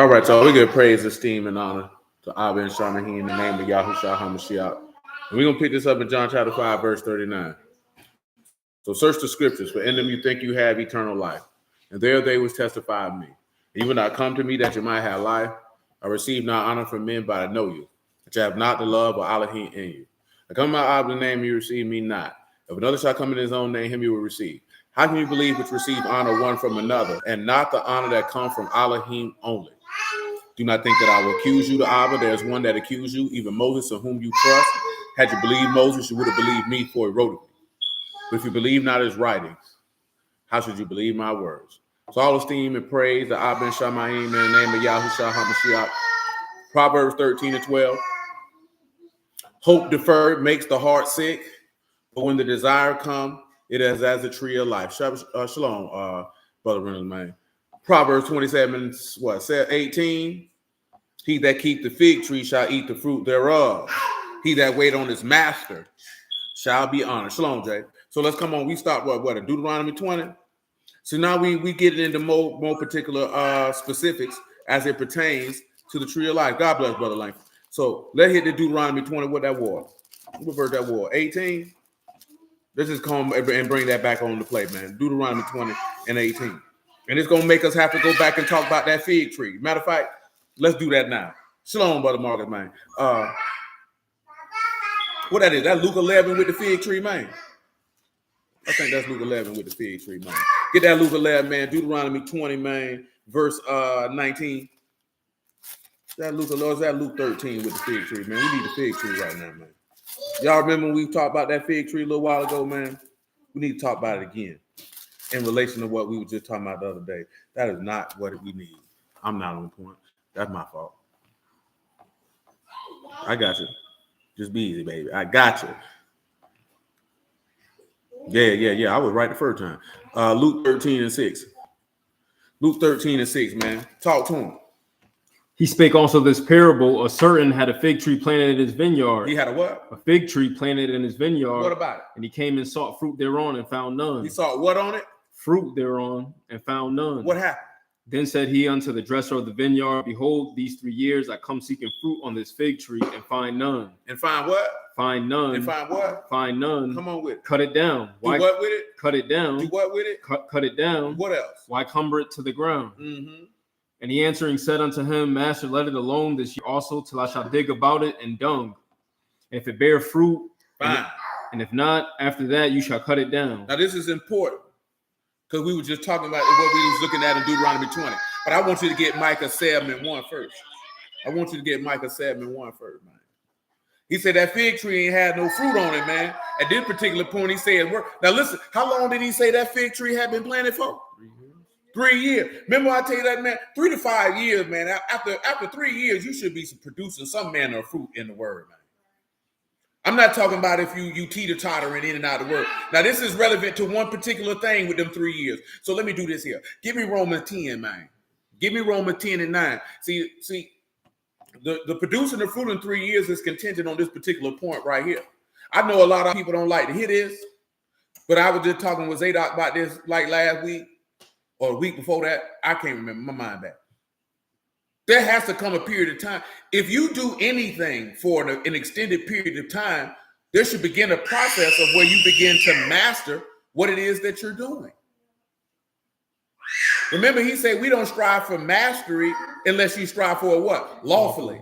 All right, so we give praise, esteem, and honor to Abba and Shamahi in the name of Yahushua HaMashiach. And we're going to pick this up in John chapter 5, verse 39. So search the scriptures, for in them you think you have eternal life. And there they was testify of me. And you will not come to me that you might have life. I receive not honor from men, but I know you, that you have not the love of Elohim in you. I come in my Abba's name, you receive me not. If another shall come in his own name, him you will receive. How can you believe which receive honor one from another, and not the honor that comes from Elohim only? Do not think that I will accuse you to Abba. There is one that accuse you, even Moses, in whom you trust. Had you believed Moses, you would have believed me, for he wrote of me. But if you believe not his writings, how should you believe my words? So all esteem and praise the Abba and Shamaim in the name of Yahushua HaMashiach. Proverbs 13 and 12. Hope deferred makes the heart sick, but when the desire comes, it is as a tree of life. Shalom, Brother Reynolds, man. Proverbs 27, 18. He that keep the fig tree shall eat the fruit thereof. He that wait on his master shall be honored. Shalom, Jay. So let's come on. We start what in Deuteronomy 20. So now we get into more particular specifics as it pertains to the tree of life. God bless Brother Langford. So let's hit the Deuteronomy 20. What that was? What verse that was? 18. Let's just come and bring that back on the plate, man. Deuteronomy 20 and 18. And it's going to make us have to go back and talk about that fig tree. Matter of fact, let's do that now. Shalom, Brother Marcus, man. What that is? That Luke 11 with the fig tree, man. I think that's Luke 11 with the fig tree, man. Get that Luke 11, man. Deuteronomy 20, man. Verse 19. That Luke 11, is that Luke 13 with the fig tree, man? We need the fig tree right now, man. Y'all remember when we talked about that fig tree a little while ago, man? We need to talk about it again in relation to what we were just talking about the other day. That is not what we need. I'm not on point. That's my fault. I got you. Just be easy, baby. I got you. Yeah. I was right the first time. Luke 13 and 6. Luke 13 and 6, man. Talk to him. He spake also this parable. A certain had a fig tree planted in his vineyard. He had a what? A fig tree planted in his vineyard. What about it? And he came and sought fruit thereon and found none. He sought what on it? Fruit thereon and found none. What happened? Then said he unto the dresser of the vineyard, behold, these 3 years I come seeking fruit on this fig tree and find none. And find what? Find none. And find what? Find none. Come on with it. Cut it down. Why? Do what with it? Cut it down. Do what with it? Cut it down. What else? Why cumber it to the ground? Mm-hmm. And he answering said unto him, Master, let it alone this year also, till I shall dig about it in dung. And if it bear fruit, fine. And if not, after that you shall cut it down. Now this is important, because we were just talking about what we was looking at in Deuteronomy 20. But I want you to get Micah 7:1 first. I want you to get Micah 7:1 first, man. He said that fig tree ain't had no fruit on it, man. At this particular point, he said, now listen, how long did he say that fig tree had been planted for? 3 years. Remember I tell you that, man? 3 to 5 years, man. After 3 years, you should be producing some manner of fruit in the word, man. I'm not talking about if you teeter-tottering in and out of the word. Now, this is relevant to one particular thing with them 3 years. So let me do this here. Give me Romans 10, man. Give me Romans 10 and 9. See, the producing the fruit in 3 years is contingent on this particular point right here. I know a lot of people don't like to hear this, but I was just talking with Zadok about this like last week or a week before that. I can't remember, my mind back. There has to come a period of time. If you do anything for an extended period of time, there should begin a process of where you begin to master what it is that you're doing. Remember, he said we don't strive for mastery unless you strive for what? Lawfully.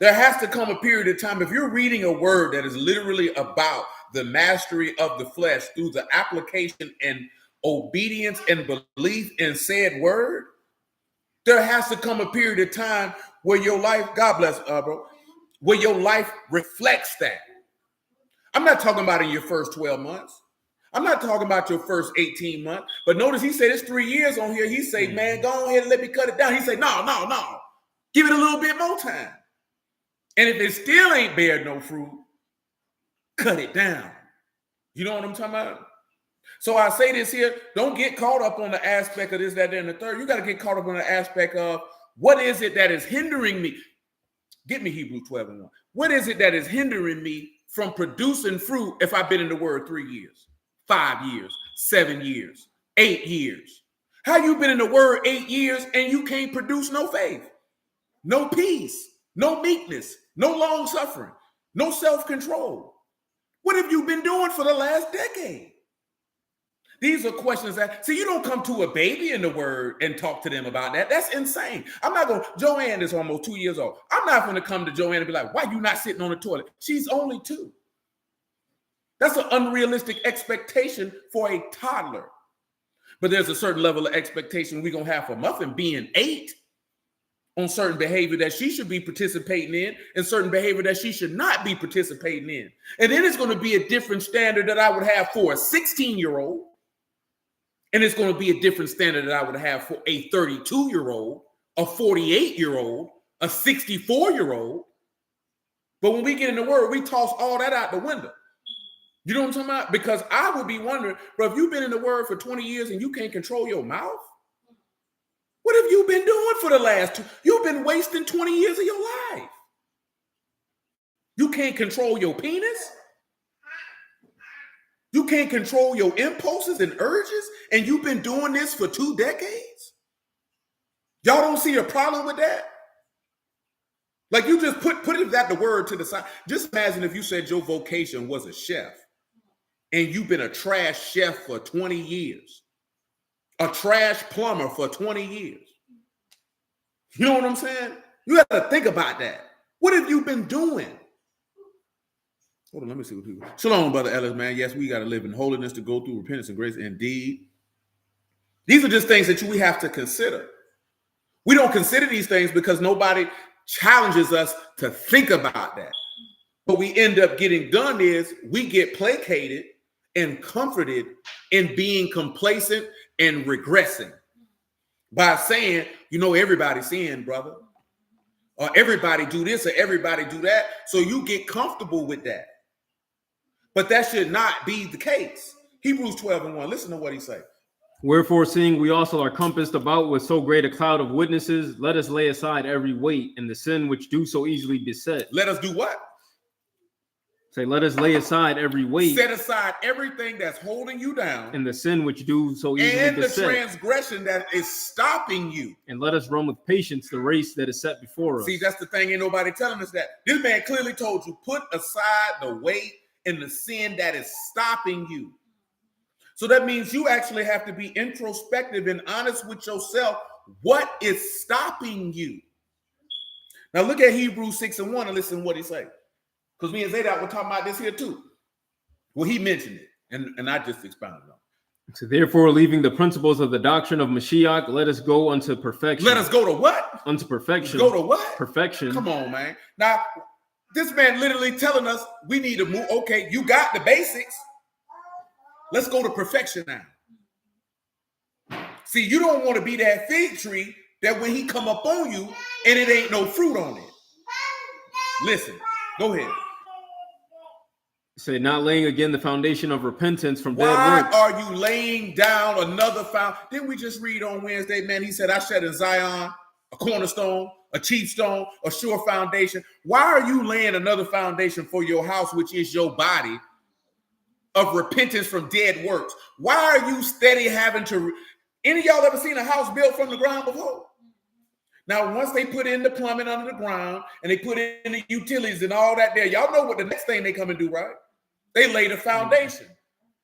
There has to come a period of time. If you're reading a word that is literally about the mastery of the flesh through the application and obedience and belief in said word, there has to come a period of time where your life, God bless, bro, where your life reflects that. I'm not talking about in your first 12 months. I'm not talking about your first 18 months. But notice he said it's 3 years on here. He say, man, go ahead and let me cut it down. He say, no. Give it a little bit more time. And if it still ain't bear no fruit, cut it down. You know what I'm talking about? So I say this here, don't get caught up on the aspect of this, that, and the third. You got to get caught up on the aspect of what is it that is hindering me? Get me Hebrews 12:1. What is it that is hindering me from producing fruit if I've been in the word 3 years, 5 years, 7 years, 8 years? How you been in the word 8 years and you can't produce no faith, no peace, no meekness, no long suffering, no self-control? What have you been doing for the last decade? These are questions that, see, you don't come to a baby in the word and talk to them about that. That's insane. I'm not going to, Joanne is almost 2 years old. I'm not going to come to Joanne and be like, why you not sitting on the toilet? She's only 2. That's an unrealistic expectation for a toddler. But there's a certain level of expectation we're going to have for Muffin being 8 on certain behavior that she should be participating in and certain behavior that she should not be participating in. And then it's going to be a different standard that I would have for a 16-year-old. And it's going to be a different standard that I would have for a 32-year-old, a 48-year-old, a 64-year-old. But when we get in the word, we toss all that out the window. You know what I'm talking about? Because I would be wondering, bro, if you've been in the word for 20 years and you can't control your mouth, what have you been doing for the last 2? You've been wasting 20 years of your life. You can't control your penis. You can't control your impulses and urges, and you've been doing this for 2 decades? Y'all don't see a problem with that? Like, you just put that the word to the side. Just imagine if you said your vocation was a chef and you've been a trash chef for 20 years, a trash plumber for 20 years. You know what I'm saying? You have to think about that. What have you been doing? Hold on, let me see what people. Shalom, Brother Ellis, man. Yes, we got to live in holiness to go through repentance and grace. Indeed. These are just things that we have to consider. We don't consider these things because nobody challenges us to think about that. What we end up getting done is we get placated and comforted in being complacent and regressing by saying, you know, everybody's sin, brother. Or everybody do this or everybody do that. So you get comfortable with that. But that should not be the case. Hebrews 12:1. Listen to what he says. Wherefore, seeing we also are compassed about with so great a cloud of witnesses, let us lay aside every weight and the sin which do so easily beset. Let us do what? Say, let us lay aside every weight. Set aside everything that's holding you down. And the sin which do so easily and beset. And the transgression that is stopping you. And let us run with patience the race that is set before us. See, that's the thing. Ain't nobody telling us that. This man clearly told you, put aside the weight and the sin that is stopping you. So that means you actually have to be introspective and honest with yourself. What is stopping you? Now look at Hebrews 6:1 and listen to what he says. Because me and Zadok were talking about this here too. Well, he mentioned it, and I just expounded on it. So therefore, leaving the principles of the doctrine of Mashiach, let us go unto perfection. Let us go to what? Unto perfection. Go to what? Perfection. Come on, man. Now, this man literally telling us we need to move. Okay, you got the basics. Let's go to perfection now. See, you don't want to be that fig tree that when he come up on you and it ain't no fruit on it. Listen, go ahead. Say, not laying again the foundation of repentance from dead works. Why are you laying down another foundation? Didn't we just read on Wednesday, man? He said, I shed in Zion a cornerstone, a chief stone, a sure foundation. Why are you laying another foundation for your house, which is your body, of repentance from dead works? Why are you steady having to? Any of y'all ever seen a house built from the ground before? Now, once they put in the plumbing under the ground and they put in the utilities and all that there, y'all know what the next thing they come and do, right? They lay the foundation.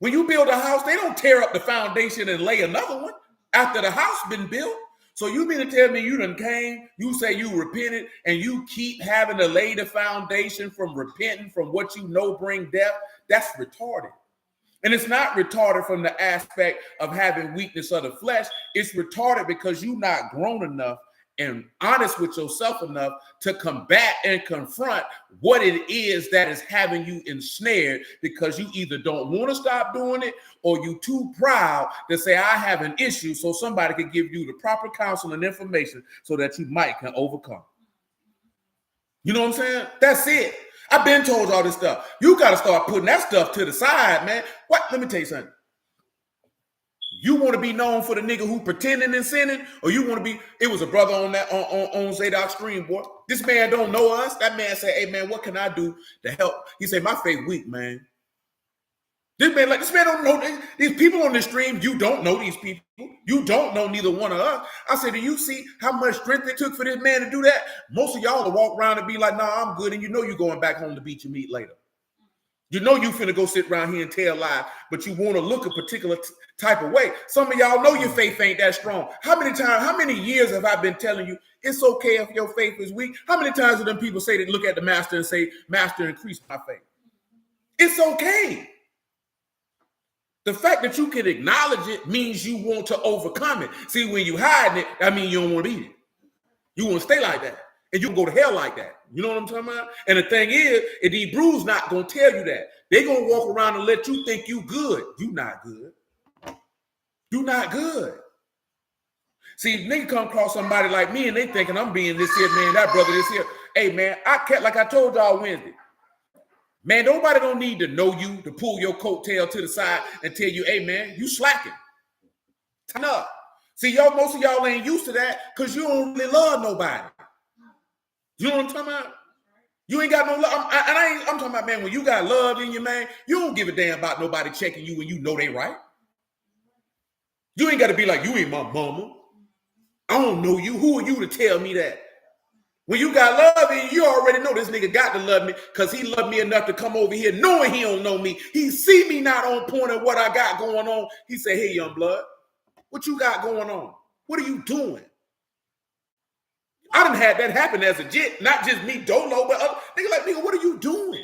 When you build a house, they don't tear up the foundation and lay another one after the house been built. So you mean to tell me you done came, you say you repented, and you keep having to lay the foundation from repenting from what you know bring death? That's retarded. And it's not retarded from the aspect of having weakness of the flesh. It's retarded because you're not grown enough and honest with yourself enough to combat and confront what it is that is having you ensnared, because you either don't want to stop doing it or you too proud to say, I have an issue, so somebody can give you the proper counsel and information so that you might can overcome. You know what I'm saying? That's it. I've been told all this stuff. You got to start putting that stuff to the side, man. What? Let me tell you something. You want to be known for the nigga who pretending and sinning, or you want to be? It was a brother on that on Zadok's stream, boy. This man don't know us. That man said, "Hey man, what can I do to help?" He said, "My faith weak, man. This man don't know these people on this stream. You don't know these people. You don't know neither one of us. I said, do you see how much strength it took for this man to do that? Most of y'all to walk around and be like, nah, I'm good. And you know you're going back home to beat your meat later. You know you finna go sit around here and tell lies, but you want to look a particular type of way. Some of y'all know your faith ain't that strong. How many years have I been telling you it's okay if your faith is weak? How many times do them people say that look at the master and say, Master, increase my faith? It's okay. The fact that you can acknowledge it means you want to overcome it. See, when you hiding it, that means you don't want to eat it. You want to stay like that. And you can go to hell like that. You know what I'm talking about? And the thing is, the Hebrews not going to tell you that. They're going to walk around and let you think you good. You not good. You not good. See, nigga come across somebody like me and they thinking I'm being this here, man, that brother this here. Hey, man, like I told y'all Wednesday. Man, nobody don't need to know you to pull your coattail to the side and tell you, hey, man, you slacking. Turn up. See, most of y'all ain't used to that because you don't really love nobody. You know what I'm talking about? You ain't got no love. I'm talking about, man, when you got love in you, man, you don't give a damn about nobody checking you when you know they right. You ain't got to be like, you ain't my mama. I don't know you. Who are you to tell me that? When you got love in you, you already know this nigga got to love me because he loved me enough to come over here knowing he don't know me. He see me not on point of what I got going on. He say, hey, young blood, what you got going on? What are you doing? I done had that happen as a jit, not just me, Dolo, but nigga like, nigga, what are you doing?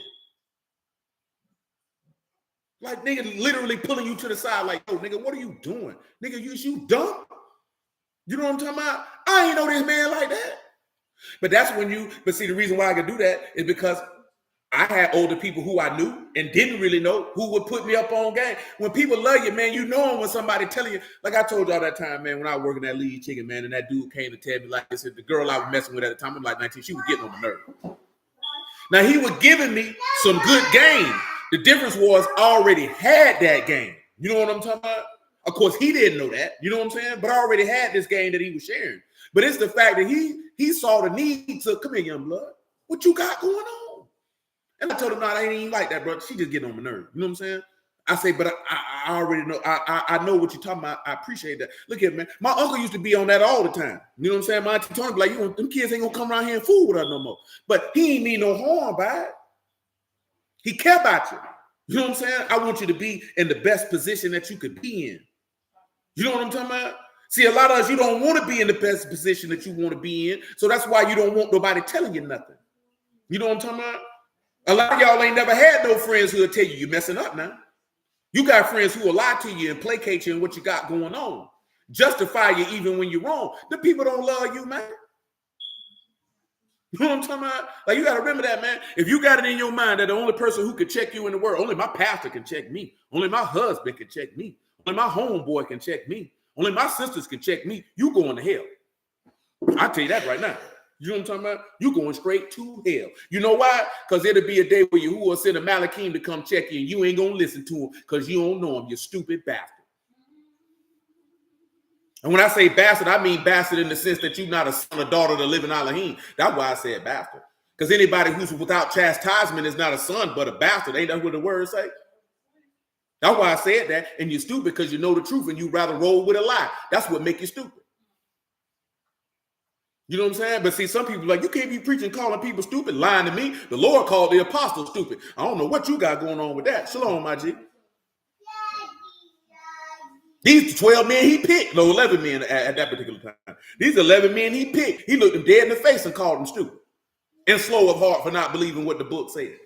Like, nigga literally pulling you to the side like, yo, nigga, what are you doing? Nigga, you dumb? You know what I'm talking about? I ain't know this man like that. But see, the reason why I could do that is because I had older people who I knew and didn't really know who would put me up on game. When people love you, man, you know when somebody telling you, like I told y'all that time, man, when I was working at Lee's Chicken, man, and that dude came to tell me like this, the girl I was messing with at the time, I'm like 19, she was getting on my nerve. Now, he was giving me some good game. The difference was I already had that game. You know what I'm talking about? Of course, he didn't know that. You know what I'm saying? But I already had this game that he was sharing. But it's the fact that he saw the need to, come here, young blood. What you got going on? And I told him, no, I ain't even like that, bro. She just getting on my nerves. You know what I'm saying? I say, but I already know. I know what you're talking about. I appreciate that. Look at me. My uncle used to be on that all the time. You know what I'm saying? My auntie Tony be like, them kids ain't gonna come around here and fool with us no more. But he ain't mean no harm by it. He care about you. You know what I'm saying? I want you to be in the best position that you could be in. You know what I'm talking about? See, a lot of us, you don't want to be in the best position that you want to be in. So that's why you don't want nobody telling you nothing. You know what I'm talking about? A lot of y'all ain't never had no friends who'll tell you you're messing up now. You got friends who will lie to you and placate you in what you got going on. Justify you even when you're wrong. The people don't love you, man. You know what I'm talking about? Like, you got to remember that, man. If you got it in your mind that the only person who can check you in the world, only my pastor can check me. Only my husband can check me. Only my homeboy can check me. Only my sisters can check me. You going to hell. I'll tell you that right now. You know what I'm talking about? You going straight to hell. You know why? Because it'll be a day where you will send a Malakim to come check you and you ain't going to listen to him because you don't know him, you stupid bastard. And when I say bastard, I mean bastard in the sense that you're not a son or daughter of the living Elohim. That's why I said bastard. Because anybody who's without chastisement is not a son, but a bastard. Ain't that what the word say? That's why I said that. And you're stupid because you know the truth and you rather roll with a lie. That's what make you stupid. You know what I'm saying? But see, some people like, you can't be preaching, calling people stupid, lying to me. The Lord called the apostle stupid. I don't know what you got going on with that. Shalom, my G. These 12 men he picked, no, 11 men at that particular time. These 11 men he picked, he looked them dead in the face and called them stupid and slow of heart for not believing what the book said.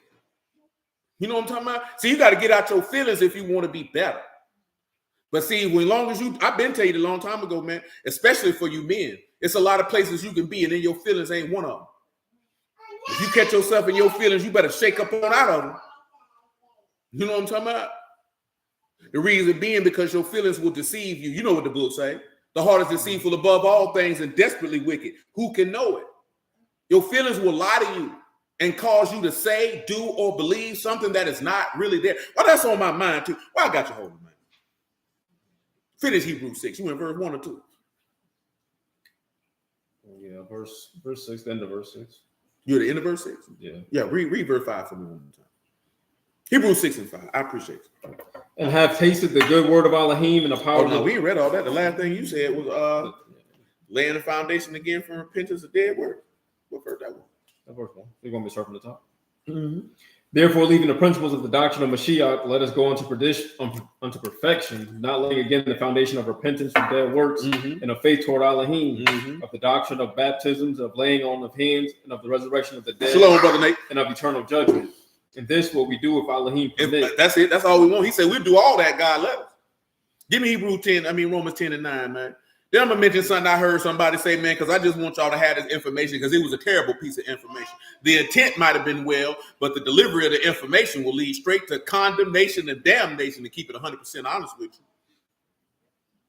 You know what I'm talking about? See, you got to get out your feelings if you want to be better. But see, I've been telling you a long time ago, man, especially for you men, it's a lot of places you can be and then your feelings ain't one of them. If you catch yourself in your feelings, you better shake up on out of them. You know what I'm talking about? The reason being because your feelings will deceive you. You know what the book say. The heart is deceitful above all things and desperately wicked. Who can know it? Your feelings will lie to you and cause you to say, do, or believe something that is not really there. Well, that's on my mind too. Well, I got you holding, man. Finish Hebrews 6. You went verse 1 or 2. Yeah, verse 6, end of verse 6. You're at the end of verse 6? Yeah. Yeah, read verse 5 for me one more time. Hebrews 6:5. I appreciate you. And have tasted the good word of Elohim and the power. Oh no, we ain't read all that. The last thing you said was laying the foundation again for repentance of dead work. What verse that was? That verse 1. You're going to be starting from the top. Mm-hmm. Therefore, leaving the principles of the doctrine of Mashiach, let us go unto perfection, not laying again the foundation of repentance from dead works and of faith toward Elohim, of the doctrine of baptisms, of laying on of hands, and of the resurrection of the dead. Shalom, Brother Nate. And of eternal judgment. And this what we do if Elohim permit. That's it. That's all we want. He said we'll do all that, God let us. Give me Romans 10:9, man. Then I'm gonna mention something I heard somebody say, man, because I just want y'all to have this information because it was a terrible piece of information. The intent might have been well, but the delivery of the information will lead straight to condemnation and damnation, to keep it 100% honest with you.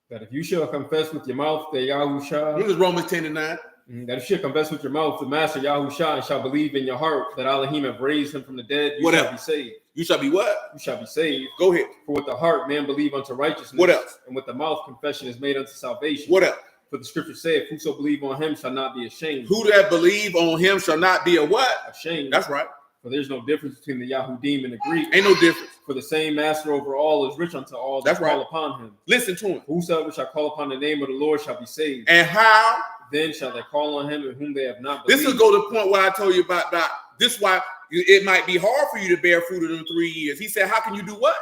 That if you shall confess with your mouth that Yahushua, this is Romans 10:9. That if you shall confess with your mouth the Master Yahushua and shall believe in your heart that Elohim have raised him from the dead, you shall be saved. You shall be what? You shall be saved. Go ahead. For with the heart man believe unto righteousness. What else? And with the mouth confession is made unto salvation. What else? For the scripture saith, whoso believe on him shall not be ashamed. Who that believe on him shall not be a what? Ashamed. That's right. For there's no difference between the Yahudim and the Greek. Ain't no difference. For the same master over all is rich unto all that call upon him. Listen to him. Whosoever shall call upon the name of the Lord shall be saved. And how? Then shall they call on him in whom they have not believed. This will go to the point where I told you about this, why it might be hard for you to bear fruit in them 3 years. He said, how can you do what?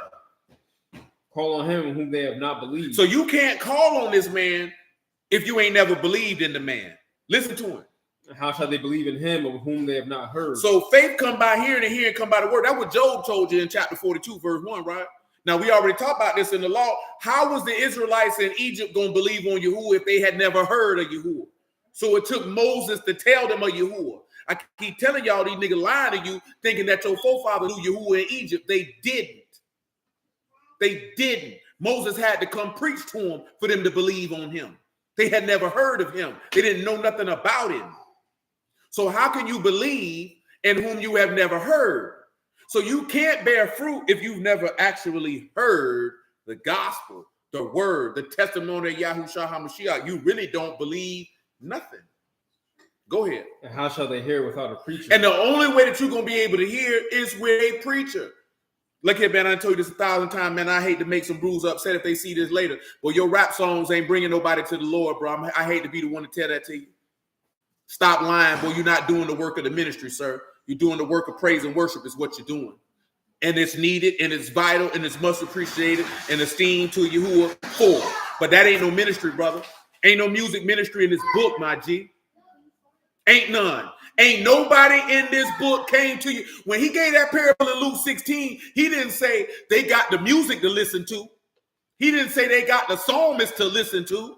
Call on him in whom they have not believed. So you can't call on this man if you ain't never believed in the man. Listen to him. How shall they believe in him of whom they have not heard? So faith come by hearing and hearing come by the word. That's what Job told you in chapter 42, verse 1, right? Now, we already talked about this in the law. How was the Israelites in Egypt going to believe on Yahuwah if they had never heard of Yahuwah? So it took Moses to tell them of Yahuwah. I keep telling y'all these niggas lying to you, thinking that your forefathers knew Yahuwah in Egypt. They didn't. They didn't. Moses had to come preach to them for them to believe on him. They had never heard of him. They didn't know nothing about him. So how can you believe in whom you have never heard? So you can't bear fruit if you've never actually heard the gospel, the word, the testimony of Yahushua HaMashiach. You really don't believe nothing. Go ahead. And how shall they hear without a preacher? And the only way that you're going to be able to hear is with a preacher. Look here, man, I told you this 1,000 times, man. I hate to make some brews upset if they see this later. But your rap songs ain't bringing nobody to the Lord, bro. I hate to be the one to tell that to you. Stop lying, boy. You're not doing the work of the ministry, sir. You're doing the work of praise and worship is what you're doing. And it's needed, and it's vital, and it's much appreciated and esteemed to Yahuwah for. But that ain't no ministry, brother. Ain't no music ministry in this book, my G. Ain't none. Ain't nobody in this book came to you. When he gave that parable in Luke 16, he didn't say they got the music to listen to. He didn't say they got the psalmist to listen to.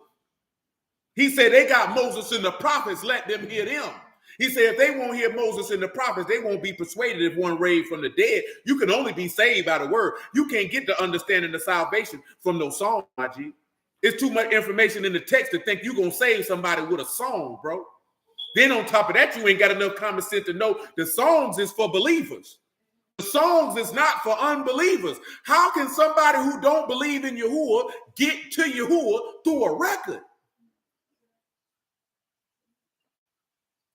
He said they got Moses and the prophets, let them hear them. He said if they won't hear Moses and the prophets, they won't be persuaded if one raised from the dead. You can only be saved by the word. You can't get the understanding of salvation from no song, my G. It's too much information in the text to think you're going to save somebody with a song, bro. Then on top of that, you ain't got enough common sense to know the songs is for believers. The songs is not for unbelievers. How can somebody who don't believe in Yahuwah get to Yahuwah through a record?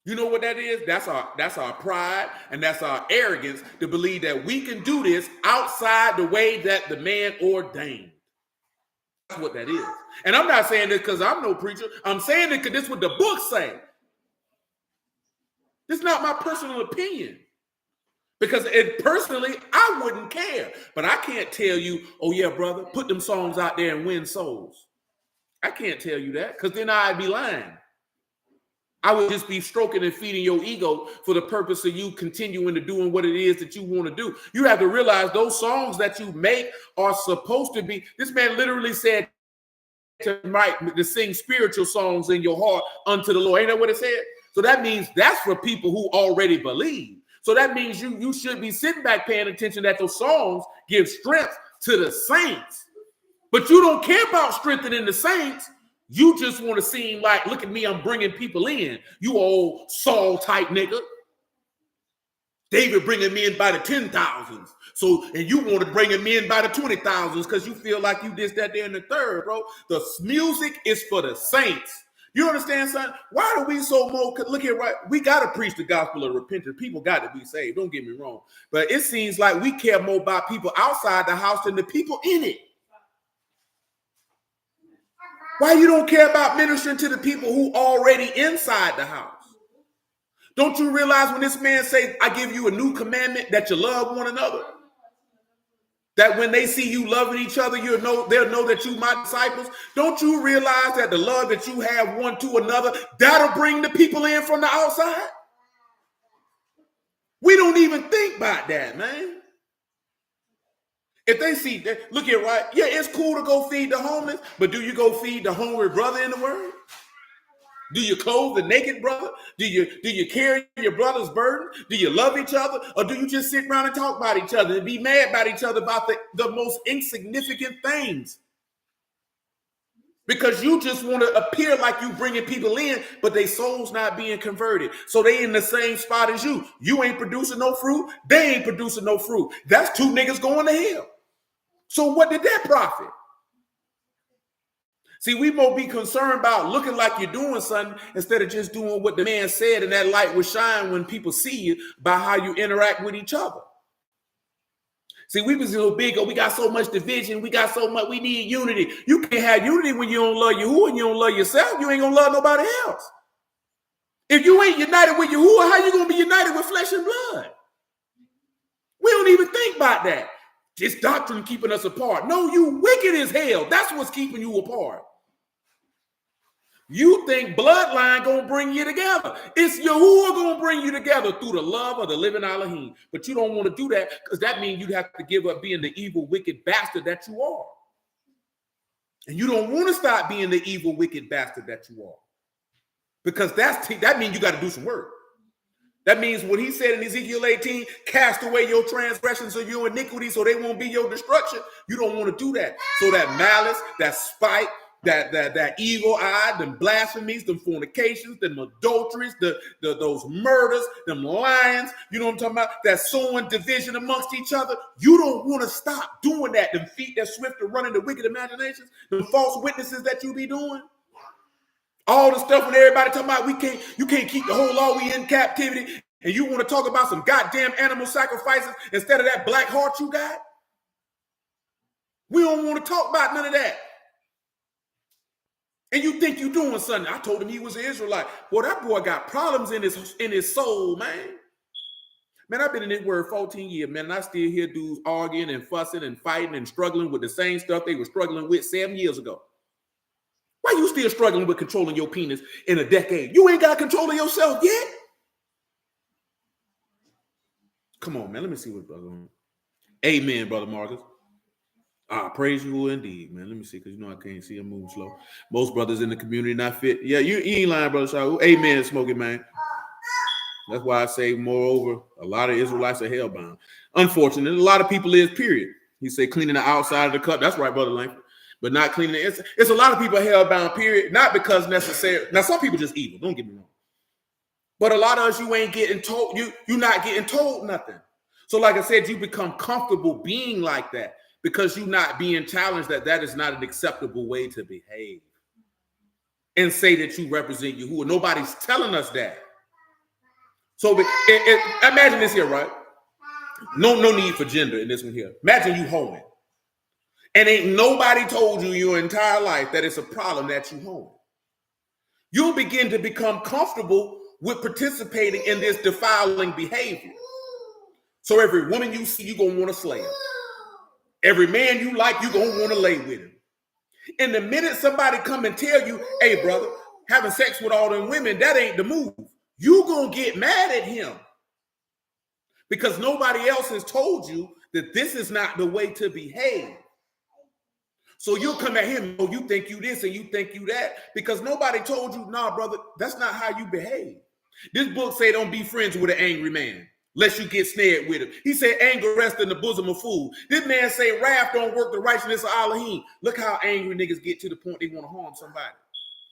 You know what that is? That's our pride and that's our arrogance to believe that we can do this outside the way that the man ordained. That's what that is. And I'm not saying this because I'm no preacher. I'm saying it because this is what the book say. This is not my personal opinion. Because personally, I wouldn't care. But I can't tell you, oh yeah, brother, put them songs out there and win souls. I can't tell you that because then I'd be lying. I would just be stroking and feeding your ego for the purpose of you continuing to doing what it is that you want to do. You have to realize those songs that you make are supposed to be, this man literally said to sing spiritual songs in your heart unto the Lord. Ain't that what it said? So that means that's for people who already believe. So that means you should be sitting back paying attention that those songs give strength to the saints. But you don't care about strengthening the saints. You just want to seem like, look at me, I'm bringing people in. You old Saul type nigga. David bringing me in by the 10,000s. So, and you want to bring him in by the 20,000s because you feel like you this, that, there, and the third, bro. The music is for the saints. You understand, son? Why do we so more? Look here, right? We got to preach the gospel of repentance. People got to be saved. Don't get me wrong. But it seems like we care more about people outside the house than the people in it. Why you don't care about ministering to the people who already inside the house? Don't you realize when this man say, I give you a new commandment that you love one another? That when they see you loving each other, they'll know that you my disciples. Don't you realize that the love that you have one to another, that'll bring the people in from the outside? We don't even think about that, man. If they see, look here, right? Yeah, it's cool to go feed the homeless, but do you go feed the hungry brother in the word? Do you clothe the naked brother? Do you carry your brother's burden? Do you love each other? Or do you just sit around and talk about each other and be mad about each other about the most insignificant things? Because you just want to appear like you bringing people in, but their soul's not being converted. So they in the same spot as you. You ain't producing no fruit. They ain't producing no fruit. That's two niggas going to hell. So what did that profit? See, we more be concerned about looking like you're doing something instead of just doing what the man said, and that light will shine when people see you by how you interact with each other. See, we was so big, we got so much division, we got so much, we need unity. You can't have unity when you don't love Yahuwah and you don't love yourself. You ain't gonna love nobody else. If you ain't united with Yahuwah, how you gonna be united with flesh and blood? We don't even think about that. This doctrine keeping us apart. No, you wicked as hell. That's what's keeping you apart. You think bloodline gonna bring you together. It's Yahuwah gonna bring you together through the love of the living Elohim. But you don't want to do that because that means you have to give up being the evil, wicked bastard that you are. And you don't want to stop being the evil, wicked bastard that you are. Because that means you got to do some work. That means what he said in Ezekiel 18, cast away your transgressions or your iniquity so they won't be your destruction. You don't want to do that. So that malice, that spite, that evil eye, them blasphemies, them fornications, them adulteries, those murders, them lions, you know what I'm talking about? That sowing division amongst each other. You don't want to stop doing that. Them feet that swift to run into wicked imaginations, them false witnesses that you be doing. All the stuff when everybody talking about you can't keep the whole law, we in captivity, and you want to talk about some goddamn animal sacrifices instead of that black heart you got? We don't want to talk about none of that. And you think you doing something. I told him he was an Israelite. Boy, that boy got problems in his soul, man. Man, I've been in this word 14 years, man, and I still hear dudes arguing and fussing and fighting and struggling with the same stuff they were struggling with 7 years ago. Why you still struggling with controlling your penis in a decade? You ain't got control of yourself yet. Come on, man. Let me see what brother. Amen, brother Marcus. Praise you indeed, man. Let me see, because you know I can't see him moving slow. Most brothers in the community not fit. Yeah, you ain't lying, brother Shaw. Amen, smoking man. That's why I say, moreover, a lot of Israelites are hellbound. Unfortunately, a lot of people is, period. He said cleaning the outside of the cup. That's right, brother Langford. But not cleaning it. It's a lot of people hellbound, period. Not because necessarily. Now, some people just evil. Don't get me wrong. But a lot of us, you ain't getting told. You're not getting told nothing. So, like I said, you become comfortable being like that because you're not being challenged that is not an acceptable way to behave. And say that you represent Yahuwah. Nobody's telling us that. So imagine this here, right? No need for gender in this one here. Imagine you hoeing. And ain't nobody told you your entire life that it's a problem that you hoeing. You'll begin to become comfortable with participating in this defiling behavior. So every woman you see, you're going to want to slay her. Every man you like, you're going to want to lay with him. And the minute somebody come and tell you, hey, brother, having sex with all them women, that ain't the move. You're going to get mad at him. Because nobody else has told you that this is not the way to behave. So you'll come at him, oh, you think you this and you think you that, because nobody told you, nah, brother, that's not how you behave. This book say don't be friends with an angry man, lest you get snared with him. He said anger rests in the bosom of fool. This man say wrath don't work the righteousness of Elohim. Look how angry niggas get to the point they want to harm somebody.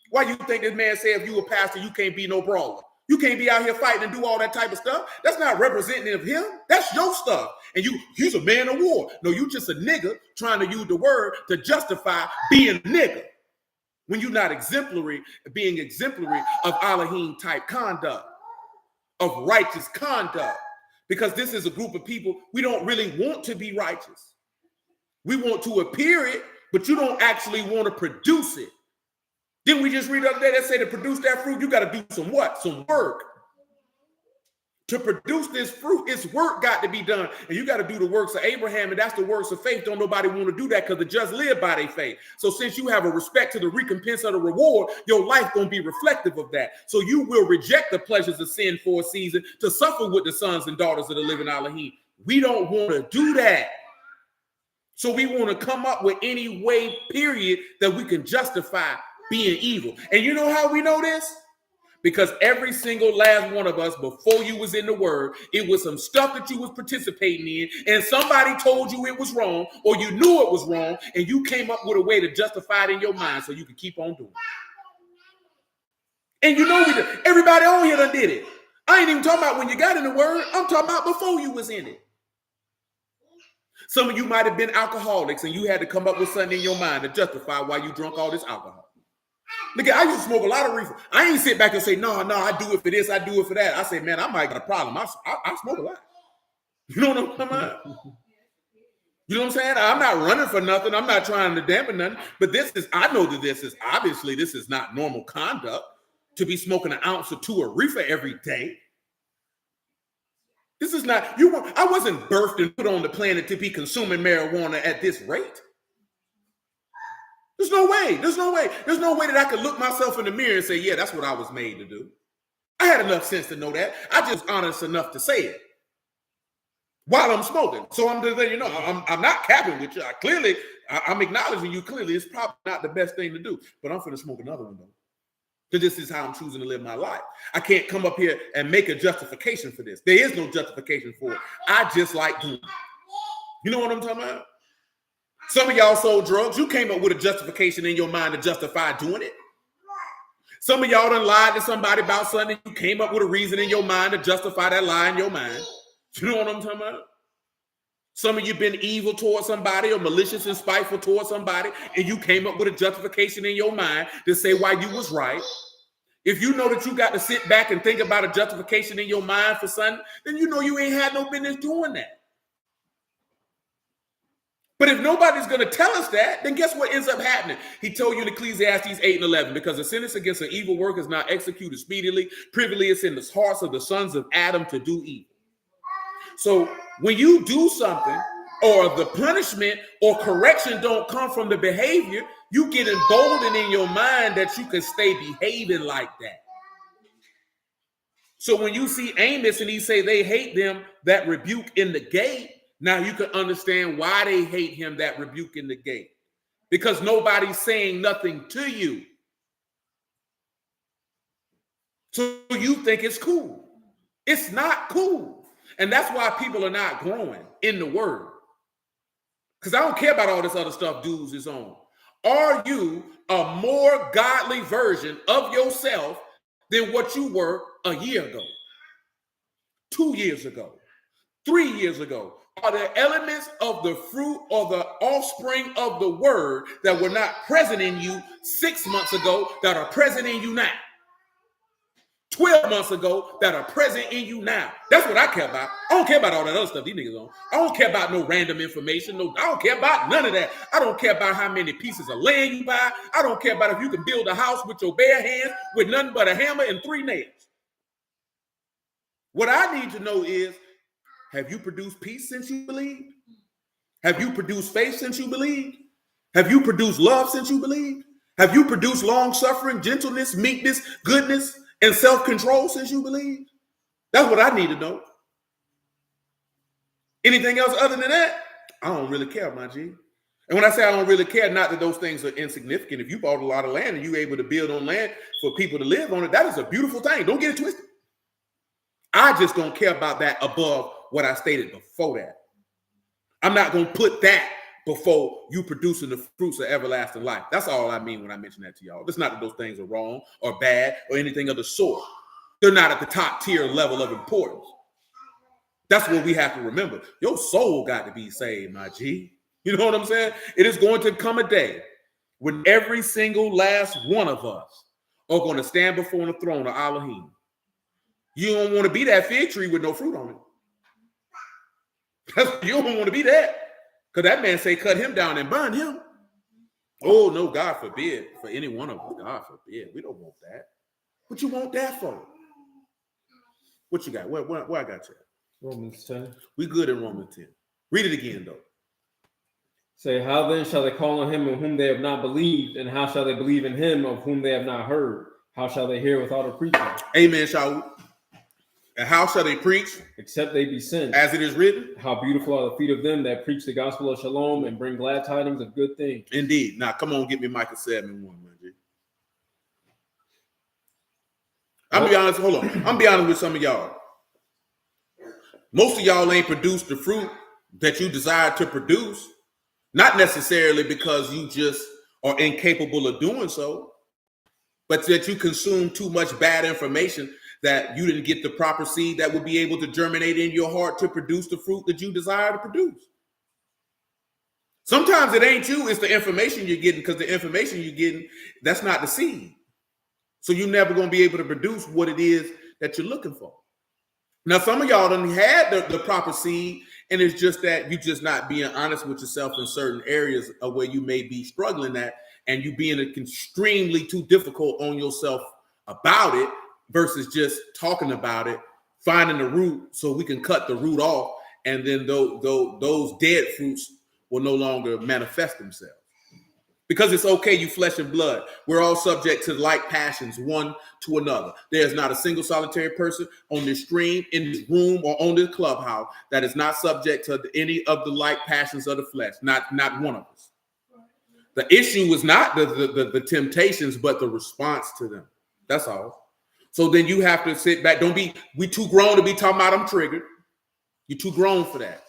Why you think this man say if you a pastor, you can't be no brawler? You can't be out here fighting and do all that type of stuff. That's not representative of him. That's your stuff. And he's a man of war. No, you just a nigga trying to use the word to justify being a nigga. When you're not being exemplary of Elohim type conduct, of righteous conduct. Because this is a group of people, we don't really want to be righteous. We want to appear it, but you don't actually want to produce it. Didn't we just read the other day that say to produce that fruit, you got to do some what? Some work. To produce this fruit, it's work got to be done. And you got to do the works of Abraham, and that's the works of faith. Don't nobody want to do that because the just live by their faith. So since you have a respect to the recompense of the reward, your life going to be reflective of that. So you will reject the pleasures of sin for a season to suffer with the sons and daughters of the living Elohim. We don't want to do that. So we want to come up with any way, period, that we can justify being evil. And you know how we know this? Because every single last one of us, before you was in the word, it was some stuff that you was participating in, and somebody told you it was wrong, or you knew it was wrong, and you came up with a way to justify it in your mind so you could keep on doing it. And you know, everybody on here done did it. I ain't even talking about when you got in the word. I'm talking about before you was in it. Some of you might have been alcoholics, and you had to come up with something in your mind to justify why you drunk all this alcohol. Look, I used to smoke a lot of reefer. I ain't sit back and say, no, I do it for this, I do it for that. I say, man, I might got a problem. I smoke a lot. You know what I'm talking about? You know what I'm saying? I'm not running for nothing. I'm not trying to dampen nothing. But I know that this is not normal conduct to be smoking an ounce or two of reefer every day. This is not, I wasn't birthed and put on the planet to be consuming marijuana at this rate. There's no way that I could look myself in the mirror and say, yeah, that's what I was made to do. I had enough sense to know that. I just honest enough to say it while I'm smoking. So I'm just letting you know, I'm not capping with you. I'm acknowledging you clearly. It's probably not the best thing to do, but I'm finna smoke another one though. Because this is how I'm choosing to live my life. I can't come up here and make a justification for this. There is no justification for it. I just like doing it. You know what I'm talking about? Some of y'all sold drugs. You came up with a justification in your mind to justify doing it. Some of y'all done lied to somebody about something. You came up with a reason in your mind to justify that lie in your mind. You know what I'm talking about? Some of you been evil towards somebody or malicious and spiteful towards somebody, and you came up with a justification in your mind to say why you was right. If you know that you got to sit back and think about a justification in your mind for something, then you know you ain't had no business doing that. But if nobody's going to tell us that, then guess what ends up happening? He told you in Ecclesiastes 8 and 11, because the sentence against an evil work is not executed speedily. Privily it's in the hearts of the sons of Adam to do evil. So when you do something or the punishment or correction don't come from the behavior, you get emboldened in your mind that you can stay behaving like that. So when you see Amos and he say they hate them that rebuke in the gate, now you can understand why they hate him that rebuke in the gate. Because nobody's saying nothing to you. So you think it's cool. It's not cool. And that's why people are not growing in the word. Because I don't care about all this other stuff dudes is on. Are you a more godly version of yourself than what you were a year ago, 2 years ago, 3 years ago? Are there elements of the fruit or the offspring of the word that were not present in you 6 months ago that are present in you now? 12 months ago that are present in you now. That's what I care about. I don't care about all that other stuff these niggas on. I don't care about no random information. I don't care about none of that. I don't care about how many pieces of land you buy. I don't care about if you can build a house with your bare hands with nothing but a hammer and 3 nails. What I need to know is, have you produced peace since you believed? Have you produced faith since you believed? Have you produced love since you believed? Have you produced long suffering, gentleness, meekness, goodness, and self-control since you believed? That's what I need to know. Anything else other than that, I don't really care, my G. And when I say I don't really care, not that those things are insignificant. If you bought a lot of land and you're able to build on land for people to live on it, that is a beautiful thing. Don't get it twisted. I just don't care about that above what I stated before that. I'm not going to put that before you producing the fruits of everlasting life. That's all I mean when I mention that to y'all. It's not that those things are wrong or bad or anything of the sort. They're not at the top tier level of importance. That's what we have to remember. Your soul got to be saved, my G. You know what I'm saying? It is going to come a day when every single last one of us are going to stand before the throne of Elohim. You don't want to be that fig tree with no fruit on it. You don't want to be that. Because that man say cut him down and burn him. Oh, no, God forbid for any one of us. God forbid. We don't want that. What you want that for? What you got? Where I got you at? Romans 10. We good in Romans 10. Read it again, though. Say, how then shall they call on him of whom they have not believed? And how shall they believe in him of whom they have not heard? How shall they hear without a preacher? Amen, shall we? And how shall they preach? Except they be sent. As it is written. How beautiful are the feet of them that preach the gospel of shalom and bring glad tidings of good things. Indeed. Now, come on, give me Micah 7:1, man. I'll be honest. Hold on. I'll be honest with some of y'all. Most of y'all ain't produced the fruit that you desire to produce. Not necessarily because you just are incapable of doing so, but that you consume too much bad information that you didn't get the proper seed that would be able to germinate in your heart to produce the fruit that you desire to produce. Sometimes it ain't you, it's the information you're getting, because the information you're getting, that's not the seed. So you're never going to be able to produce what it is that you're looking for. Now, some of y'all done had the proper seed, and it's just that you're just not being honest with yourself in certain areas of where you may be struggling at, and you being extremely too difficult on yourself about it versus just talking about it, finding the root so we can cut the root off, and then those dead fruits will no longer manifest themselves. Because it's okay, you flesh and blood. We're all subject to like passions one to another. There's not a single solitary person on this stream, in this room, or on this clubhouse that is not subject to any of the like passions of the flesh. Not one of us. The issue is not the temptations, but the response to them. That's all. So then you have to sit back. We too grown to be talking about I'm triggered. You're too grown for that.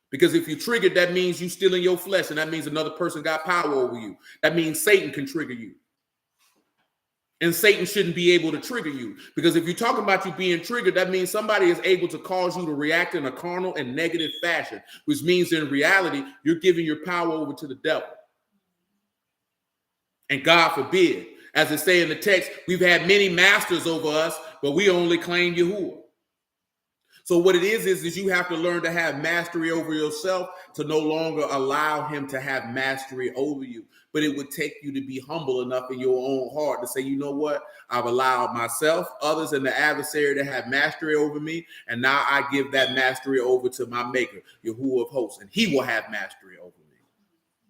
Because if you're triggered, that means you still in your flesh, and that means another person got power over you. That means Satan can trigger you. And Satan shouldn't be able to trigger you. Because if you're talking about you being triggered, that means somebody is able to cause you to react in a carnal and negative fashion, which means in reality, you're giving your power over to the devil. And God forbid, as it say in the text, we've had many masters over us, but we only claim Yahuwah. So what it is you have to learn to have mastery over yourself to no longer allow him to have mastery over you. But it would take you to be humble enough in your own heart to say, you know what? I've allowed myself, others, and the adversary to have mastery over me. And now I give that mastery over to my maker, Yahuwah of hosts, and he will have mastery over me.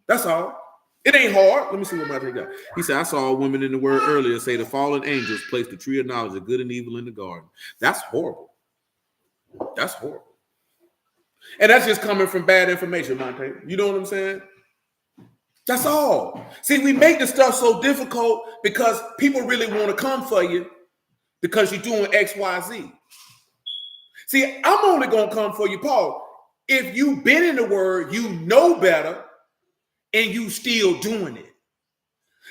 That's all. It ain't hard. Let me see what my thing got. He said, I saw a woman in the word earlier say the fallen angels placed the tree of knowledge of good and evil in the garden. That's horrible. That's horrible. And that's just coming from bad information, Monte. You know what I'm saying? That's all. See, we make the stuff so difficult because people really want to come for you because you're doing X, Y, Z. See, I'm only going to come for you, Paul, if you've been in the word, you know better, and you still doing it.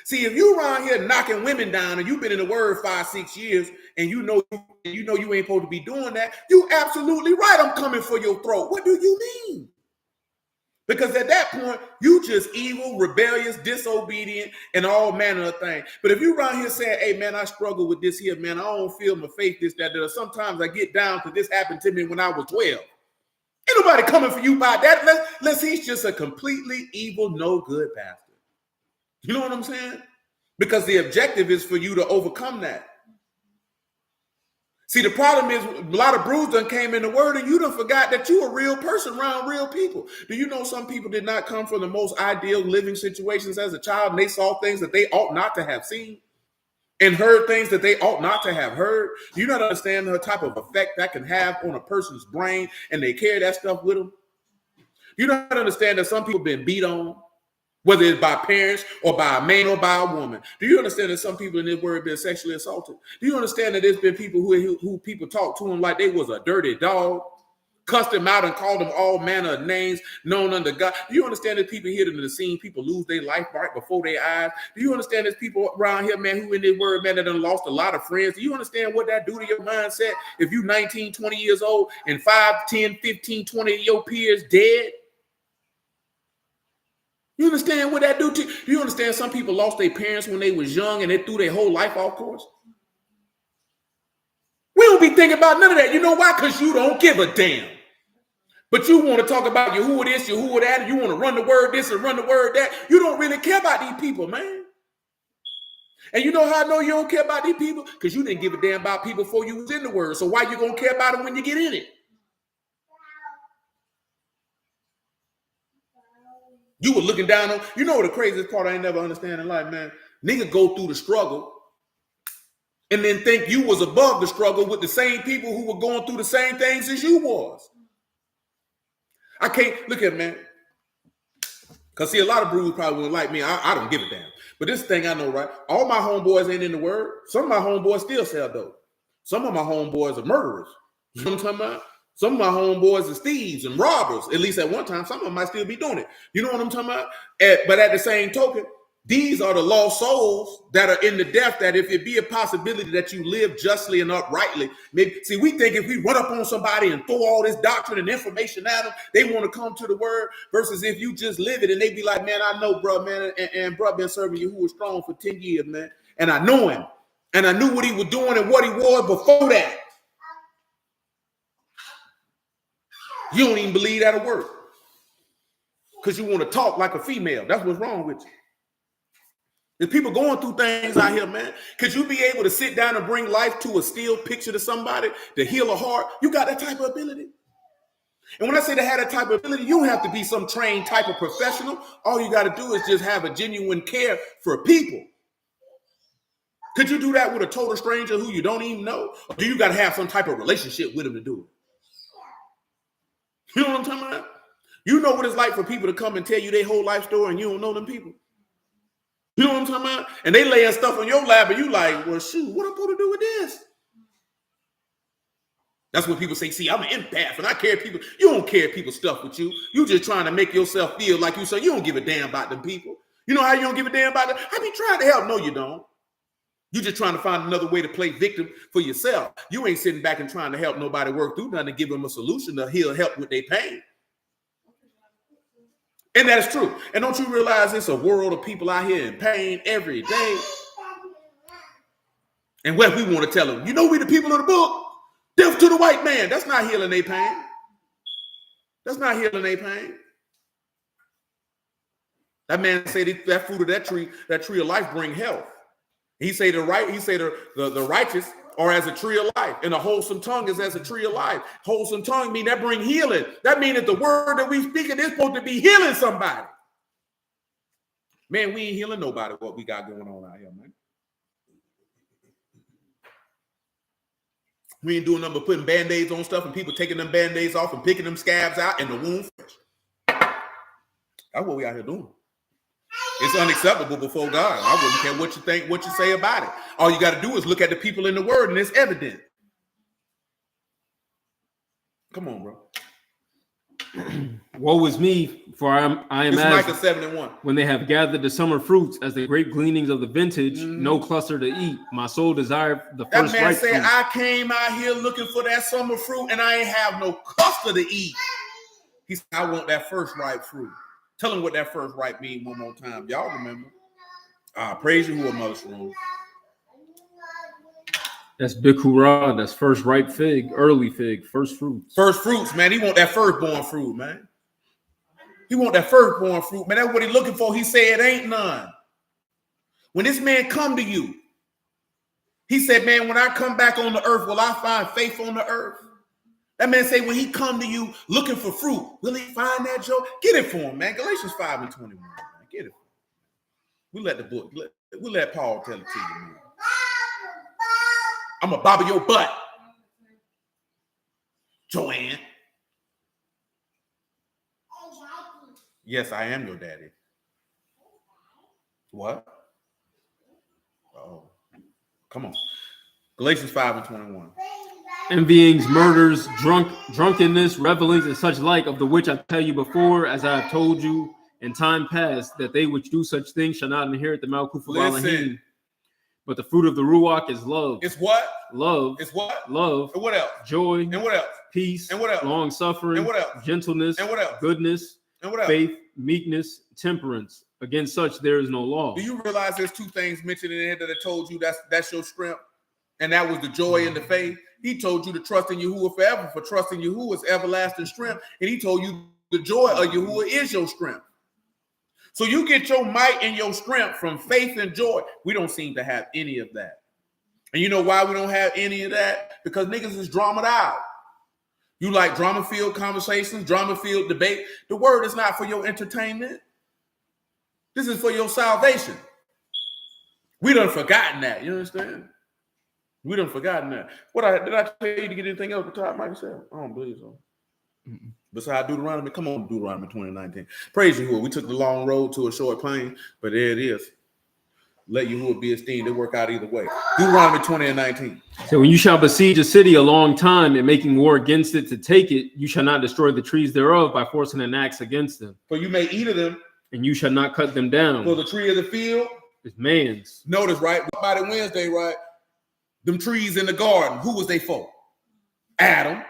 See, if you around here knocking women down and you've been in the word 5-6 years and you know you ain't supposed to be doing that, you absolutely right. I'm coming for your throat. What do you mean? Because at that point, you just evil, rebellious, disobedient, and all manner of things. But if you around here saying, hey, man, I struggle with this here, man, I don't feel my faith, this, that, that. Sometimes I get down to this happened to me when I was 12. Ain't nobody coming for you by that. Unless he's just a completely evil, no good bastard. You know what I'm saying? Because the objective is for you to overcome that. See, the problem is a lot of brews done came in the word and you done forgot that you a real person around real people. Do you know some people did not come from the most ideal living situations as a child, and they saw things that they ought not to have seen and heard things that they ought not to have heard? Do you not understand the type of effect that can have on a person's brain, and they carry that stuff with them? You don't understand that some people been beat on, whether it's by parents or by a man or by a woman. Do you understand that some people in this world have been sexually assaulted? Do you understand that there's been people who people talk to them like they was a dirty dog, cussed them out and called them all manner of names known under God? Do you understand that people here in the scene, people lose their life right before their eyes? Do you understand there's people around here, man, who in this world, man, that done lost a lot of friends? Do you understand what that do to your mindset if you 19, 20 years old and 5, 10, 15, 20 of your peers dead? You understand what that do to you? You understand some people lost their parents when they was young and they threw their whole life off course? We don't be thinking about none of that. You know why? Because you don't give a damn. But you want to talk about your who it is, your who it that, you want to run the word this and run the word that. You don't really care about these people, man. And you know how I know you don't care about these people? Because you didn't give a damn about people before you was in the word. So why you going to care about them when you get in it? You were looking down on, you know the craziest part I ain't never understand in life, man. Nigga go through the struggle and then think you was above the struggle with the same people who were going through the same things as you was. I can't, look at it, man. Because see, a lot of brews probably wouldn't like me. I don't give a damn. But this thing I know, right? All my homeboys ain't in the word. Some of my homeboys still sell dope. Some of my homeboys are murderers. You know what I'm talking about? Some of my homeboys are thieves and robbers. At least at one time, some of them might still be doing it. You know what I'm talking about? But at the same token, these are the lost souls that are in the death that if it be a possibility that you live justly and uprightly, maybe, see, we think if we run up on somebody and throw all this doctrine and information at them, they want to come to the word versus if you just live it and they be like, man, I know, bro, man, and bro been serving you who was strong for 10 years, man. And I know him. And I knew what he was doing and what he was before that. You don't even believe that'll work because you want to talk like a female. That's what's wrong with you. There's people going through things out here, man. Could you be able to sit down and bring life to a still picture to somebody to heal a heart? You got that type of ability. And when I say to have that type of ability, you don't have to be some trained type of professional. All you got to do is just have a genuine care for people. Could you do that with a total stranger who you don't even know? Or do you got to have some type of relationship with him to do it? You know what I'm talking about? You know what it's like for people to come and tell you their whole life story and you don't know them people. You know what I'm talking about? And they laying stuff on your lap and you like, well, shoot, what am I supposed to do with this? That's what people say, see, I'm an empath and I care people. You don't care people's stuff with you. You just trying to make yourself feel like you say you don't give a damn about them people. You know how you don't give a damn about them? I be trying to help. No, you don't. You just trying to find another way to play victim for yourself. You ain't sitting back and trying to help nobody work through nothing to give them a solution to heal, help with their pain. And that is true. And don't you realize it's a world of people out here in pain every day? And what we want to tell them, you know, we the people of the book, death to the white man. That's not healing their pain. That's not healing their pain. That man said that fruit of that tree of life bring health. He say the righteous are as a tree of life, and a wholesome tongue is as a tree of life. Wholesome tongue mean that bring healing. That means that the word that we speaking is supposed to be healing somebody. Man, we ain't healing nobody what we got going on out here, man. We ain't doing nothing but putting band-aids on stuff and people taking them band-aids off and picking them scabs out and the wound fresh. That's what we out here doing. It's unacceptable before God. I wouldn't care what you think, what you say about it. All you got to do is look at the people in the word and it's evident. Come on, bro. Woe is me, for I am it's as Micah 7:1. When they have gathered the summer fruits as the great gleanings of the vintage, no cluster to eat. My soul desired the first ripe fruit. That man said, I came out here looking for that summer fruit and I ain't have no cluster to eat. He said, I want that first ripe fruit. Tell him what that first ripe means one more time. Y'all remember? Praise you who are mother's room. That's Bikura. That's first ripe fig, early fig, first fruits. First fruits, man. He want that firstborn fruit, man. He want that firstborn fruit, man. That's what he looking for. He said, ain't none. When this man come to you, he said, man, when I come back on the earth, will I find faith on the earth? That man say, when he come to you looking for fruit, will he find that, Joe? Get it for him, man. Galatians 5:21. Man. Get it. We let the book, we let Paul tell it to you, man. I'm going to bobble your butt, Joanne. Yes, I am your daddy. What? Oh, come on. Galatians 5:21. Envyings, murders, drunkenness, revelings, and such like, of the which I tell you before, as I have told you in time past, that they which do such things shall not inherit the Malkuth of Elohim. But the fruit of the Ruach is love. It's what? Love. It's what? Love. And what else? Joy. And what else? Peace. And what else? Long suffering. And what else? Gentleness. And what else? Goodness. And what else? Faith. meekness, temperance. Against such there is no law. Do you realize there's two things mentioned in there that I told you that's your strength? And that was the joy and the faith. He told you to trust in Yahuwah forever, for trusting Yahuwah is everlasting strength. And he told you the joy of Yahuwah is your strength. So you get your might and your strength from faith and joy. We don't seem to have any of that. And you know why we don't have any of that? Because niggas is dramaed out. You like drama-filled conversations, drama-filled debate. The word is not for your entertainment. This is for your salvation. We done forgotten that. You understand? We done forgotten that. Did I tell you to get anything else to top myself? I don't believe so. Besides Deuteronomy, come on, Deuteronomy 20:19. Praise Yahuwah. We took the long road to a short plain, but there it is. Let Yahuwah be esteemed. It work out either way. Deuteronomy 20:19. So when you shall besiege a city a long time and making war against it to take it, you shall not destroy the trees thereof by forcing an axe against them. For you may eat of them. And you shall not cut them down. For the tree of the field is man's. Notice, right? By the Wednesday, right? Them trees in the garden, who was they for? Adam.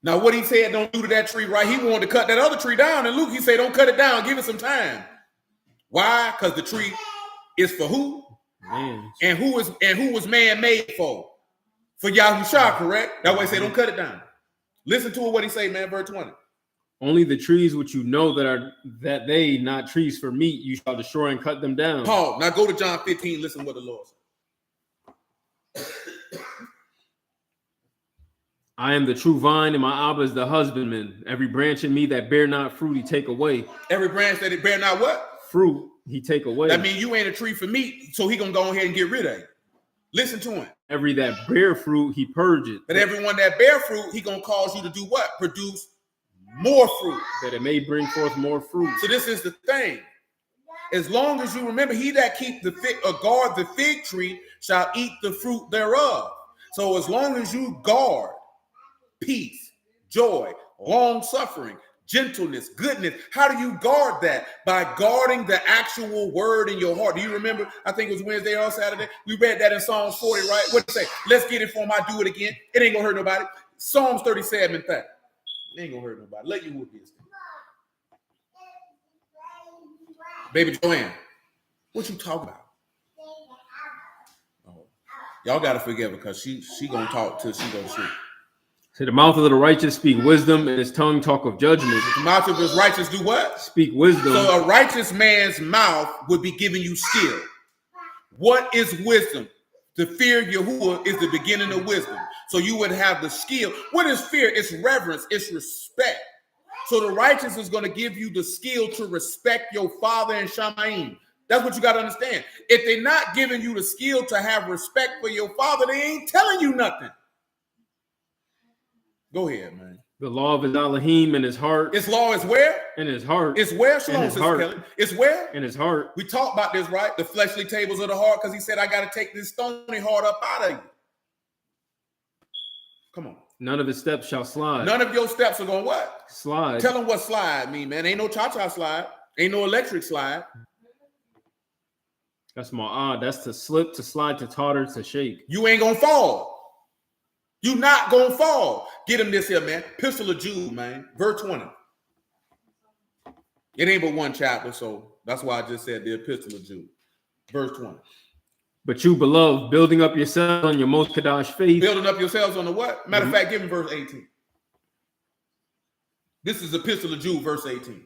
Now, what he said don't do to that tree, right? He wanted to cut that other tree down. And Luke, he said, don't cut it down. Give it some time. Why? Because the tree is for who? Man. And who was man made for? For Yahushua, correct? That way, say, don't cut it down. Listen to what he say, man, verse 20. Only the trees which you know that they not trees for meat, you shall destroy and cut them down. Paul, now go to John 15. Listen what the Lord said. I am the true vine, and my Abba is the husbandman. Every branch in me that bear not fruit, he take away. Every branch that it bear not what? Fruit, he take away. That means you ain't a tree for meat, so he gonna go ahead and get rid of you. Listen to him. Every that bear fruit, he purge it. But everyone that bear fruit, he gonna cause you to do what? Produce more fruit. That it may bring forth more fruit. So this is the thing. As long as you remember, he that keep the fig or guard the fig tree shall eat the fruit thereof. So as long as you guard peace, joy, long suffering, gentleness, goodness, how do you guard that? By guarding the actual word in your heart. Do you remember? I think it was Wednesday or Saturday. We read that in Psalms 40, right? What did it say? Let's get it for him. I do it again. It ain't gonna hurt nobody. Psalms 37, in fact. It ain't gonna hurt nobody. Let you be esteemed. Baby Joanne, what you talking about? Oh, y'all gotta forgive her because she gonna talk till she go to sleep. So the mouth of the righteous speak wisdom, and his tongue talk of judgment. The mouth of his righteous do what? Speak wisdom. So a righteous man's mouth would be giving you skill. What is wisdom? The fear of Yahuwah is the beginning of wisdom. So you would have the skill. What is fear? It's reverence. It's respect. So the righteous is going to give you the skill to respect your father and Shamayim. That's what you got to understand. If they're not giving you the skill to have respect for your father, they ain't telling you nothing. Go ahead, man. The law of his Elohim in his heart. Its law is where? In his heart. It's where? Shalom, Sister Kelly. It's where? In his heart. We talked about this, right? The fleshly tables of the heart, because he said, I got to take this stony heart up out of you. Come on. None of his steps shall slide. None of your steps are going what? Slide. Tell them what slide mean, man. Ain't no cha-cha slide. Ain't no electric slide. That's my That's to slip, to slide, to totter, to shake. You ain't going to fall. You not going to fall. Get him this here, man. Epistle of Jude, man. Verse 20. It ain't but one chapter, so that's why I just said the Epistle of Jude. Verse 20. But you, beloved, building up yourselves on your most Kadash faith. Building up yourselves on the what? Matter of fact, give him verse 18. This is Epistle of Jude, verse 18.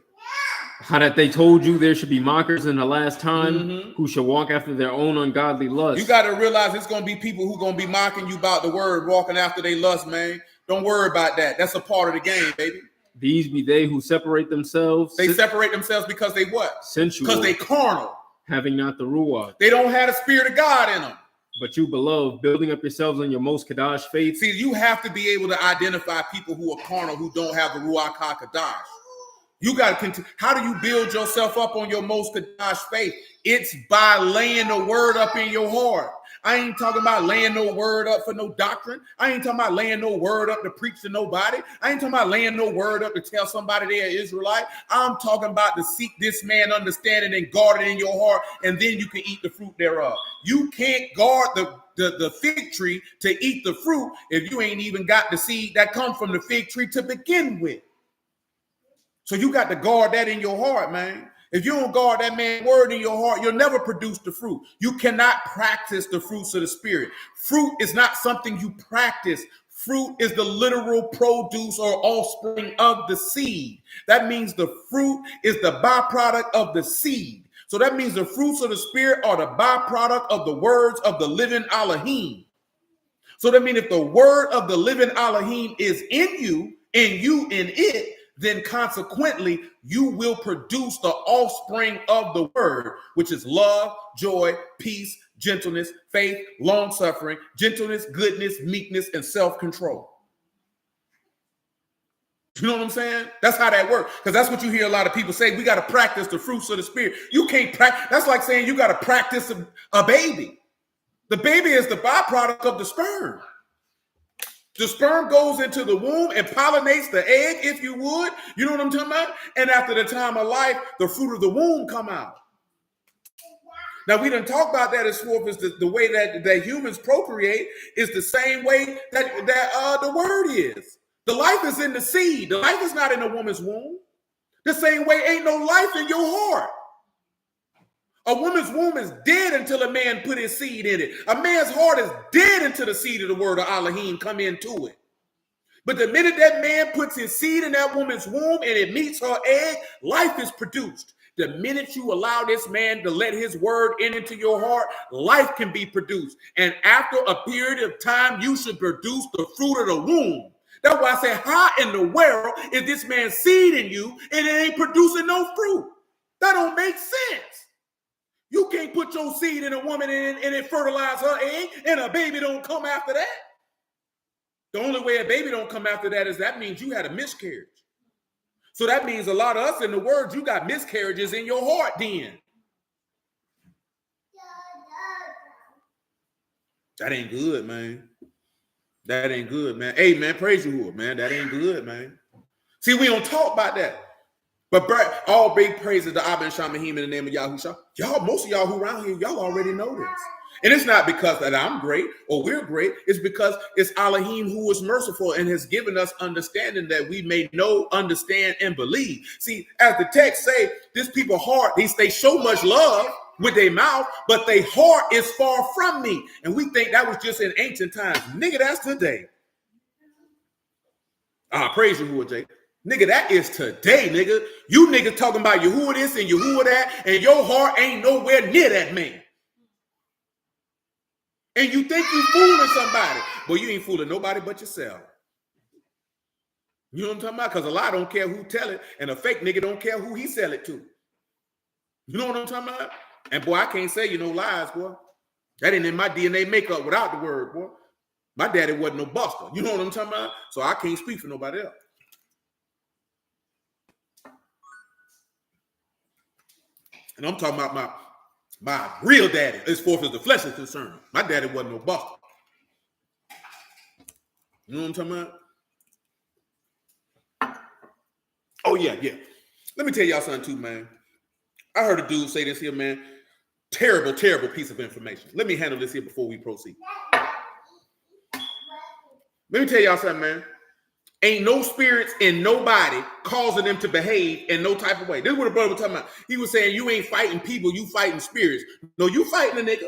How that they told you there should be mockers in the last time who shall walk after their own ungodly lust. You got to realize it's going to be people who going to be mocking you about the word, walking after they lust, man. Don't worry about that. That's a part of the game, baby. These be they who separate themselves. They separate themselves because they what? Sensual. Because they carnal. Having not the Ruach. They don't have the spirit of God in them. But you, beloved, building up yourselves on your most Kadash faith. See, you have to be able to identify people who are carnal, who don't have the Ruach HaKadosh. You got to continue. How do you build yourself up on your most Kadash faith? It's by laying the word up in your heart. I ain't talking about laying no word up for no doctrine. I ain't talking about laying no word up to preach to nobody. I ain't talking about laying no word up to tell somebody they're an Israelite. I'm talking about to seek this man understanding and guard it in your heart, and then you can eat the fruit thereof. You can't guard the fig tree to eat the fruit if you ain't even got the seed that comes from the fig tree to begin with. So you got to guard that in your heart, man. If you don't guard that man's word in your heart, you'll never produce the fruit. You cannot practice the fruits of the Spirit. Fruit is not something you practice. Fruit is the literal produce or offspring of the seed. That means the fruit is the byproduct of the seed. So that means the fruits of the Spirit are the byproduct of the words of the living Elohim. So that means if the word of the living Elohim is in you in it, then consequently you will produce the offspring of the word, which is love, joy, peace, gentleness, faith, long-suffering, gentleness, goodness, meekness, and self-control. You know what I'm saying? That's how that works. Because that's what you hear a lot of people say. We got to practice the fruits of the Spirit. You can't practice. That's like saying you got to practice a baby. The baby is the byproduct of the sperm. The sperm goes into the womb and pollinates the egg, if you would. You know what I'm talking about? And after the time of life, the fruit of the womb come out. Now, we done talk about that as forth as the way that humans procreate is the same way that the word is. The life is in the seed. The life is not in a woman's womb. The same way ain't no life in your heart. A woman's womb is dead until a man put his seed in it. A man's heart is dead until the seed of the word of Elohim come into it. But the minute that man puts his seed in that woman's womb and it meets her egg, life is produced. The minute you allow this man to let his word into your heart, life can be produced. And after a period of time, you should produce the fruit of the womb. That's why I say, how in the world is this man's seed in you and it ain't producing no fruit? That don't make sense. You can't put your seed in a woman and it fertilize her egg and a baby don't come after that. The only way a baby don't come after that is that means you had a miscarriage. So that means a lot of us in the word, you got miscarriages in your heart then. That ain't good, man. That ain't good, man. Hey, man, praise you, man. That ain't good, man. See, we don't talk about that. But all big praises to Abba and Shamahim in the name of Yahushua. Y'all, most of y'all who around here, y'all already know this. And it's not because that I'm great or we're great. It's because it's Elohim who is merciful and has given us understanding that we may know, understand, and believe. See, as the text say, this people heart, they show much love with their mouth, but their heart is far from me. And we think that was just in ancient times. Nigga, that's today. Praise you, Jay. Nigga, that is today, nigga. You niggas talking about Yahuwah this and Yahuwah that, and your heart ain't nowhere near that man. And you think you fooling somebody, but you ain't fooling nobody but yourself. You know what I'm talking about? Because a lie don't care who tell it, and a fake nigga don't care who he sell it to. You know what I'm talking about? And boy, I can't say you no lies, boy. That ain't in my DNA makeup without the word, boy. My daddy wasn't no buster. You know what I'm talking about? So I can't speak for nobody else. And I'm talking about my real daddy, as far as the flesh is concerned. My daddy wasn't no buster. You know what I'm talking about? Oh, yeah. Let me tell y'all something too, man. I heard a dude say this here, man. Terrible piece of information. Let me handle this here before we proceed. Let me tell y'all something, man. Ain't no spirits in nobody causing them to behave in no type of way. This is what a brother was talking about. He was saying, you ain't fighting people, you fighting spirits. No, you fighting a nigga.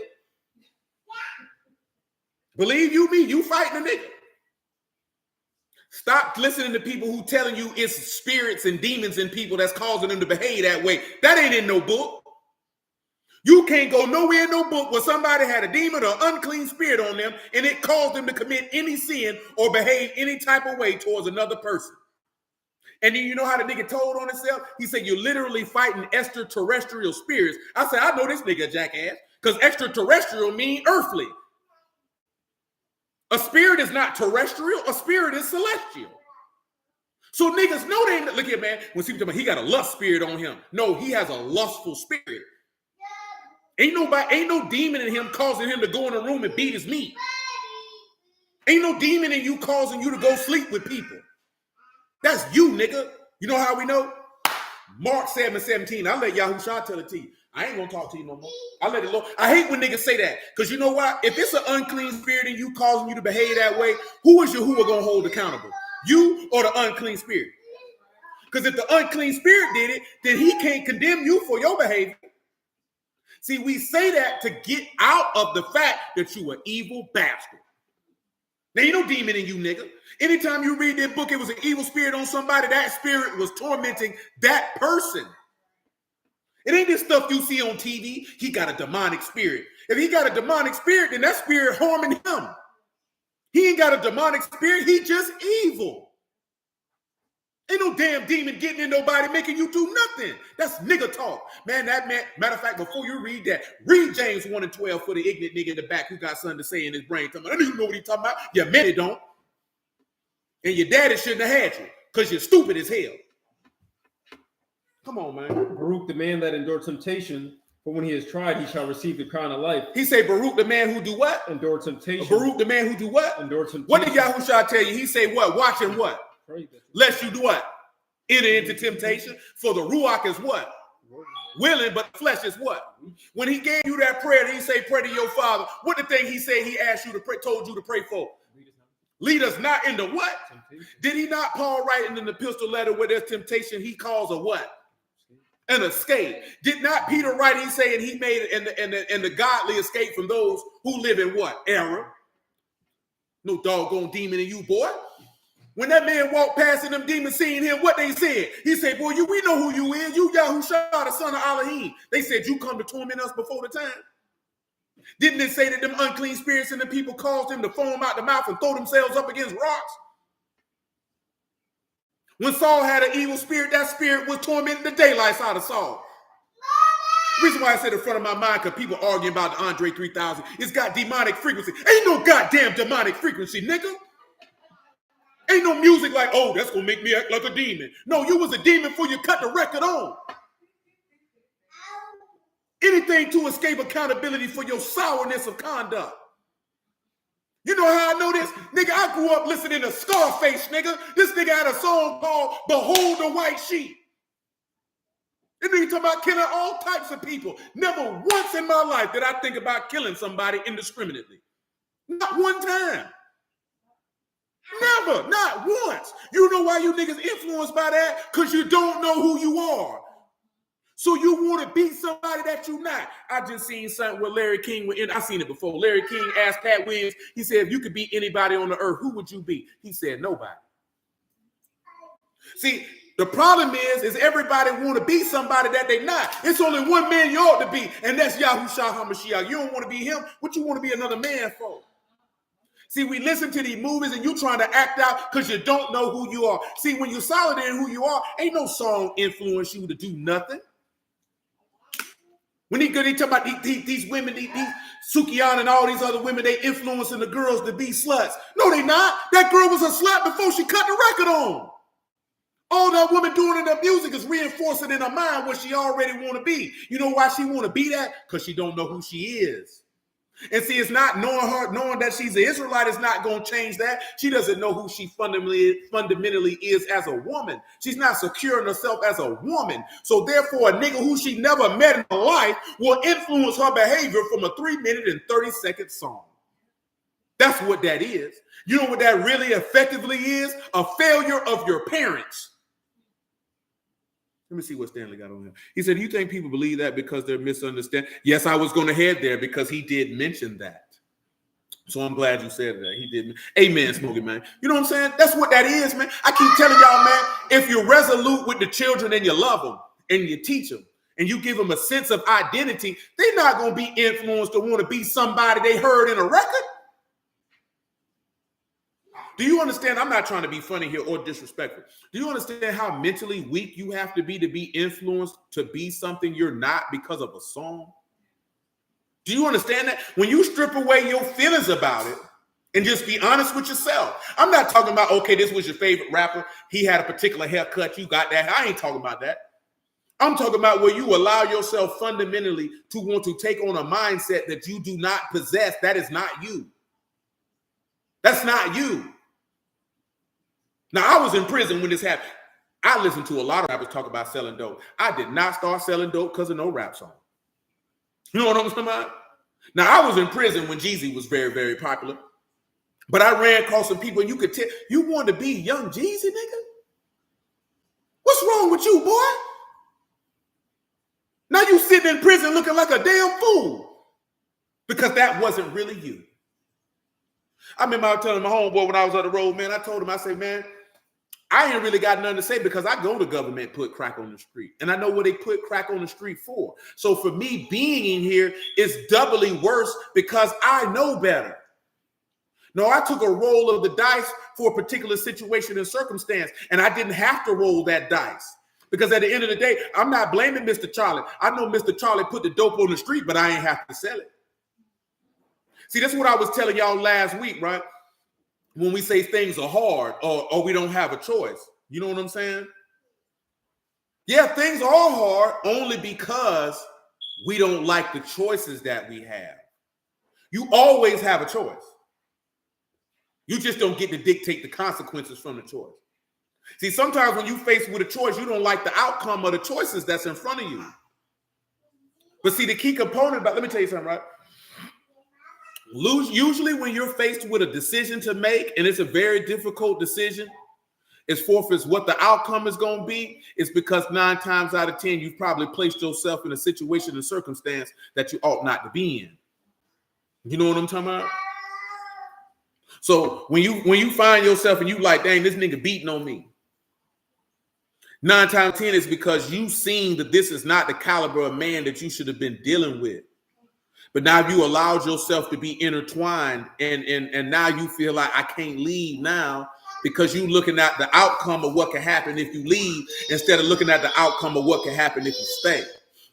Believe you me, you fighting a nigga. Stop listening to people who telling you it's spirits and demons and people that's causing them to behave that way. That ain't in no book. You can't go nowhere in no book where somebody had a demon or unclean spirit on them and it caused them to commit any sin or behave any type of way towards another person. And then you know how the nigga told on himself? He said, you're literally fighting extraterrestrial spirits. I said, I know this nigga jackass, because extraterrestrial mean earthly. A spirit is not terrestrial. A spirit is celestial. So niggas know they, look here, man, when people talk about he got a lust spirit on him. No, he has a lustful spirit. Ain't no demon in him causing him to go in a room and beat his meat. Ain't no demon in you causing you to go sleep with people. That's you, nigga. You know how we know? Mark 7:17. I let Yahushua tell it to you. I ain't gonna talk to you no more. I let it Lord. I hate when niggas say that. Because you know what? If it's an unclean spirit in you causing you to behave that way, who is Yahuwah gonna hold accountable? You or the unclean spirit? Because if the unclean spirit did it, then he can't condemn you for your behavior. See, we say that to get out of the fact that you an evil bastard. There ain't no demon in you, nigga. Anytime you read that book, it was an evil spirit on somebody, that spirit was tormenting that person. It ain't this stuff you see on TV. He got a demonic spirit. If he got a demonic spirit, then that spirit harming him. He ain't got a demonic spirit. He just evil. Ain't no damn demon getting in nobody making you do nothing. That's nigga talk. Man, matter of fact, before you read that, read James 1:12 for the ignorant nigga in the back who got something to say in his brain. I don't even know what he's talking about. Your mammy don't. And your daddy shouldn't have had you because you're stupid as hell. Come on, man. Baruch the man that endured temptation, for when he is tried, he shall receive the crown of life. He say, Baruch the man who do what? Endure temptation. Baruch the man who do what? Endure temptation. What did Yahushua tell you? He say what? Watching what? Lest you do what? Enter into temptation. For the Ruach is what? Willing, but the flesh is what? When he gave you that prayer, he say, pray to your father. What the thing he said he asked you to pray, told you to pray for? Lead us not into what? Temptation. Did he not, Paul, write in the epistle letter where there's temptation, he calls a what? An escape. Did not Peter write, he saying he made it and the godly escape from those who live in what? Error. No doggone demon in you, boy. When that man walked past and them demons seeing him, what they said? He said, boy, we know who you is. You Yahushua, the son of Elohim. They said, you come to torment us before the time. Didn't it say that them unclean spirits and the people caused them to foam out the mouth and throw themselves up against rocks? When Saul had an evil spirit, that spirit was tormenting the daylights out of Saul. The reason why I said in front of my mind, because people arguing about the Andre 3000, it's got demonic frequency. Ain't no goddamn demonic frequency, nigga. Ain't no music like, oh, that's going to make me act like a demon. No, you was a demon before you cut the record on. Anything to escape accountability for your sourness of conduct. You know how I know this? Nigga, I grew up listening to Scarface, nigga. This nigga had a song called Behold the White Sheep. This nigga talking about killing all types of people. Never once in my life did I think about killing somebody indiscriminately. Not one time. Never, not once. You know why you niggas influenced by that? Because you don't know who you are. So you want to be somebody that you're not. I just seen something with Larry King. I seen it before. Larry King asked Pat Williams, he said, if you could be anybody on the earth, who would you be? He said, nobody. See, the problem is everybody want to be somebody that they not. It's only one man you ought to be, and that's Yahushua HaMashiach. You don't want to be him. What you want to be another man for? See, we listen to these movies and you trying to act out because you don't know who you are. See, when you're solid in who you are, ain't no song influence you to do nothing. When he talk about these women, these Sukiana and all these other women, they influencing the girls to be sluts. No, they not. That girl was a slut before she cut the record on. All that woman doing in her music is reinforcing in her mind what she already want to be. You know why she want to be that? Because she don't know who she is. And see, it's not knowing that she's an Israelite is not going to change that. She doesn't know who she fundamentally is as a woman. She's not secure in herself as a woman. So therefore, a nigga who she never met in her life will influence her behavior from a 3-minute and 30-second song. That's what that is. You know what that really effectively is? A failure of your parents. Let me see what Stanley got on here. He said, you think people believe that because they're misunderstanding? Yes, I was going to head there because he did mention that. So I'm glad you said that. He did. Amen, Smokey, man. You know what I'm saying? That's what that is, man. I keep telling y'all, man, if you're resolute with the children and you love them and you teach them and you give them a sense of identity, they're not going to be influenced to want to be somebody they heard in a record. Do you understand? I'm not trying to be funny here or disrespectful. Do you understand how mentally weak you have to be influenced to be something you're not because of a song? Do you understand that? When you strip away your feelings about it and just be honest with yourself. I'm not talking about, okay, this was your favorite rapper. He had a particular haircut. You got that. I ain't talking about that. I'm talking about where you allow yourself fundamentally to want to take on a mindset that you do not possess. That is not you. That's not you. Now, I was in prison when this happened. I listened to a lot of rappers talk about selling dope. I did not start selling dope because of no rap song. You know what I'm talking about? Now, I was in prison when Jeezy was very, very popular. But I ran across some people and you could tell, you wanted to be young Jeezy, nigga? What What's wrong with you, boy? Now you sitting in prison looking like a damn fool because that wasn't really you. I remember I was telling my homeboy when I was on the road, man, I told him, I said, man, I ain't really got nothing to say because I go to government put crack on the street. And I know what they put crack on the street for. So for me being in here is doubly worse because I know better. No, I took a roll of the dice for a particular situation and circumstance, and I didn't have to roll that dice. Because at the end of the day, I'm not blaming Mr. Charlie. I know Mr. Charlie put the dope on the street, but I ain't have to sell it. See, that's what I was telling y'all last week, right? When we say things are hard or we don't have a choice. You know what I'm saying? Yeah, things are hard only because we don't like the choices that we have. You always have a choice. You just don't get to dictate the consequences from the choice. See, sometimes when you're faced with a choice, you don't like the outcome of the choices that's in front of you. But see, the key component about, let me tell you something, right? Usually when you're faced with a decision to make, and it's a very difficult decision, as far as what the outcome is going to be, it's because 9 times out of 10, you've probably placed yourself in a situation and circumstance that you ought not to be in. You know what I'm talking about? So when you find yourself and you like, dang, this nigga beating on me, 9 times 10 is because you've seen that this is not the caliber of man that you should have been dealing with. But now you allowed yourself to be intertwined, and now you feel like I can't leave now because you're looking at the outcome of what can happen if you leave instead of looking at the outcome of what can happen if you stay.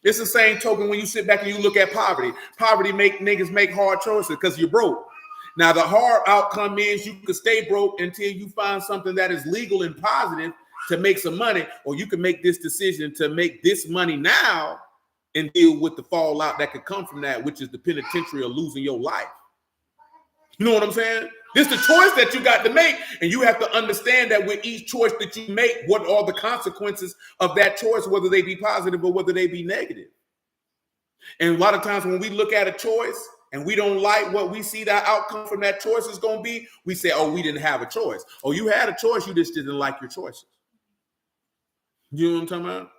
It's the same token when you sit back and you look at poverty. Poverty make niggas make hard choices because you're broke. Now, the hard outcome is you could stay broke until you find something that is legal and positive to make some money, or you can make this decision to make this money now and deal with the fallout that could come from that, which is the penitentiary or losing your life. You know what I'm saying? This is the choice that you got to make, and you have to understand that with each choice that you make, what are the consequences of that choice, whether they be positive or whether they be negative. And a lot of times when we look at a choice and we don't like what we see that outcome from that choice is going to be, we say, oh, we didn't have a choice. Oh, you had a choice, you just didn't like your choices. You know what I'm talking about?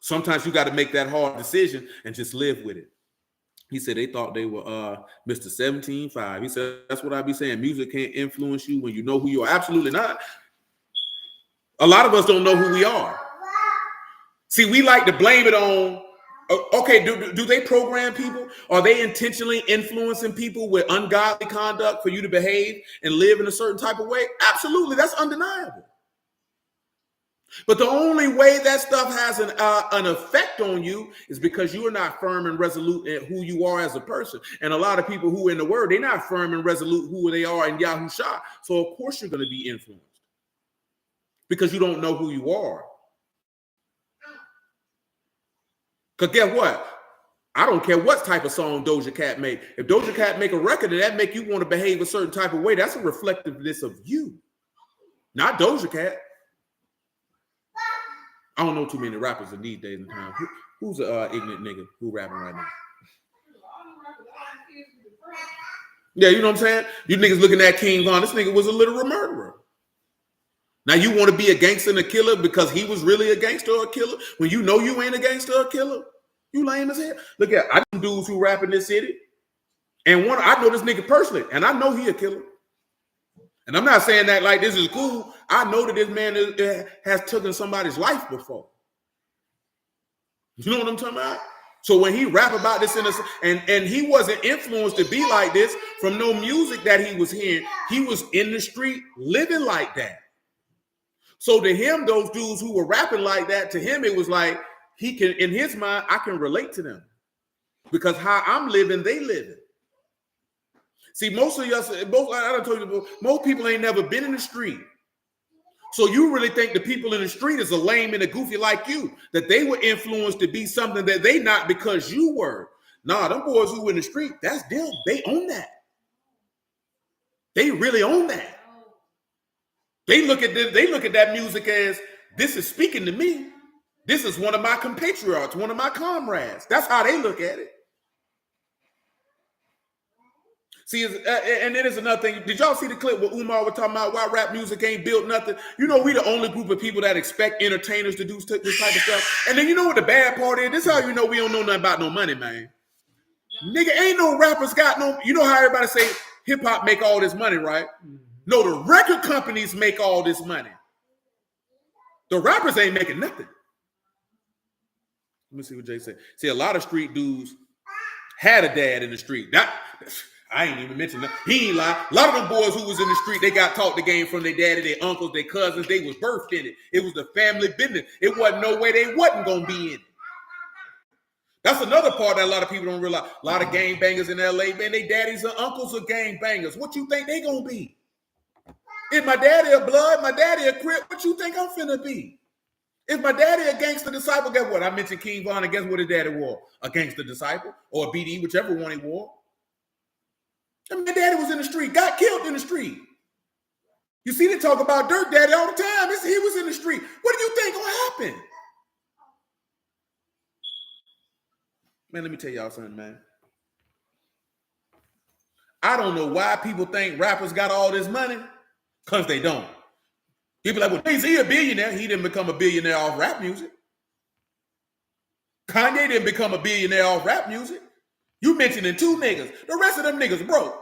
Sometimes you got to make that hard decision and just live with it. He said they thought they were Mr. 17.5. He said, that's what I be saying. Music can't influence you when you know who you are. Absolutely not. A lot of us don't know who we are. See, we like to blame it on, okay, do they program people? Are they intentionally influencing people with ungodly conduct for you to behave and live in a certain type of way? Absolutely. That's undeniable. But the only way that stuff has an effect on you is because you are not firm and resolute in who you are as a person. And a lot of people who are in the word, they're not firm and resolute who they are in Yahusha. So of course you're going to be influenced because you don't know who you are. Because guess what? I don't care what type of song Doja Cat make. If Doja Cat make a record and that make you want to behave a certain type of way, that's a reflectiveness of you, not Doja Cat. I don't know too many rappers in these days and times. Who's an ignorant nigga who rapping right now? Yeah, you know what I'm saying? You niggas looking at King Von. This nigga was a literal murderer. Now you want to be a gangster and a killer because he was really a gangster or a killer when you know you ain't a gangster or a killer? You lame as hell. Look at I know dudes who rap in this city, and one I know this nigga personally, and I know he a killer. And I'm not saying that like this is cool. I know that this man has taken somebody's life before. You know what I'm talking about? So when he rap about this and he wasn't influenced to be like this from no music that he was hearing. He was in the street living like that. So to him, those dudes who were rapping like that, to him, it was like he can, in his mind, I can relate to them because how I'm living, they living. See, most of us, I don't tell you, most people ain't never been in the street. So you really think the people in the street is a lame and a goofy like you, that they were influenced to be something that they not because you were. Nah, them boys who in the street, that's them. They own that. They really own that. They look at that music as this is speaking to me. This is one of my compatriots, one of my comrades. That's how they look at it. See, and then there's another thing. Did y'all see the clip where Umar was talking about why rap music ain't built nothing? You know, we the only group of people that expect entertainers to do this type of stuff. And then you know what the bad part is? This is how you know we don't know nothing about no money, man. Nigga, ain't no rappers got no, you know how everybody say hip hop make all this money, right? No, the record companies make all this money. The rappers ain't making nothing. Let me see what Jay said. See, a lot of street dudes had a dad in the street. I ain't even mentioned that. He ain't lie. A lot of them boys who was in the street, they got taught the game from their daddy, their uncles, their cousins. They was birthed in it. It was the family business. It wasn't no way they wasn't going to be in it. That's another part that a lot of people don't realize. A lot of gang bangers in LA, man, they daddies and uncles are gang bangers. What you think they going to be? If my daddy a blood, my daddy a crip, what you think I'm finna be? If my daddy a gangster disciple, guess what? I mentioned King Von, and guess what his daddy wore? A gangster disciple or a BD, whichever one he wore. I mean, my daddy was in the street, got killed in the street. You see, they talk about Dirt Daddy all the time. He was in the street. What do you think gonna happen? Man, let me tell y'all something, man. I don't know why people think rappers got all this money, because they don't. People like, well, is he a billionaire? He didn't become a billionaire off rap music. Kanye didn't become a billionaire off rap music. You mentioning two niggas. The rest of them niggas broke.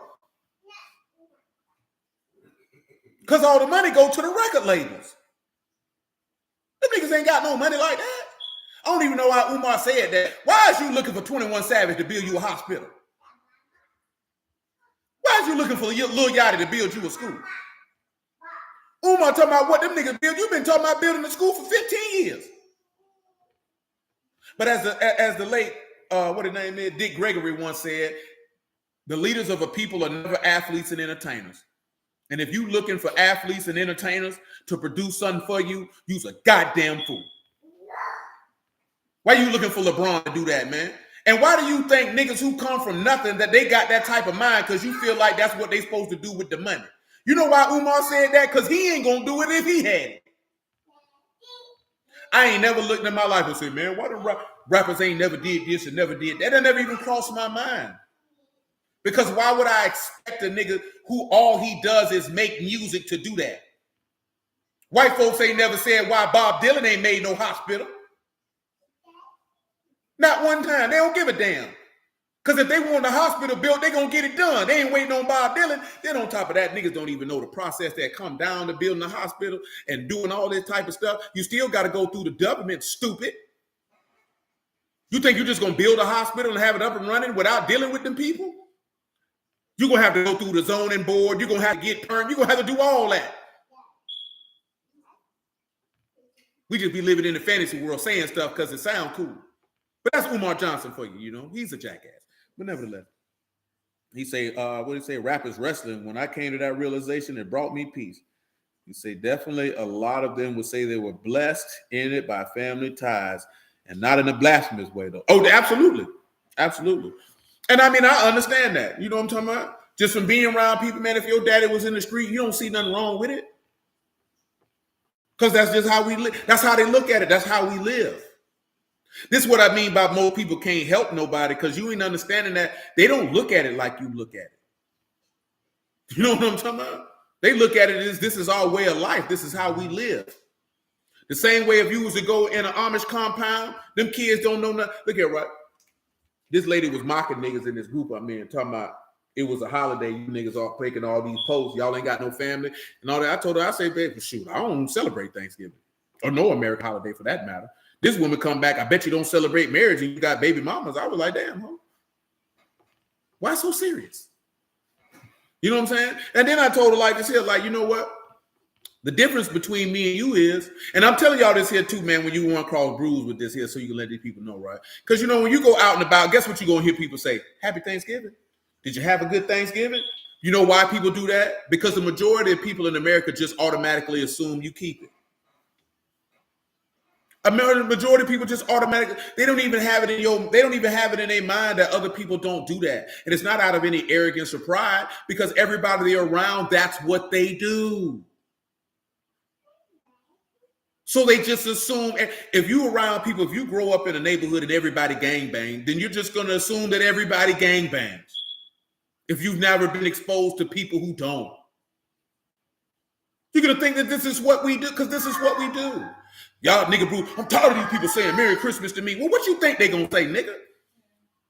Because all the money go to the record labels. Them niggas ain't got no money like that. I don't even know why Umar said that. Why is you looking for 21 Savage to build you a hospital? Why is you looking for Lil Yachty to build you a school? Umar talking about what them niggas build. You've been talking about building a school for 15 years. But as the late, what his name is, Dick Gregory once said, the leaders of a people are never athletes and entertainers. And if you looking for athletes and entertainers to produce something for you, you's a goddamn fool. Why you looking for LeBron to do that, man? And why do you think niggas who come from nothing that they got that type of mind? Because you feel like that's what they supposed to do with the money. You know why Umar said that? Because he ain't gonna do it if he had it. I ain't never looked in my life and said, man, why the rappers ain't never did this and never did that? That never even crossed my mind. Because why would I expect a nigga who all he does is make music to do that? White folks ain't never said why Bob Dylan ain't made no hospital. Not one time. They don't give a damn. Because if they want the hospital built, they going to get it done. They ain't waiting on Bob Dylan. Then on top of that, niggas don't even know the process that come down to building the hospital and doing all this type of stuff. You still got to go through the government, stupid. You think you're just going to build a hospital and have it up and running without dealing with them people? You're going to have to go through the zoning board. You're going to have to get permit. You're going to have to do all that. We just be living in the fantasy world saying stuff because it sounds cool. But that's Umar Johnson for you, you know. He's a jackass. But nevertheless, he say, what did he say? Rap is wrestling. When I came to that realization, it brought me peace. He say, definitely a lot of them would say they were blessed in it by family ties and not in a blasphemous way, though. Oh, absolutely. Absolutely. And I mean, I understand that. You know what I'm talking about? Just from being around people, man, if your daddy was in the street, you don't see nothing wrong with it. Because that's just how we live. That's how they look at it. That's how we live. This is what I mean by most people can't help nobody, because you ain't understanding that they don't look at it like you look at it. You know what I'm talking about? They look at it as this is our way of life. This is how we live. The same way if you was to go in an Amish compound, them kids don't know nothing. Look here, right? This lady was mocking niggas in this group I'm in, talking about it was a holiday. You niggas are making all these posts. Y'all ain't got no family and all that. I told her, I said, baby, shoot, I don't celebrate Thanksgiving or no American holiday for that matter. This woman come back, I bet you don't celebrate marriage and you got baby mamas. I was like, damn, huh? Why so serious? You know what I'm saying? And then I told her like this here, like, you know what? The difference between me and you is, and I'm telling y'all this here too, man, when you want to cross brews with this here so you can let these people know, right? Because, you know, when you go out and about, guess what you're going to hear people say? Happy Thanksgiving. Did you have a good Thanksgiving? You know why people do that? Because the majority of people in America just automatically assume you keep it. The majority of people just automatically, they don't even have it in their mind that other people don't do that. And it's not out of any arrogance or pride, because everybody they're around, that's what they do. So they just assume, if you around people, if you grow up in a neighborhood and everybody gangbang, then you're just going to assume that everybody gangbangs. if you've never been exposed to people who don't. You're going to think that this is what we do because this is what we do. Y'all nigga boo, I'm tired of these people saying Merry Christmas to me. Well, what you think they going to say, nigga?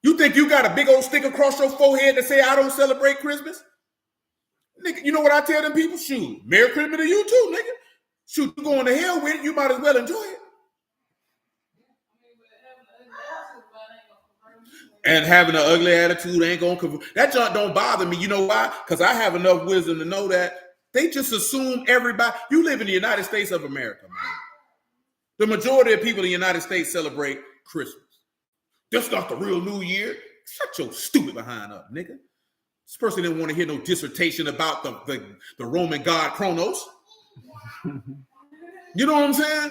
You think you got a big old stick across your forehead that say I don't celebrate Christmas? Nigga, you know what I tell them people? Shoot, Merry Christmas to you too, nigga. Shoot, you going to hell with it, you might as well enjoy it. And having an ugly attitude ain't going to convert. That junk don't bother me. You know why? Because I have enough wisdom to know that they just assume everybody. You live in the United States of America, man. The majority of people in the United States celebrate Christmas. That's not the real New Year. Shut your stupid behind up, nigga. This person didn't want to hear no dissertation about the Roman god Kronos. You know what I'm saying?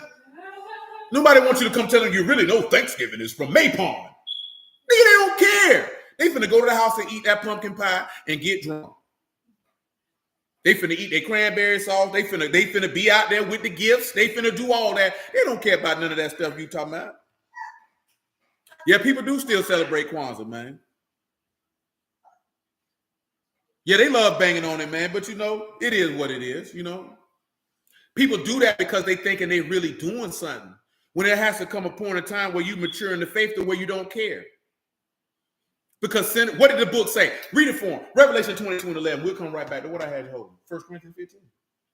Nobody wants you to come tell them you really know Thanksgiving is from Maypond. Nigga, they don't care. They finna go to the house and eat that pumpkin pie and get drunk. They finna eat their cranberry sauce. They finna be out there with the gifts. They finna do all that. They don't care about none of that stuff you talking about. Yeah, people do still celebrate Kwanzaa, man. Yeah, they love banging on it, man. But, you know, it is what it is, you know. People do that because they thinking they really doing something. When there has to come a point in time where you mature in the faith to where you don't care. Because sin, what did the book say? Read it for him. Revelation 22:11. We'll come right back to what I had you holding. 1 Corinthians 15.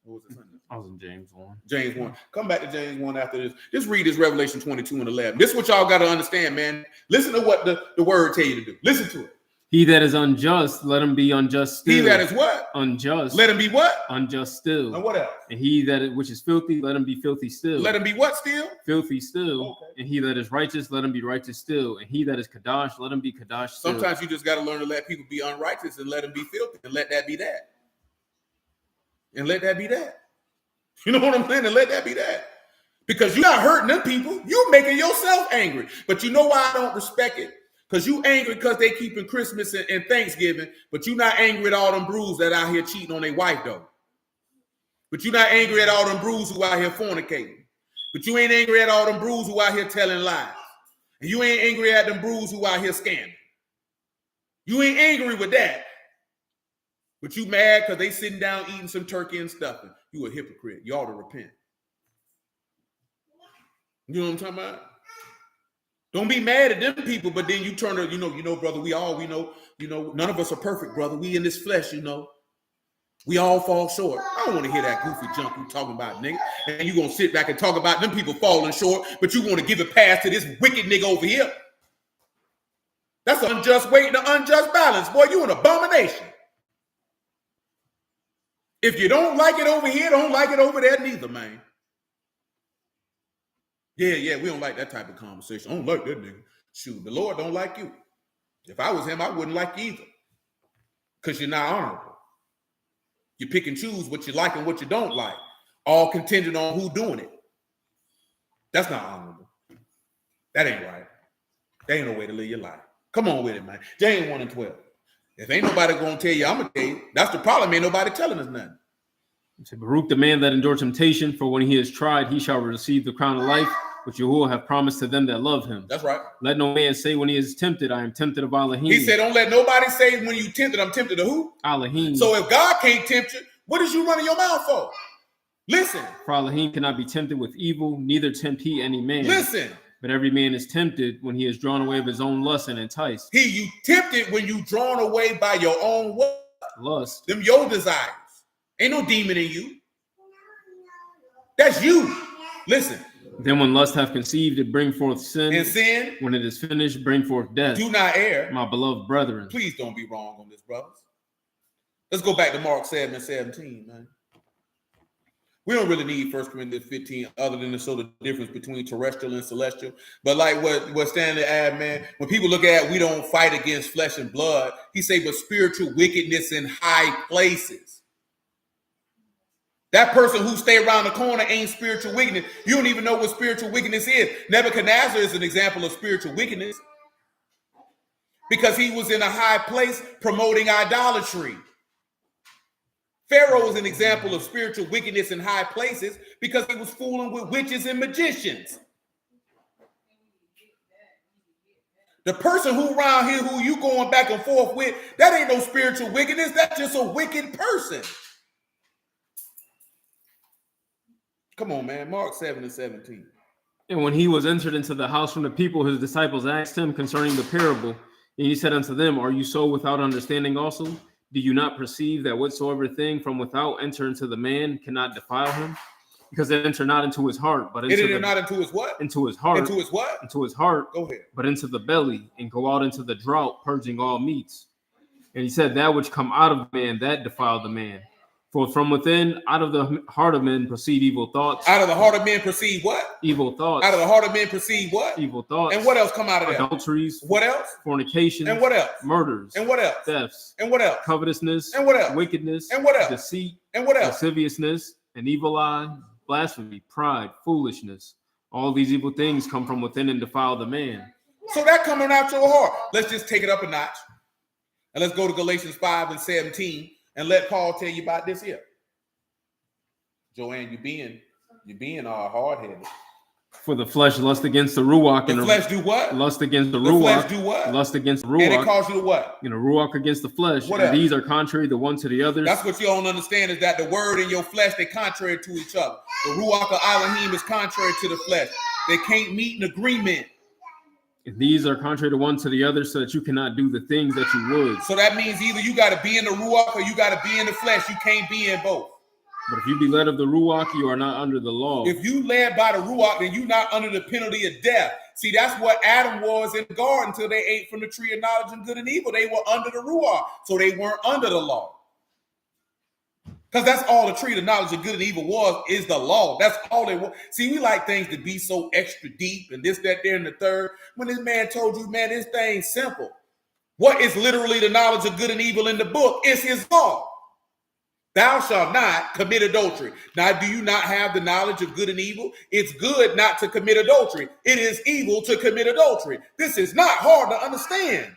What was it? I was in James 1. James 1. Come back to James 1 after this. Just read this Revelation 22:11. This is what y'all got to understand, man. Listen to what the word tell you to do. Listen to it. He that is unjust, let him be unjust still. He that is what? Unjust. Let him be what? Unjust still. And what else? And he that which is filthy, let him be filthy still. Let him be what still? Filthy still. Okay. And he that is righteous, let him be righteous still. And he that is Kadash, let him be Kadash still. Sometimes you just got to learn to let people be unrighteous and let them be filthy and let that be that. And let that be that. You know what I'm saying? And let that be that. Because you're not hurting them people. You're making yourself angry. But you know why I don't respect it? Because you angry because they keeping Christmas and Thanksgiving, but you're not angry at all them brews that out here cheating on their wife, though. But you're not angry at all them brews who out here fornicating. But you ain't angry at all them brews who out here telling lies. And you ain't angry at them brews who out here scamming. You ain't angry with that. But you mad because they sitting down eating some turkey and stuffing. You a hypocrite. You ought to repent. You know what I'm talking about? Don't be mad at them people, but then you turn to, you know, brother, we know, none of us are perfect, brother. We in this flesh, you know. We all fall short. I don't want to hear that goofy junk you talking about, nigga. And you going to sit back and talk about them people falling short, but you want to give a pass to this wicked nigga over here. That's an unjust weight and an unjust balance. Boy, you an abomination. If you don't like it over here, don't like it over there neither, man. Yeah, we don't like that type of conversation. I don't like that nigga. Shoot, the Lord don't like you. If I was him, I wouldn't like you either. Because you're not honorable. You pick and choose what you like and what you don't like. All contingent on who doing it. That's not honorable. That ain't right. That ain't no way to live your life. Come on with it, man. James 1:12. If ain't nobody going to tell you, I'm going to tell you. That's the problem. Ain't nobody telling us nothing. Baruch the man that endures temptation, for when he is tried, he shall receive the crown of life, which Yahuwah have promised to them that love him. That's right. Let no man say when he is tempted, I am tempted of Elohim. He said, don't let nobody say when you tempted, I'm tempted of who? Elohim. So if God can't tempt you, what is you running your mouth for? Listen. For Elohim cannot be tempted with evil, neither tempt he any man. Listen. But every man is tempted when he is drawn away of his own lust and enticed. You tempted when you drawn away by your own what? Lust. Them your desires. Ain't no demon in you. That's you. Listen. Then when lust hath conceived, it bring forth sin. And sin. When it is finished, bring forth death. Do not err. My beloved brethren. Please don't be wrong on this, brothers. Let's go back to Mark 7:17, man. We don't really need 1 Corinthians 15 other than to show the difference between terrestrial and celestial. But like what Stanley added, man, when people look at we don't fight against flesh and blood, he say, but spiritual wickedness in high places. That person who stay around the corner ain't spiritual wickedness. You don't even know what spiritual wickedness is. Nebuchadnezzar is an example of spiritual wickedness because he was in a high place promoting idolatry. Pharaoh is an example of spiritual wickedness in high places because he was fooling with witches and magicians. The person who around here who you going back and forth with, that ain't no spiritual wickedness. That's just a wicked person. Come on, man. Mark 7:17. And when he was entered into the house from the people, his disciples asked him concerning the parable. And he said unto them, are you so without understanding also? Do you not perceive that whatsoever thing from without enter into the man cannot defile him? Because it enter not into his heart, but not into his what? Into his heart. Into his what? Into his heart. Go ahead. But into the belly, and go out into the drought, purging all meats. And he said, that which come out of man, that defile the man. For from within, out of the heart of men proceed evil thoughts. Out of the heart of men proceed what? Evil thoughts. Out of the heart of men proceed what? Evil thoughts. And what else come out of that? Adulteries. What else? Fornication. And what else? Murders. And what else? Thefts. And what else? Covetousness. And what else? Wickedness. And what else? Deceit. And what else? Lasciviousness. An evil eye. Blasphemy. Pride. Foolishness. All these evil things come from within and defile the man. So that coming out your heart. Let's just take it up a notch. And let's go to Galatians 5:17 and let Paul tell you about this here. Joanne, you're being all hard-headed. For the flesh lust against the ruach. The flesh do what? Lust against the ruach. ruach. Flesh do what? Lust against the ruach. And it calls you to what? Ruach against the flesh. What and else? these are contrary the one to the other. That's what you don't understand is that the word and your flesh, they're contrary to each other. The ruach of Elohim is contrary to the flesh. They can't meet in agreement. And these are contrary to one to the other, so that you cannot do the things that you would. So that means either you got to be in the ruach or you got to be in the flesh. You can't be in both. But if you be led of the ruach, you are not under the law. If you led by the ruach, then you're not under the penalty of death. See, that's what Adam was in the garden until they ate from the tree of knowledge of good and evil. They were under the ruach, so they weren't under the law. Because that's all the tree of knowledge of good and evil was, is the law. That's all they want. See, we like things to be so extra deep and this, that, there, and the third. When this man told you, man, this thing's simple. What is literally the knowledge of good and evil in the book? It's his law. Thou shalt not commit adultery. Now, do you not have the knowledge of good and evil? It's good not to commit adultery. It is evil to commit adultery. This is not hard to understand.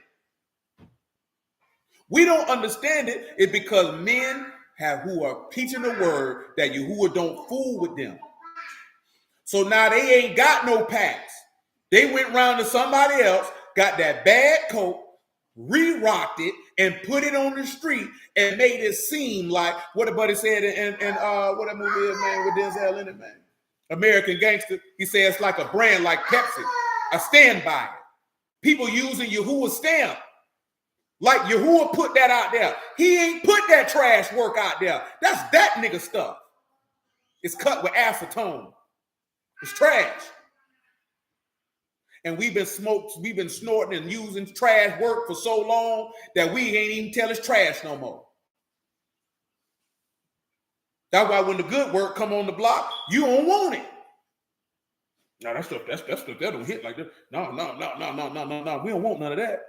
We don't understand it. It's because men who are teaching the word that Yahuwah don't fool with them. So now they ain't got no packs. They went around to somebody else, got that bad coat, re-rocked it, and put it on the street and made it seem like what a buddy said in what that movie is, man, with Denzel in it, man. American Gangster. He said it's like a brand like Pepsi. I stand by it. People using Yahuwah's stamp. Like Yahuwah put that out there. He ain't put that trash work out there. That's that nigga stuff. It's cut with acetone. It's trash. And we've been snorting and using trash work for so long that we ain't even tell it's trash no more. That's why when the good work come on the block, you don't want it. No, that's stuff that don't hit like that. No. We don't want none of that.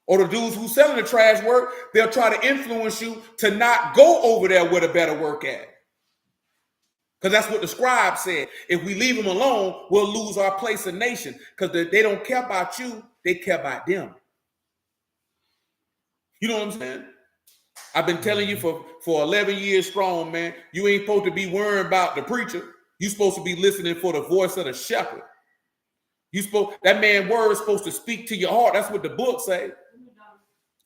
Or the dudes who selling the trash work, they'll try to influence you to not go over there where the better work at. Because that's what the scribe said. If we leave them alone, we'll lose our place in nation. Because they don't care about you, they care about them. You know what I'm saying? I've been telling you for 11 years strong, man, you ain't supposed to be worrying about the preacher. You're supposed to be listening for the voice of the shepherd. That man's word is supposed to speak to your heart. That's what the book say.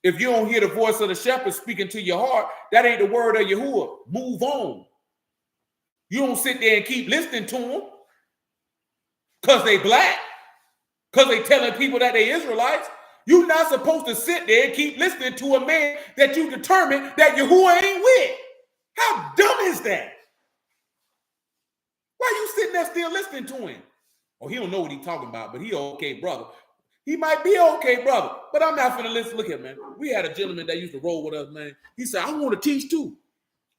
If you don't hear the voice of the shepherd speaking to your heart, that ain't the word of Yahuwah. Move on. You don't sit there and keep listening to them because they black, because they telling people that they Israelites. You're not supposed to sit there and keep listening to a man that you determine that Yahuwah ain't with. How dumb is that? Why are you sitting there still listening to him? Oh, he don't know what he's talking about, but he okay, brother. He might be okay, brother, but I'm not finna listen. Look here, man. We had a gentleman that used to roll with us, man. He said, I want to teach too.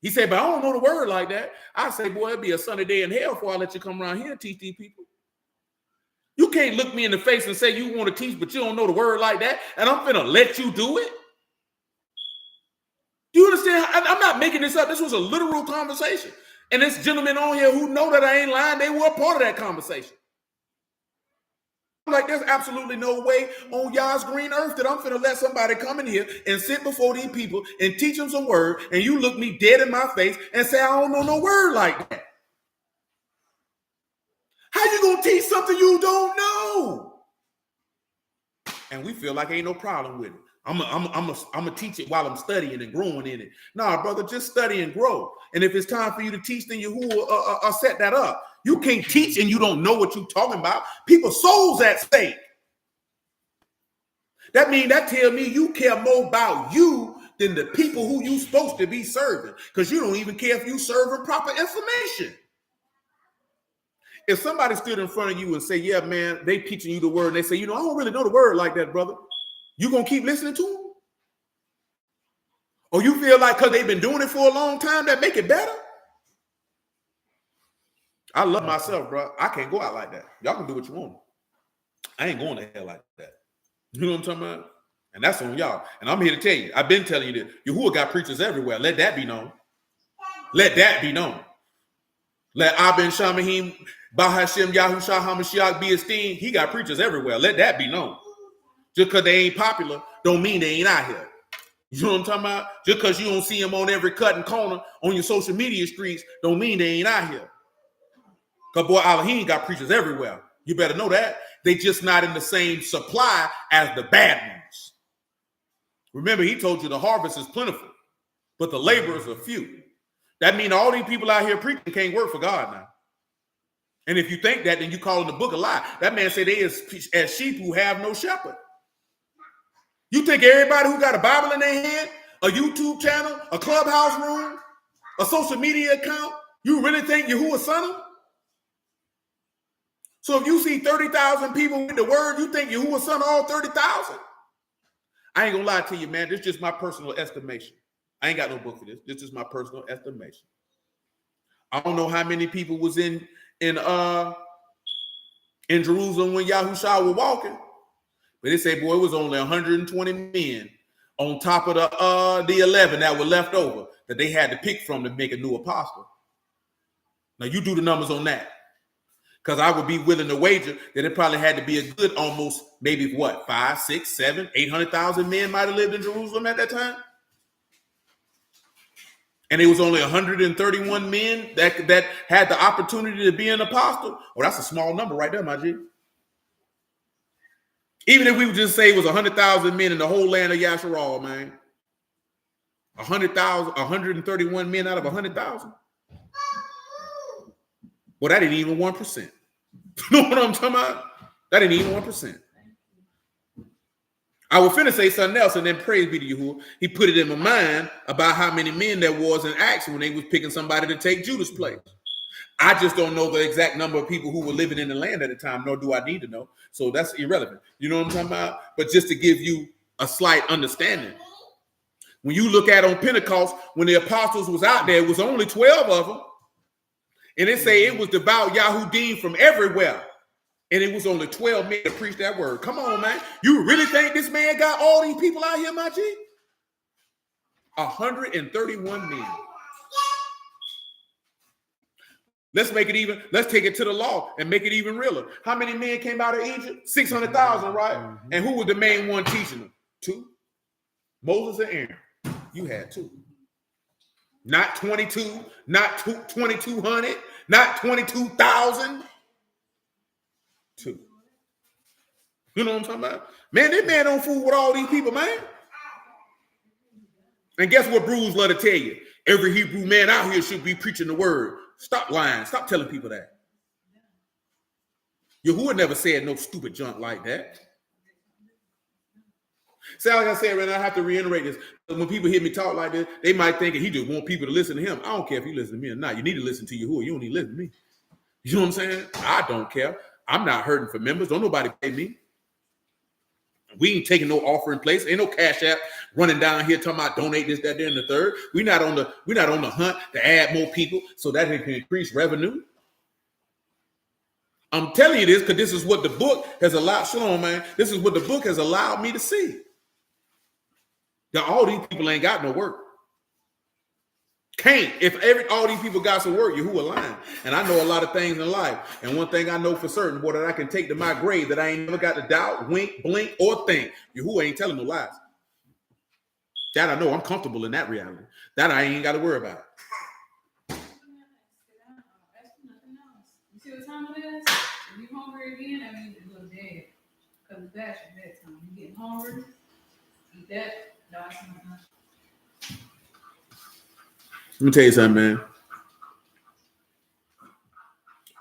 He said, but I don't know the word like that. I say, boy, it'd be a sunny day in hell before I let you come around here and teach these people. You can't look me in the face and say you want to teach, but you don't know the word like that, and I'm finna let you do it. Do you understand? I'm not making this up. This was a literal conversation. And this gentleman on here who know that I ain't lying, they were a part of that conversation. I'm like, there's absolutely no way on Yah's green earth that I'm finna let somebody come in here and sit before these people and teach them some word, and you look me dead in my face and say, I don't know no word like that. How you gonna teach something you don't know? And we feel like ain't no problem with it. I'm gonna teach it while I'm studying and growing in it. Nah, brother, just study and grow. And if it's time for you to teach, then Yahuwah set that up. You can't teach and you don't know what you're talking about. People's souls at stake. That tell me you care more about you than the people who you supposed to be serving, because you don't even care if you serving proper information. If somebody stood in front of you and say, yeah, man, they teaching you the word, and they say, I don't really know the word like that, brother, you gonna keep listening to them? Or you feel like because they've been doing it for a long time that make it better? I love myself, bro. I can't go out like that. Y'all can do what you want. I ain't going to hell like that. You know what I'm talking about? And that's on y'all. And I'm here to tell you, I've been telling you that Yahuwah got preachers everywhere. Let that be known. Let that be known. Let Abin Shamahim, Bahashem, Yahushua HaMashiach be esteemed. He got preachers everywhere. Let that be known. Just because they ain't popular don't mean they ain't out here. You know what I'm talking about? Just because you don't see them on every cut and corner on your social media streets don't mean they ain't out here. Because boy, Elohim got preachers everywhere. You better know that. They just not in the same supply as the bad ones. Remember, he told you the harvest is plentiful, but the laborers are few. That means all these people out here preaching can't work for God now. And if you think that, then you calling the book a lie. That man said they as sheep who have no shepherd. You think everybody who got a Bible in their hand, a YouTube channel, a clubhouse room, a social media account, you really think Yahuwah son them? So if you see 30,000 people with the word, you think Yahuwah son all 30,000? I ain't gonna lie to you, man. This is just my personal estimation. I ain't got no book for this. This is my personal estimation. I don't know how many people was in Jerusalem when Yahushua was walking, but they say, boy, it was only 120 men on top of the 11 that were left over that they had to pick from to make a new apostle. Now you do the numbers on that, because I would be willing to wager that it probably had to be a good almost maybe 5, 6, 7, 800,000 men might have lived in Jerusalem at that time. And it was only 131 men that had the opportunity to be an apostle. Oh, that's a small number right there, my G. Even if we would just say it was 100,000 men in the whole land of Yasharal, man. 131 men out of 100,000. Well, that ain't even 1%. You know what I'm talking about? That ain't even 1%. I was finna say something else, and then praise be to Yahuwah. He put it in my mind about how many men there was in Acts when they was picking somebody to take Judas' place. I just don't know the exact number of people who were living in the land at the time, nor do I need to know. So that's irrelevant. You know what I'm talking about? But just to give you a slight understanding. When you look at on Pentecost, when the apostles was out there, it was only 12 of them. And they say it was devout Yahudim from everywhere. And it was only 12 men to preach that word. Come on, man. You really think this man got all these people out here, my G? 131 men. Let's make it even. Let's take it to the law and make it even realer. How many men came out of Egypt? 600,000, right? Mm-hmm. And who was the main one teaching them? 2. Moses and Aaron. You had 2. Not 22, not 2,200, not 22,000. 2. You know what I'm talking about? Man, this man don't fool with all these people, man. And guess what Bruce love to tell you? Every Hebrew man out here should be preaching the word. Stop lying. Stop telling people that. Yahuwah never said no stupid junk like that. See, like I said, and I have to reiterate this. When people hear me talk like this, they might think he just want people to listen to him. I don't care if you listen to me or not. You need to listen to Yahuwah. You don't need to listen to me. You know what I'm saying? I don't care. I'm not hurting for members. Don't nobody pay me. We ain't taking no offering place. Ain't no cash app running down here talking about donate this, that, there, and the third. We're not on the hunt to add more people so that it can increase revenue. I'm telling you this because this is what the book has allowed. Shalom, man. This is what the book has allowed me to see. That all these people ain't got no work. Can't. If all these people got some work, Yahuwah lying. And I know a lot of things in life. And one thing I know for certain, boy, that I can take to my grave that I ain't never got to doubt, wink, blink, or think. Yahuwah ain't telling no lies. That I know. I'm comfortable in that reality. That I ain't got to worry about. You see what time it is? If you hungry again, that means you're dead. because it's past your bedtime. You get hungry, eat that, die something. Let me tell you something, man.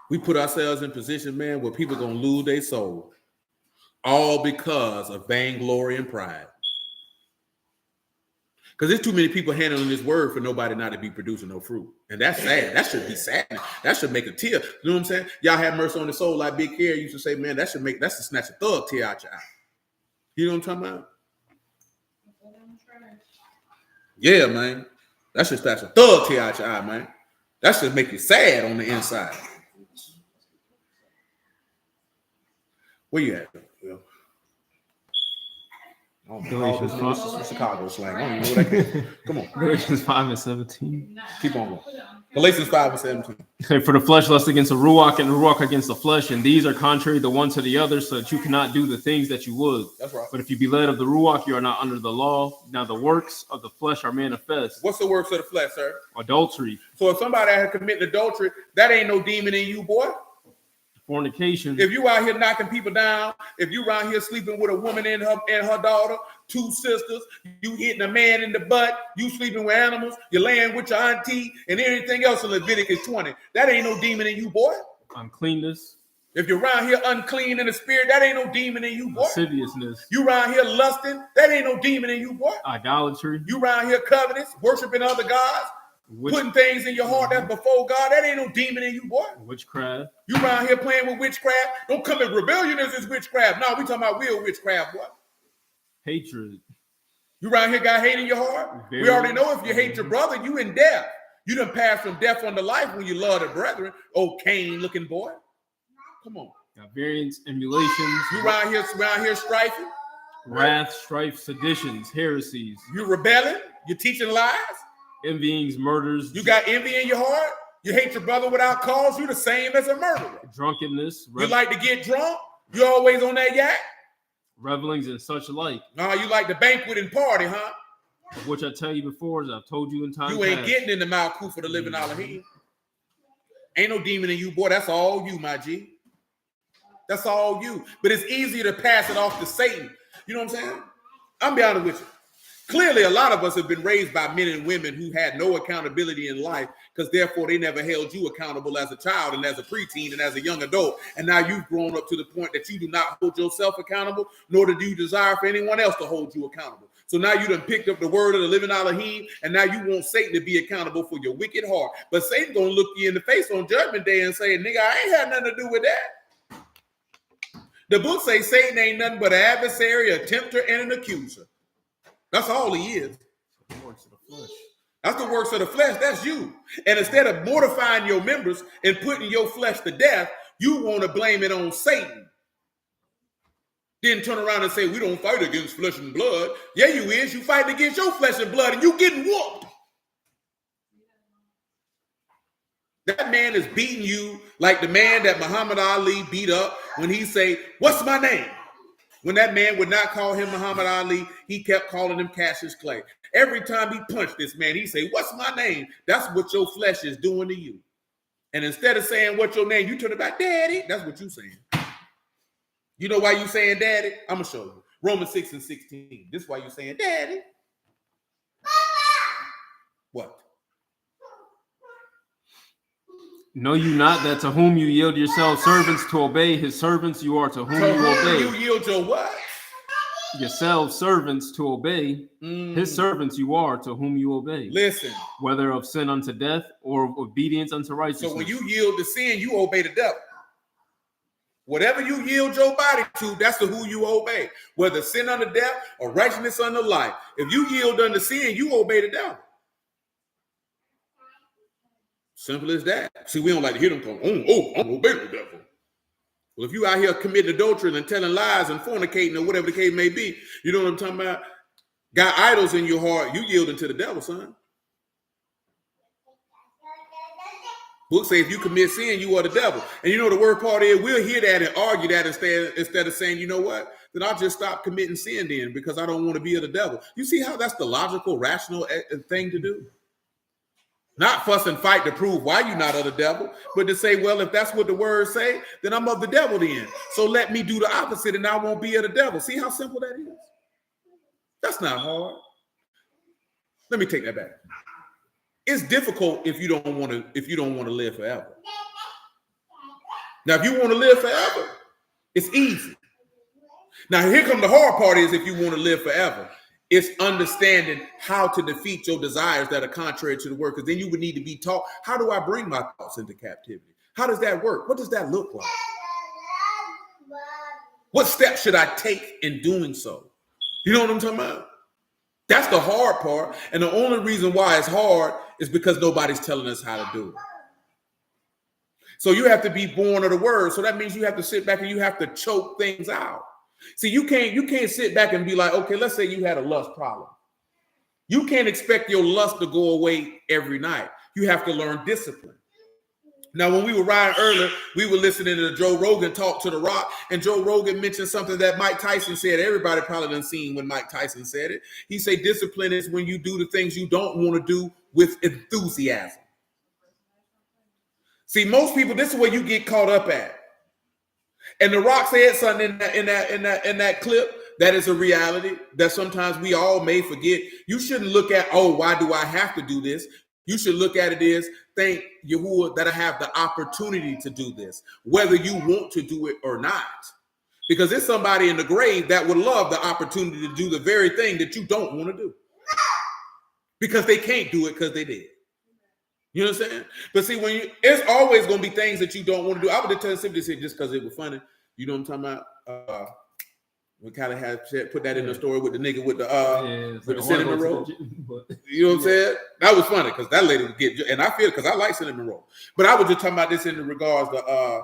We put ourselves in position, man, where people gonna lose their soul, all because of vainglory and pride. Because there's too many people handling this word for nobody not to be producing no fruit. And that's sad. That should be sad. That should make a tear. You know what I'm saying? Y'all have mercy on the soul like Big Care used to say, man, that's to snatch a thug tear out your eye. You know what I'm talking about? Yeah, man. That should snatch a thug tear out your eye, man. That should make you sad on the inside. Where you at? Will? Galatians 5. Chicago slang. I don't even know what that came. Come on. Galatians 5:17. Keep on going. Galatians 5:17. For the flesh lusts against the ruach, and the ruach against the flesh, and these are contrary the one to the other, so that you cannot do the things that you would. That's right. But if you be led of the ruach, you are not under the law. Now the works of the flesh are manifest. What's the works of the flesh, sir? Adultery. So if somebody had committed adultery, that ain't no demon in you, boy. Fornication. If you out here knocking people down, if you around here sleeping with a woman and her daughter, 2 sisters, you hitting a man in the butt, you sleeping with animals, you're laying with your auntie, and anything else in Leviticus 20, that ain't no demon in you, boy. Uncleanness. If you're around here unclean in the spirit, that ain't no demon in you, boy. Lasciviousness. You around here lusting, that ain't no demon in you, boy. Idolatry. You around here covetous, worshiping other gods, putting things in your heart that's before God, that ain't no demon in you, boy. Witchcraft. You around here playing with witchcraft. Don't come in rebellion as this witchcraft. No, we talking about real witchcraft, boy. Hatred. You around here got hate in your heart? We already know if you hate your brother, you in death. You done passed from death unto life when you love the brethren. Oh, Cain looking boy. Come on. Got variance, emulations. You around here strifing? Wrath, strife, seditions, heresies. You rebelling? You teaching lies? Envyings, murders. You got envy in your heart? You hate your brother without cause? You the same as a murderer. Drunkenness. You like to get drunk? You always on that yak? Revelings and such alike. No, you like to banquet and party, huh? Of which I tell you before, as I've told you in time You ain't past. getting in the Malkuth for the living Elohim. Ain't no demon in you, boy. That's all you, my G. That's all you. But it's easier to pass it off to Satan. You know what I'm saying? I'm be honest with you. Clearly, a lot of us have been raised by men and women who had no accountability in life because therefore they never held you accountable as a child and as a preteen and as a young adult. And now you've grown up to the point that you do not hold yourself accountable, nor do you desire for anyone else to hold you accountable. So now you done picked up the word of the living Elohim, and now you want Satan to be accountable for your wicked heart. But Satan gonna look you in the face on Judgment Day and say, nigga, I ain't had nothing to do with that. The book says Satan ain't nothing but an adversary, a tempter, and an accuser. That's all he is. The works of the flesh. That's the works of the flesh. That's you. And instead of mortifying your members and putting your flesh to death, you want to blame it on Satan. Then turn around and say, we don't fight against flesh and blood. Yeah, you is. You fight against your flesh and blood and you getting whooped. That man is beating you like the man that Muhammad Ali beat up when he say, what's my name? When that man would not call him Muhammad Ali, he kept calling him Cassius Clay. Every time he punched this man, he say, what's my name? That's what your flesh is doing to you. And instead of saying what's your name, you turn about daddy. That's what you saying. You know why you saying daddy? I'm going to show you. Romans 6:16. This is why you saying daddy. What? Know you not that to whom you yield yourselves servants to obey his servants, you are to whom you obey. You yield your what? Yourselves servants to obey his servants, you are to whom you obey. Listen. Whether of sin unto death or obedience unto righteousness. So when you yield to sin, you obey the devil. Whatever you yield your body to, that's to who you obey. Whether sin unto death or righteousness unto life. If you yield unto sin, you obey the devil. Simple as that. See, we don't like to hear them come, I'm obey the devil. Well, if you out here committing adultery and telling lies and fornicating or whatever the case may be, you know what I'm talking about? Got idols in your heart, you yielding to the devil, son. Books say if you commit sin, you are the devil. And you know the word part is we'll hear that and argue that instead of saying, you know what? Then I'll just stop committing sin then because I don't want to be of the devil. You see how that's the logical, rational thing to do? Not fuss and fight to prove why you're not of the devil, but to say, well, if that's what the words say, then I'm of the devil then. So let me do the opposite and I won't be of the devil. See how simple that is? That's not hard. Let me take that back. It's difficult if you don't want to live forever. Now, if you want to live forever, it's easy. Now, here come the hard part is if you want to live forever. It's understanding how to defeat your desires that are contrary to the word, because then you would need to be taught, how do I bring my thoughts into captivity? How does that work? What does that look like? What steps should I take in doing so? You know what I'm talking about? That's the hard part. And the only reason why it's hard is because nobody's telling us how to do it. So you have to be born of the word. So that means you have to sit back and you have to choke things out. See, you can't sit back and be like, okay, let's say you had a lust problem. You can't expect your lust to go away every night. You have to learn discipline. Now, when we were riding earlier, we were listening to Joe Rogan talk to The Rock, and Joe Rogan mentioned something that Mike Tyson said. Everybody probably done seen when Mike Tyson said it. He said discipline is when you do the things you don't want to do with enthusiasm. See, most people, this is where you get caught up at. And The Rock said something in that clip that is a reality that sometimes we all may forget. You shouldn't look at, oh, why do I have to do this? You should look at it as, thank Yahuwah that I have the opportunity to do this, whether you want to do it or not. Because there's somebody in the grave that would love the opportunity to do the very thing that you don't want to do. Because they can't do it because they did. You know what I'm saying? But see, it's always going to be things that you don't want to do. I would just tell you simply say just because it was funny. You know what I'm talking about? We kind of had put that in the story with the nigga with the cinnamon roll. You know what I'm saying? That was funny because that lady would get, and I feel because I like cinnamon roll. But I was just talking about this in regards to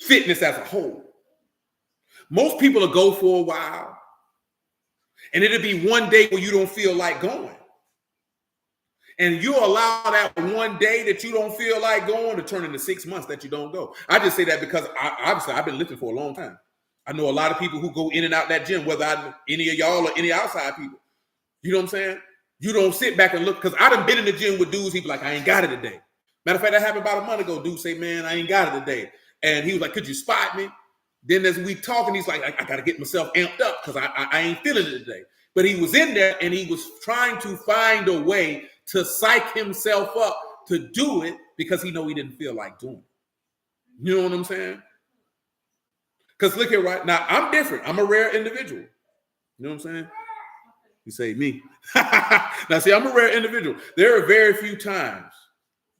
fitness as a whole. Most people will go for a while, and it'll be one day where you don't feel like going. And you allow that one day that you don't feel like going to turn into 6 months that you don't go. I just say that because obviously I've been lifting for a long time. I know a lot of people who go in and out that gym, whether any of y'all or any outside people. You know what I'm saying? You don't sit back and look, because I done been in the gym with dudes, he be like, I ain't got it today. Matter of fact, that happened about a month ago. Dude say, man, I ain't got it today. And he was like, could you spot me? Then as we talking, he's like, I got to get myself amped up because I ain't feeling it today. But he was in there and he was trying to find a way to psych himself up to do it because he know he didn't feel like doing it. You know what I'm saying? Because look here, right now, I'm different. I'm a rare individual. You know what I'm saying? You say me. Now, see, I'm a rare individual. There are very few times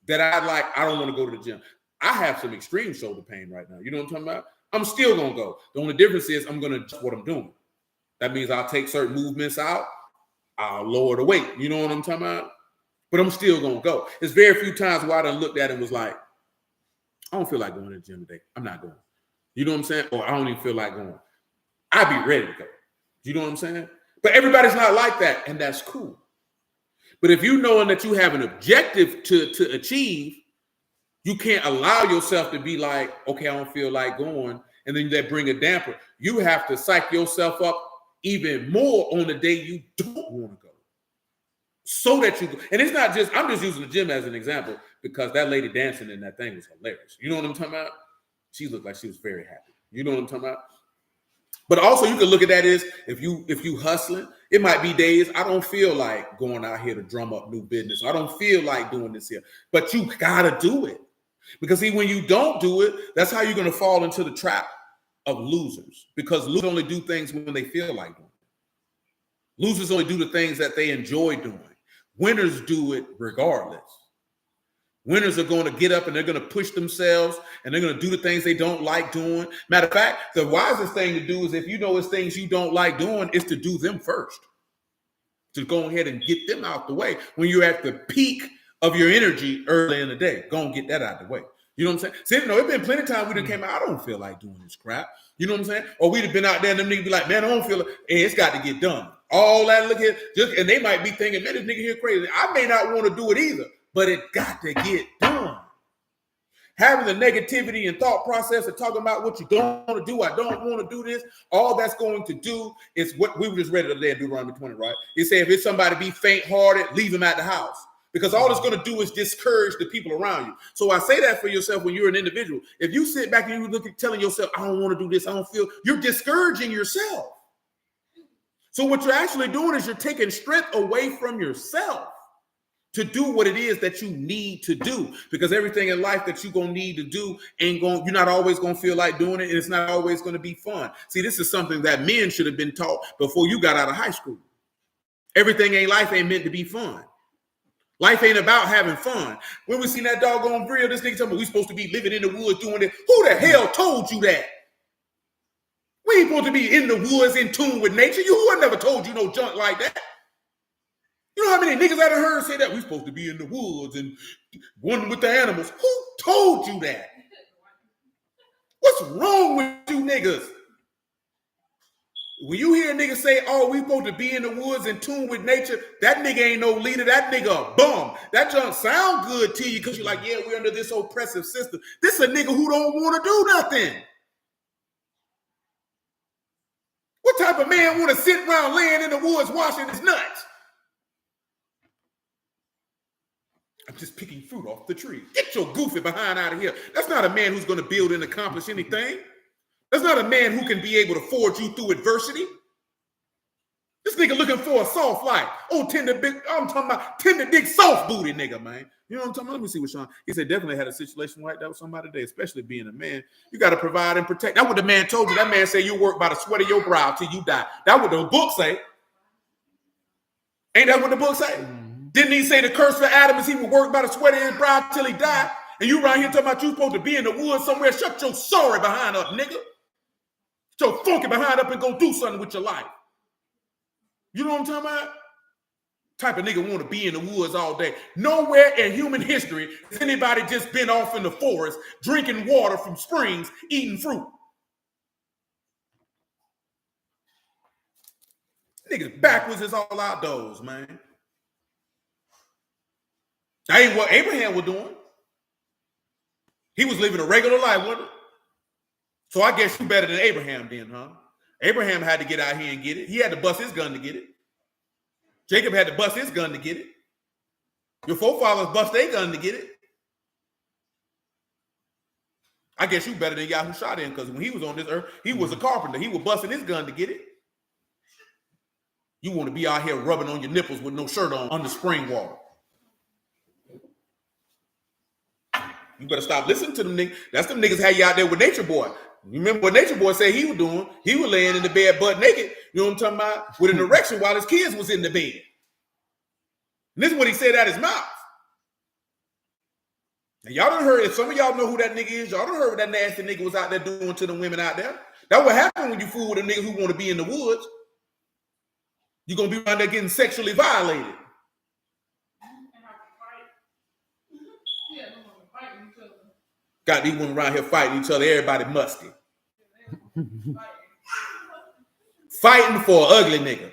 that I don't want to go to the gym. I have some extreme shoulder pain right now. You know what I'm talking about? I'm still going to go. The only difference is I'm going to adjust what I'm doing. That means I'll take certain movements out. I'll lower the weight. You know what I'm talking about? But I'm still going to go. There's very few times where I done looked at it and was like, I don't feel like going to the gym today. I'm not going. You know what I'm saying? Or I don't even feel like going. I'd be ready to go. You know what I'm saying? But everybody's not like that, and that's cool. But if you knowing that you have an objective to achieve, you can't allow yourself to be like, okay, I don't feel like going, and then that bring a damper. You have to psych yourself up even more on the day you don't want to go. So that you go. And it's not just, I'm just using the gym as an example because that lady dancing in that thing was hilarious. You know what I'm talking about? She looked like she was very happy. You know what I'm talking about? But also you can look at that as if you hustling, it might be days I don't feel like going out here to drum up new business. I don't feel like doing this here. But you gotta do it. Because see, when you don't do it, that's how you're gonna fall into the trap of losers. Because losers only do things when they feel like doing it. Losers only do the things that they enjoy doing. Winners do it regardless. Winners are going to get up and they're going to push themselves and they're going to do the things they don't like doing. Matter of fact, the wisest thing to do is if you know it's things you don't like doing is to do them first. To go ahead and get them out the way when you're at the peak of your energy early in the day. Go and get that out the way. You know what I'm saying? See, it's been plenty of times we done came out, I don't feel like doing this crap. You know what I'm saying? Or we'd have been out there and them niggas be like, man, I don't feel it. Hey, it's got to get done. All that, look at, and they might be thinking, man, this nigga here crazy. I may not want to do it either, but it got to get done. Having the negativity and thought process of talking about what you don't want to do, I don't want to do this, all that's going to do is what we were just read the other day in Deuteronomy 20, right? It said if it's somebody be faint-hearted, leave them at the house. because all it's going to do is discourage the people around you. So I say that for yourself when you're an individual. If you sit back and you look at telling yourself, I don't want to do this, I don't feel, you're discouraging yourself. So what you're actually doing is you're taking strength away from yourself to do what it is that you need to do, because everything in life that you're going to need to do you're not always going to feel like doing it, and it's not always going to be fun. See, this is something that men should have been taught before you got out of high school. Everything in life ain't meant to be fun. Life ain't about having fun. When we seen that doggone grill, this nigga talking about we supposed to be living in the woods doing it. Who the hell told you that? We ain't supposed to be in the woods in tune with nature. Who never told you no junk like that? You know how many niggas I done heard say that? We supposed to be in the woods and one with the animals. Who told you that? What's wrong with you niggas? When you hear niggas say, oh, we supposed to be in the woods in tune with nature, that nigga ain't no leader. That nigga a bum. That junk sound good to you because you're like, yeah, we're under this oppressive system. This is a nigga who don't want to do nothing. What type of man want to sit around laying in the woods washing his nuts? I'm just picking fruit off the tree. Get your goofy behind out of here. That's not a man who's going to build and accomplish anything. That's not a man who can be able to forge you through adversity. This nigga looking for a soft life. Oh, I'm talking about tender dick soft booty nigga, man. You know what I'm talking about? Let me see what Sean. He said definitely had a situation like that with somebody today, especially being a man. You got to provide and protect. That's what the man told you. That man said you work by the sweat of your brow till you die. That's what the book say. Ain't that what the book say? Didn't he say the curse for Adam is he would work by the sweat of his brow till he died? And you right here talking about you supposed to be in the woods somewhere. Shut your sorry behind up, nigga. Shut your funky behind up and go do something with your life. You know what I'm talking about? Type of nigga want to be in the woods all day. Nowhere in human history has anybody just been off in the forest, drinking water from springs, eating fruit. Niggas backwards is all outdoors, man. That ain't what Abraham was doing. He was living a regular life, wasn't it? So I guess you better than Abraham then, huh? Abraham had to get out here and get it. He had to bust his gun to get it. Jacob had to bust his gun to get it. Your forefathers bust their gun to get it. I guess you better than Yahushua then, because when he was on this earth, he was a carpenter. He was busting his gun to get it. You want to be out here rubbing on your nipples with no shirt on the spring water. You better stop listening to them niggas. That's them niggas had you out there with Nature Boy. You remember what Nature Boy said he was doing? He was laying in the bed butt naked, you know what I'm talking about, with an erection while his kids was in the bed. And this is what he said out his mouth. And y'all done heard, if some of y'all know who that nigga is, y'all done heard what that nasty nigga was out there doing to the women out there. That's what happened when you fool with a nigga who want to be in the woods. You're going to be around there getting sexually violated. Got these women around here fighting each other. Everybody musty. Fighting for an ugly nigga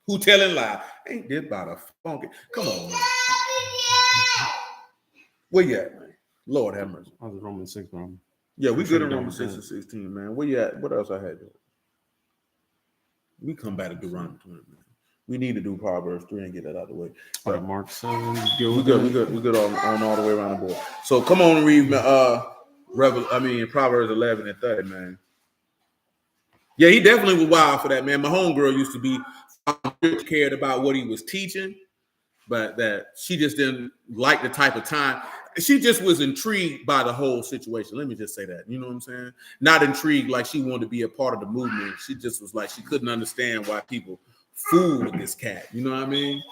who telling lies. Ain't this about a funky? Come on, man. Where you at, man? Lord have mercy. I was Romans 6, bro. Yeah, we good in Romans 6 and 16, man. Where you at? What else I had to do? We come back to Deuteronomy 20, man. We need to do Proverbs 3 and get that out of the way. But Mark 7. We good on all the way around the board. So come on and read Proverbs 11 and 30, man. Yeah, he definitely was wild for that, man. My homegirl used to be cared about what he was teaching, but that she just didn't like the type of time. She just was intrigued by the whole situation. Let me just say that. You know what I'm saying? Not intrigued like she wanted to be a part of the movement. She just was like, she couldn't understand why people fool with this cat. You know what I mean?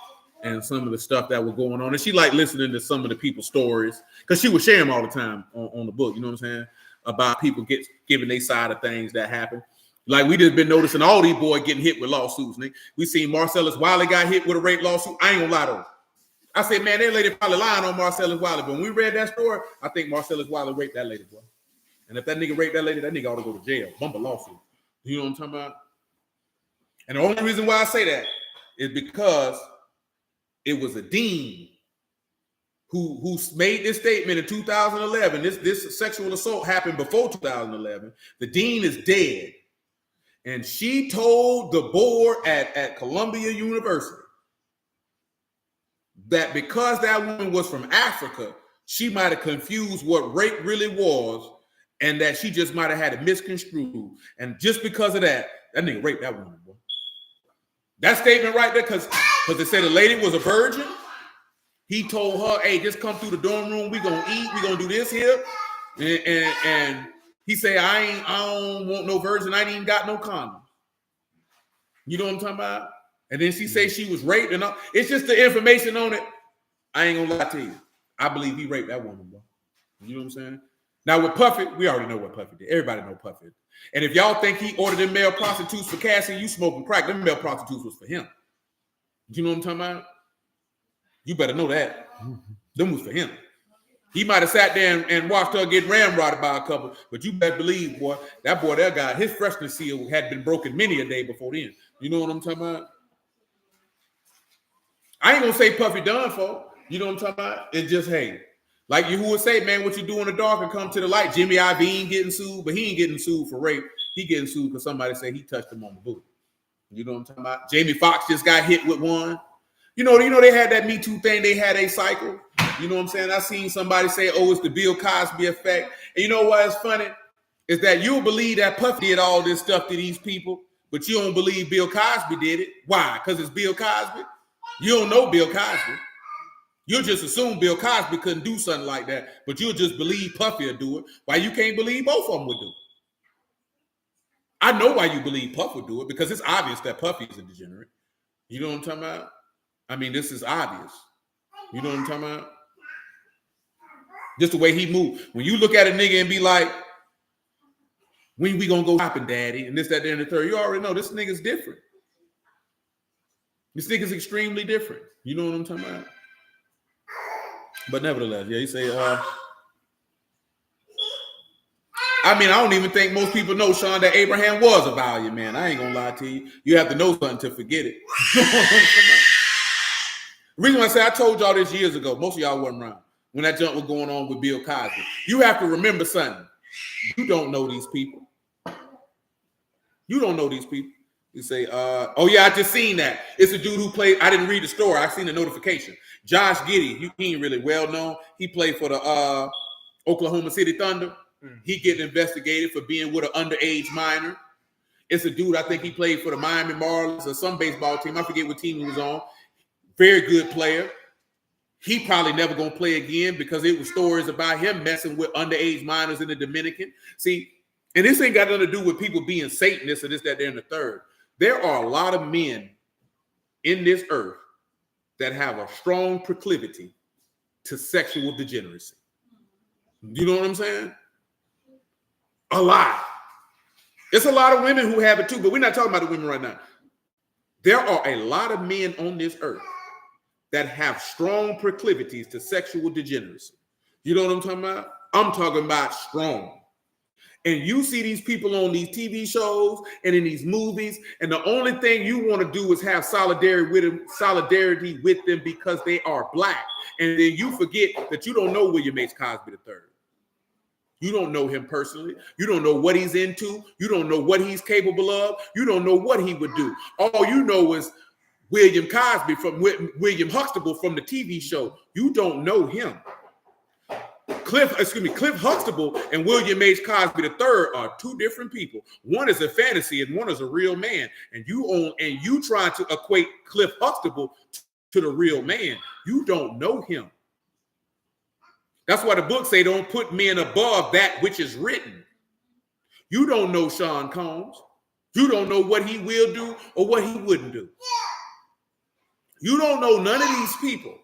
And some of the stuff that was going on. And she liked listening to some of the people's stories because she would share them all the time on the book. You know what I'm saying? About people giving their side of things that happen. Like we just been noticing all these boys getting hit with lawsuits. Nigga. We seen Marcellus Wiley got hit with a rape lawsuit. I ain't gonna lie to her. I said, man, that lady probably lying on Marcellus Wiley. But when we read that story, I think Marcellus Wiley raped that lady, boy. And if that nigga raped that lady, that nigga ought to go to jail. Bump a lawsuit. You know what I'm talking about? And the only reason why I say that is because it was a dean who made this statement in 2011. This sexual assault happened before 2011. The dean is dead. And she told the board at Columbia University that because that woman was from Africa, she might have confused what rape really was, and that she just might have had it misconstrued. And just because of that, that nigga raped that woman, boy. That statement right there, because they said the lady was a virgin. He told her, hey, just come through the dorm room. We gonna eat. We gonna do this here. And he said, I don't want no virgin. I ain't even got no condom. You know what I'm talking about? And then she say she was raped and all. It's just the information on it. I ain't gonna lie to you. I believe he raped that woman, bro. You know what I'm saying? Now with Puffy, we already know what Puffy did. Everybody know Puffy. And if y'all think he ordered them male prostitutes for Cassie, you smoking crack. Them male prostitutes was for him. You know what I'm talking about? You better know that. Them was for him. He might have sat there and watched her get ramrodded by a couple, but you better believe, boy, that guy, his freshness seal had been broken many a day before then. You know what I'm talking about? I ain't gonna say Puffy done for. You know what I'm talking about? It's just, hey, like you who would say, man, what you do in the dark and come to the light. Jimmy Iovine getting sued, but he ain't getting sued for rape. He getting sued because somebody said he touched him on the booty. You know what I'm talking about? Jamie Foxx just got hit with one. You know, they had that Me Too thing. They had a cycle. You know what I'm saying? I seen somebody say, oh, it's the Bill Cosby effect. And you know what's funny? Is that you'll believe that Puffy did all this stuff to these people, but you don't believe Bill Cosby did it. Why? Because it's Bill Cosby? You don't know Bill Cosby. You'll just assume Bill Cosby couldn't do something like that, but you'll just believe Puffy will do it. Why you can't believe both of them would do it? I know why you believe Puff would do it, because it's obvious that Puffy is a degenerate. You know what I'm talking about? I mean, this is obvious. You know what I'm talking about? Just the way he moved. When you look at a nigga and be like, when we gonna go shopping, daddy? And this, that, and the third. You already know this nigga's different. This nigga's extremely different. You know what I'm talking about? But nevertheless, yeah, you say, I mean, I don't even think most people know, Sean, that Abraham was a valiant man. I ain't gonna lie to you. You have to know something to forget it. The reason why I say I told y'all this years ago, most of y'all wasn't around when that jump was going on with Bill Cosby. You have to remember something. You don't know these people. You don't know these people. You say, oh yeah, I just seen that. It's a dude who played, I didn't read the story. I seen the notification. Josh Giddey, he ain't really well known. He played for the Oklahoma City Thunder. He getting investigated for being with an underage minor. It's a dude, I think he played for the Miami Marlins or some baseball team. I forget what team he was on. Very good player. He probably never going to play again because it was stories about him messing with underage minors in the Dominican. See, and this ain't got nothing to do with people being Satanists or this, that, and the third. There are a lot of men in this earth that have a strong proclivity to sexual degeneracy. You know what I'm saying? A lot. It's a lot of women who have it too, but we're not talking about the women right now. There are a lot of men on this earth that have strong proclivities to sexual degeneracy. You know what I'm talking about? I'm talking about strong. And you see these people on these TV shows and in these movies, and the only thing you want to do is have solidarity with them because they are black. And then you forget that you don't know William H. Cosby III. You don't know him personally. You don't know what he's into. You don't know what he's capable of. You don't know what he would do. All you know is William Cosby from William Huxtable from the TV show. You don't know him. Cliff Huxtable and William H. Cosby III are two different people. One is a fantasy and one is a real man. And you trying to equate Cliff Huxtable to the real man. You don't know him. That's why the book say don't put men above that which is written. You don't know Sean Combs. You don't know what he will do or what he wouldn't do. You don't know none of these people.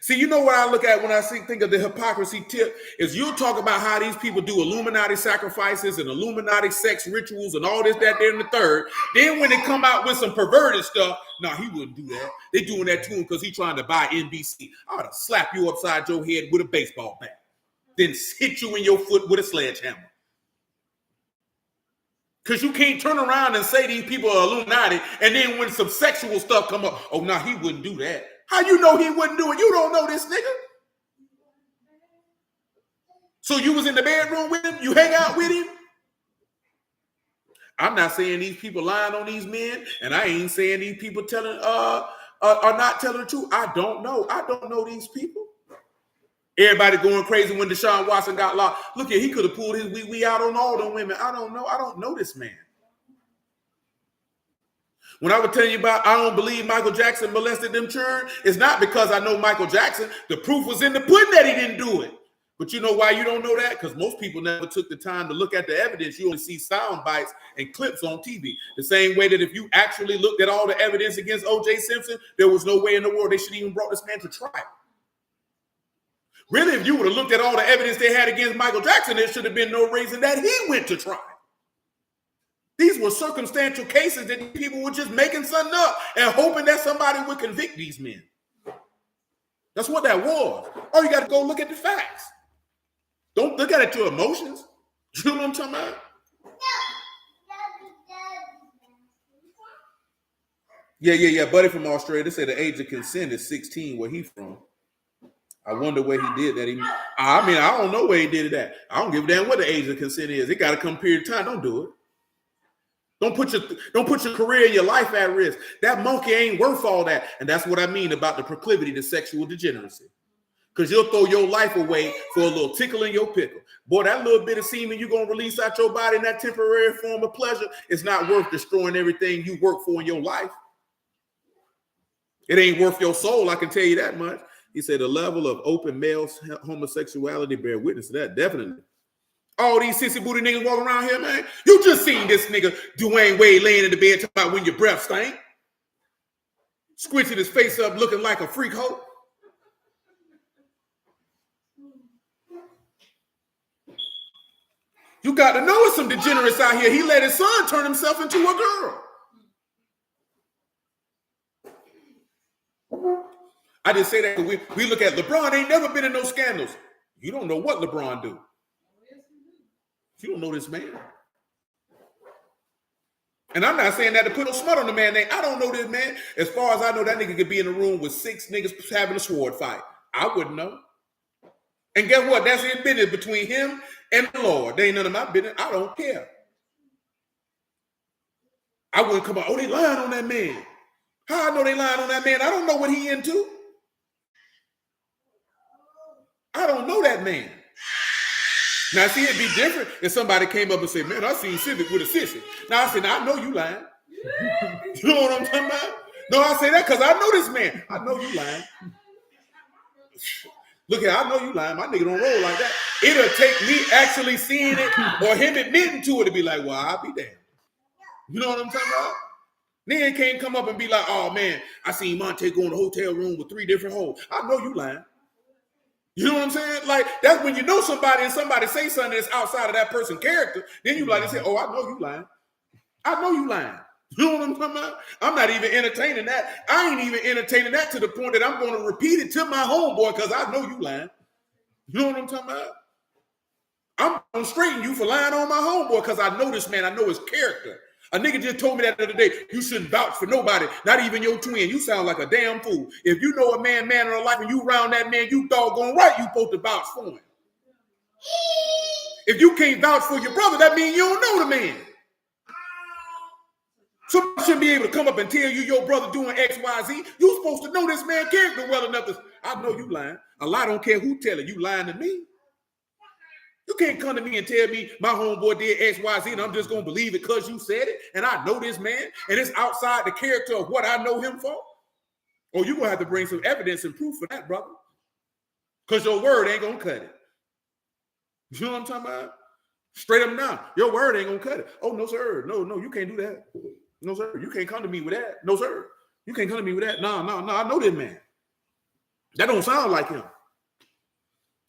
See, you know what I look at when I think of the hypocrisy tip is you'll talk about how these people do Illuminati sacrifices and Illuminati sex rituals and all this, that, there, and the third. Then when they come out with some perverted stuff, no, he wouldn't do that. They're doing that to him because he's trying to buy NBC. I ought to slap you upside your head with a baseball bat, then hit you in your foot with a sledgehammer. Because you can't turn around and say these people are Illuminati, and then when some sexual stuff come up, oh, no, he wouldn't do that. How you know he wouldn't do it? You don't know this nigga. So you was in the bedroom with him? You hang out with him? I'm not saying these people lying on these men, and I ain't saying these people telling are not telling the truth? I don't know. I don't know these people. Everybody going crazy when Deshaun Watson got locked. Look at, he could have pulled his wee out on all them women. I don't know. I don't know this man. When I was telling you about I don't believe Michael Jackson molested them children, it's not because I know Michael Jackson. The proof was in the pudding that he didn't do it. But you know why you don't know that? Because most people never took the time to look at the evidence. You only see sound bites and clips on TV. The same way that if you actually looked at all the evidence against O.J. Simpson, there was no way in the world they should even brought this man to trial. Really, if you would have looked at all the evidence they had against Michael Jackson, there should have been no reason that he went to trial. These were circumstantial cases that people were just making something up and hoping that somebody would convict these men. That's what that was. Oh, you got to go look at the facts. Don't look at it to emotions. You know what I'm talking about? Yeah. Buddy from Australia, they say the age of consent is 16 where he from. I wonder where he did that. I don't know where he did it at. I don't give a damn what the age of consent is. It got to come period of time. Don't do it. Don't put your career and your life at risk. That monkey ain't worth all that. And that's what I mean about the proclivity to sexual degeneracy. Because you'll throw your life away for a little tickle in your pickle. Boy, that little bit of semen you're going to release out your body in that temporary form of pleasure is not worth destroying everything you work for in your life. It ain't worth your soul, I can tell you that much. He said the level of open male homosexuality bear witness to that, definitely. All these sissy booty niggas walking around here, man. You just seen this nigga Dwayne Wade laying in the bed talking about when your breath stank. Squinching his face up looking like a freak hoe. You got to know it's some degenerates out here. He let his son turn himself into a girl. I just say that because we look at LeBron ain't never been in no scandals. You don't know what LeBron do. You don't know this man. And I'm not saying that to put no smut on the man name. I don't know this man. As far as I know, that nigga could be in a room with 6 niggas having a sword fight. I wouldn't know. And guess what? That's his business between him and the Lord. They ain't none of my business. I don't care. I wouldn't come out, oh, they lying on that man. How I know they lying on that man? I don't know what he into. I don't know that man. Now, see, it'd be different if somebody came up and said, man, I seen Civic with a sissy. Now, I said, now, I know you lying. You know what I'm talking about? No, I say that because I know this man. I know you lying. Look here, I know you lying. My nigga don't roll like that. It'll take me actually seeing it or him admitting to it to be like, well, I'll be damned. You know what I'm talking about? Then can't come up and be like, oh, man, I seen Monte go in the hotel room with 3 different hoes. I know you lying. You know what I'm saying? Like, that's when you know somebody and somebody say something that's outside of that person's character. Then you like to say, oh, I know you lying. I know you lying. You know what I'm talking about? I'm not even entertaining that. I ain't even entertaining that to the point that I'm going to repeat it to my homeboy because I know you lying. You know what I'm talking about? I'm going to straighten you for lying on my homeboy because I know this man. I know his character. A nigga just told me that the other day, you shouldn't vouch for nobody, not even your twin. You sound like a damn fool. If you know a man in her life and you around that man, you doggone right you supposed to vouch for him. If you can't vouch for your brother, that means you don't know the man. Somebody shouldn't be able to come up and tell you your brother doing X, Y, Z. You supposed to know this man's character well enough to, I know you lying. A lie don't care who tell it. You lying to me. You can't come to me and tell me my homeboy did X, Y, Z, and I'm just going to believe it because you said it, and I know this man, and it's outside the character of what I know him for? Or you're going to have to bring some evidence and proof for that, brother. Because your word ain't going to cut it. You know what I'm talking about? Straight up now, your word ain't going to cut it. Oh, no, sir. No, you can't do that. No, sir. You can't come to me with that. No, sir. You can't come to me with that. No, I know this man. That don't sound like him.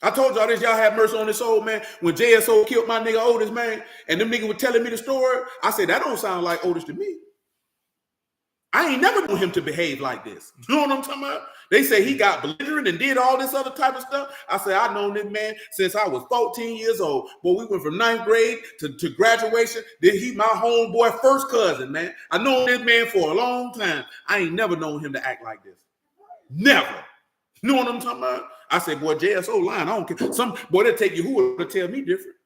I told y'all this, y'all have mercy on this old man. When JSO killed my nigga Otis, man, and them niggas were telling me the story, I said, that don't sound like Otis to me. I ain't never known him to behave like this. You know what I'm talking about? They say he got belligerent and did all this other type of stuff. I said, I've known this man since I was 14 years old. Boy, we went from 9th grade to graduation. Then he my homeboy first cousin, man. I known this man for a long time. I ain't never known him to act like this. Never. You know what I'm talking about? I said, boy, JSO lying. I don't care. Some boy, they'll take you who will tell me different.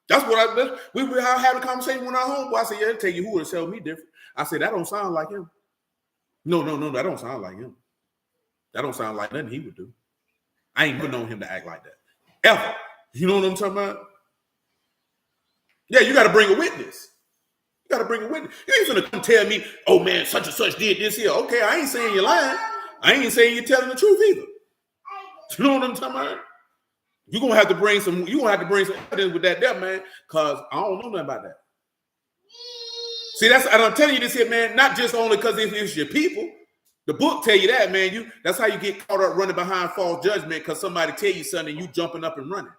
That's what we had a conversation with our homeboy. I said, yeah, they'll tell you who will tell me different. I said, that don't sound like him. No, that don't sound like him. That don't sound like nothing he would do. I ain't even known him to act like that. Ever. You know what I'm talking about? Yeah, you got to bring a witness. You got to bring a witness. You ain't gonna come tell me, oh man, such and such did this here. Okay, I ain't saying you're lying. I ain't saying you're telling the truth either. You know what I'm talking about? You're gonna have to bring some evidence with that there, man, because I don't know nothing about that. See, and I'm telling you this here, man, not just only because it's your people. The book tell you that, man. That's how you get caught up running behind false judgment, because somebody tell you something and you jumping up and running.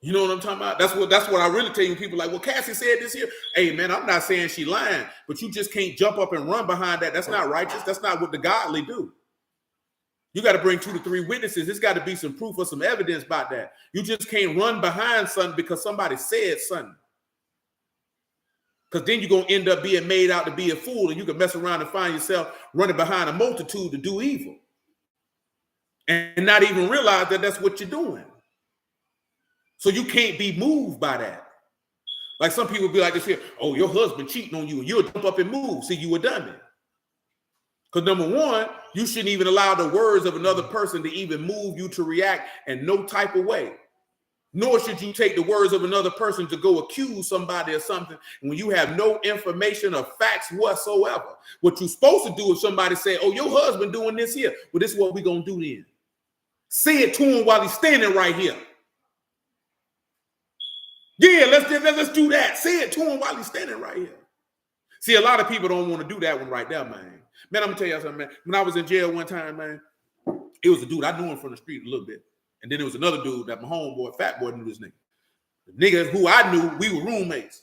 You know what I'm talking about? That's what I really tell you. People like, well, Cassie said this here. Hey, man, I'm not saying she lying, but you just can't jump up and run behind that. That's not righteous. That's not what the godly do. You got to bring 2 to 3 witnesses. There's got to be some proof or some evidence about that. You just can't run behind something because somebody said something. Because then you're going to end up being made out to be a fool, and you can mess around and find yourself running behind a multitude to do evil and not even realize that that's what you're doing. So you can't be moved by that. Like some people be like this here, oh, your husband cheating on you, and you'll jump up and move. See, you a dummy. Because number one, you shouldn't even allow the words of another person to even move you to react in no type of way. Nor should you take the words of another person to go accuse somebody of something when you have no information or facts whatsoever. What you're supposed to do if somebody say, oh, your husband doing this here. Well, this is what we're going to do then. Say it to him while he's standing right here. Yeah, let's do that. Say it to him while he's standing right here. See, a lot of people don't want to do that one right there, man. Man, I'm going to tell you something, man. When I was in jail one time, man, it was a dude. I knew him from the street a little bit. And then there was another dude that my homeboy, fat boy, knew this nigga. The nigga who I knew, we were roommates.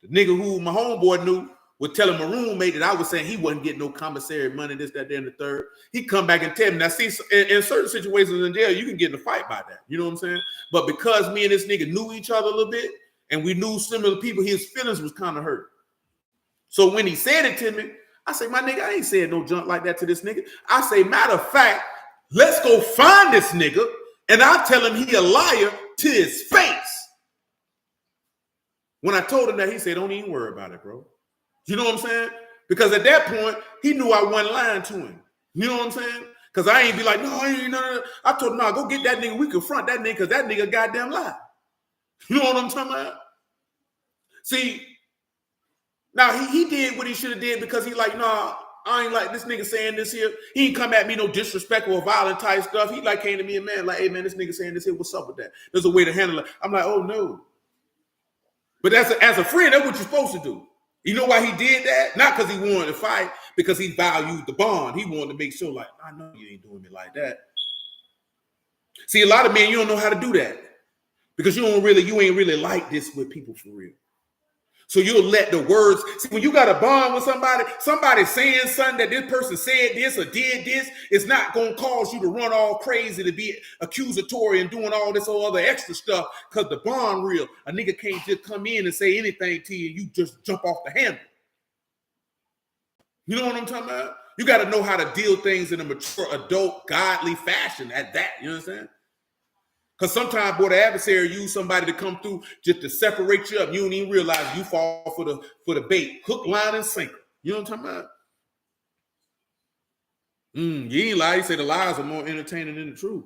The nigga who my homeboy knew was telling my roommate that I was saying he wasn't getting no commissary money, this, that, and the third. He come back and tell me. Now, see, in certain situations in jail, you can get in a fight by that. You know what I'm saying? But because me and this nigga knew each other a little bit, and we knew similar people, his feelings was kind of hurt. So when he said it to me, I say, my nigga, I ain't saying no junk like that to this nigga. I say, matter of fact, let's go find this nigga, and I'll tell him he a liar to his face. When I told him that, he said, don't even worry about it, bro. You know what I'm saying? Because at that point, he knew I wasn't lying to him. You know what I'm saying? Because I ain't be like, no, I ain't no. I told him, no, go get that nigga. We confront that nigga because that nigga goddamn lie. You know what I'm talking about? See, now he did what he should have did because he like, nah, I ain't like this nigga saying this here. He ain't come at me no disrespectful or violent type stuff. He like came to me and man, like, hey man, this nigga saying this here. What's up with that? There's a way to handle it. I'm like, oh no. But as a friend, that's what you're supposed to do. You know why he did that? Not because he wanted to fight, because he valued the bond. He wanted to make sure, like, I know you ain't doing me like that. See, a lot of men, you don't know how to do that because you ain't really like this with people for real. So you'll let the words, see, when you got a bond with somebody saying something that this person said this or did this, it's not going to cause you to run all crazy to be accusatory and doing all this whole other extra stuff because the bond real. A nigga can't just come in and say anything to you and you just jump off the handle. You know what I'm talking about? You got to know how to deal things in a mature, adult, godly fashion at that. You understand? Because sometimes, boy, the adversary use somebody to come through just to separate you up. You don't even realize you fall for the bait. Hook, line, and sinker. You know what I'm talking about? You ain't lie. You say the lies are more entertaining than the truth.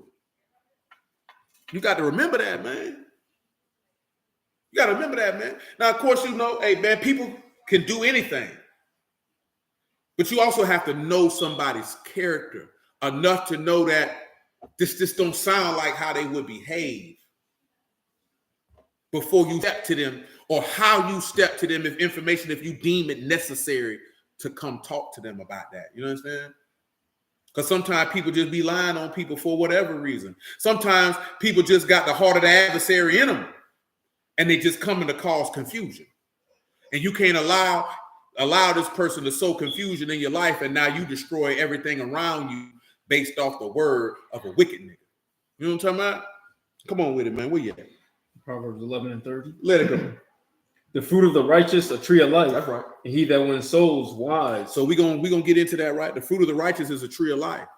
You got to remember that, man. You got to remember that, man. Now, of course, you know, hey, man, people can do anything. But you also have to know somebody's character enough to know that this don't sound like how they would behave before you step to them, or how you step to them if you deem it necessary to come talk to them about that. You know what I'm saying? Because sometimes people just be lying on people for whatever reason. Sometimes people just got the heart of the adversary in them and they just come in to cause confusion. And you can't allow this person to sow confusion in your life, and now you destroy everything around you based off the word of a wicked nigga. You know what I'm talking about? Come on with it, man. Where you at? Proverbs 11:30. Let it go. The fruit of the righteous, a tree of life. That's right. And he that wins souls, wise. So we're gonna get into that, right? The fruit of the righteous is a tree of life.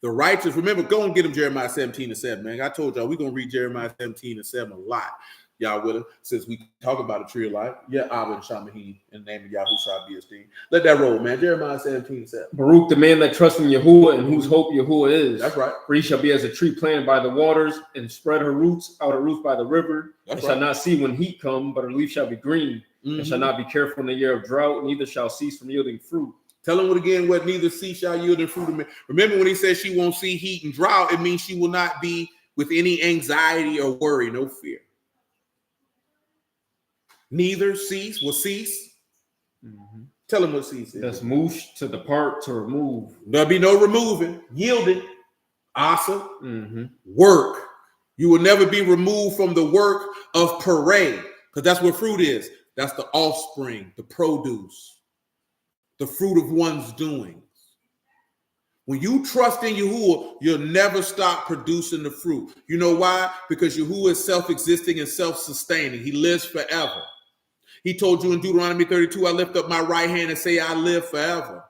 The righteous, remember, go and get them Jeremiah 17:7, man. I told y'all we're gonna read Jeremiah 17:7 a lot. y'all willing, since we talk about the tree of life. Yeah, Abba and Shamahi in the name of Yahushua be esteemed. Let that roll, man. Jeremiah 17:7. Baruch the man that trusts in Yahuwah and whose hope Yahuwah is. That's right. For he shall be as a tree planted by the waters and spread her roots out her roots by the river. That's and shall not see when heat come, but her leaf shall be green. And shall not be careful in the year of drought, neither shall cease from yielding fruit. Tell him again what neither sea shall yield in fruit. Remember when he says she won't see heat and drought, it means she will not be with any anxiety or worry, no fear. Neither cease will cease. Tell him what cease is. That's moosh, to depart, to remove. There'll be no removing, yielding, asa, work. You will never be removed from the work of parade, because that's what fruit is. That's the offspring, the produce, the fruit of one's doings. When you trust in Yahuwah, you'll never stop producing the fruit. You know why? Because Yahuwah is self-existing and self-sustaining. He lives forever. He told you in Deuteronomy 32, I lift up my right hand and say, I live forever.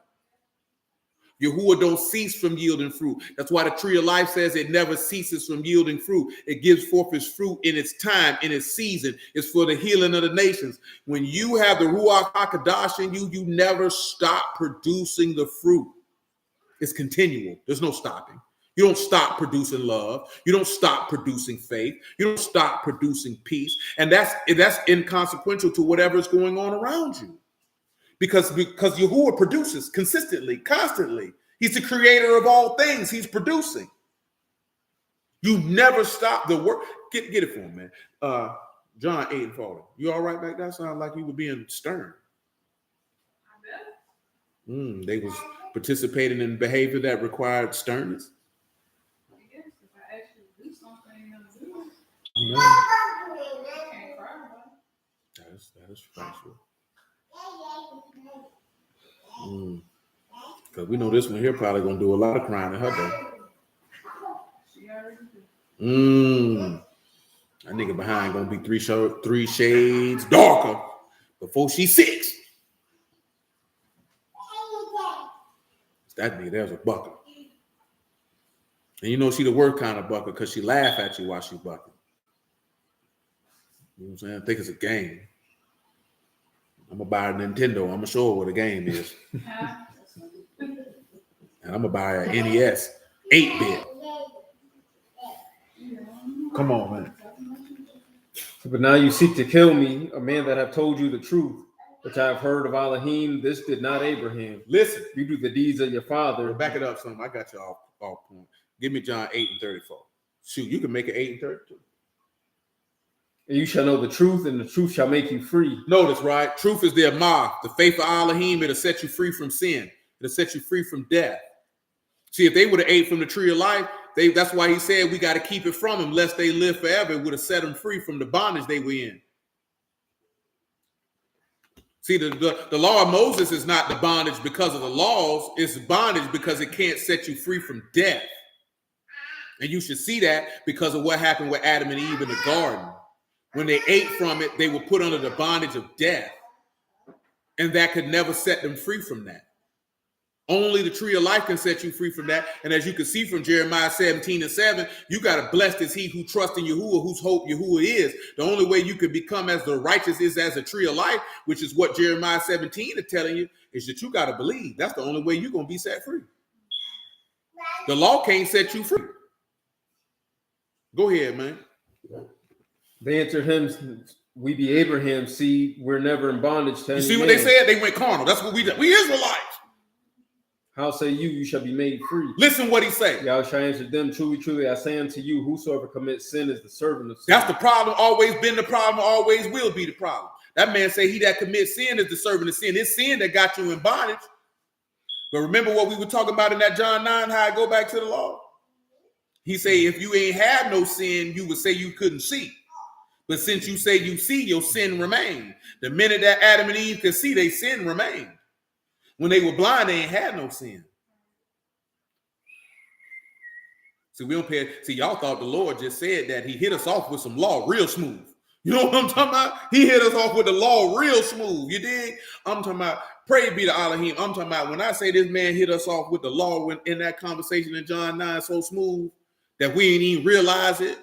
Yahuwah don't cease from yielding fruit. That's why the tree of life says it never ceases from yielding fruit. It gives forth its fruit in its time, in its season. It's for the healing of the nations. When you have the Ruach HaKadosh in you, you never stop producing the fruit. It's continual. There's no stopping. You don't stop producing love. You don't stop producing faith. You don't stop producing peace. And that's inconsequential to whatever's going on around you. Because Yahuwah produces consistently, constantly. He's the creator of all things. He's producing. You never stop the work. Get it for him, man. John 8:40. You all right back there? Sound like you were being stern. They was participating in behavior that required sternness. I guess if I actually do something, can't cry about it. That is factual. Because we know this one here probably gonna do a lot of crying in her day. She already did. That nigga behind gonna be three shades darker before she's 6. That nigga, there's a bucker. And you know she the worst kind of bucker because she laugh at you while she bucking. You know what I'm saying? I think it's a game. I'm gonna buy a Nintendo. I'm gonna show her what a game is. And I'm gonna buy a NES 8-bit. Come on, man. But now you seek to kill me, a man that have told you the truth, which I have heard of Elohim. This did not Abraham. Listen. You do the deeds of your father. Back it up some. I got you off point. Give me John 8:34. Shoot, you can make it 8:32. And you shall know the truth, and the truth shall make you free. Notice, right? Truth is the Amah, the faith of Elohim. It'll set you free from sin. It'll set you free from death. See, if they would have ate from the tree of life, that's why he said we got to keep it from them, lest they live forever. It would have set them free from the bondage they were in. See, the law of Moses is not the bondage because of the laws. It's bondage because it can't set you free from death. And you should see that because of what happened with Adam and Eve in the garden. When they ate from it, they were put under the bondage of death. And that could never set them free from that. Only the tree of life can set you free from that. And as you can see from Jeremiah 17:7, you got to blessed is he who trusts in Yahuwah, whose hope Yahuwah is. The only way you can become as the righteous is as a tree of life, which is what Jeremiah 17 is telling you, is that you got to believe. That's the only way you're going to be set free. The law can't set you free. Go ahead, man. They answered him, we be Abraham's seed. We're never in bondage to any You see what man. they said? They went carnal. That's what we did. We Israelites. How say you shall be made free? Listen what he said. Yahweh shall answer them, truly, truly, I say unto you, whosoever commits sin is the servant of sin. That's the problem, always been the problem, always will be the problem. That man say he that commits sin is the servant of sin. It's sin that got you in bondage. But remember what we were talking about in that John 9, how I go back to the law? He say, if you ain't had no sin, you would say you couldn't see. But since you say you see, your sin remained. The minute that Adam and Eve could see, their sin remained. When they were blind, they ain't had no sin. See, we don't pay. See, y'all thought the Lord just said that he hit us off with some law real smooth. You know what I'm talking about? He hit us off with the law real smooth. You dig? I'm talking about, pray be to Elohim. I'm talking about when I say this man hit us off with the law in that conversation in John 9 so smooth that we ain't even realize it.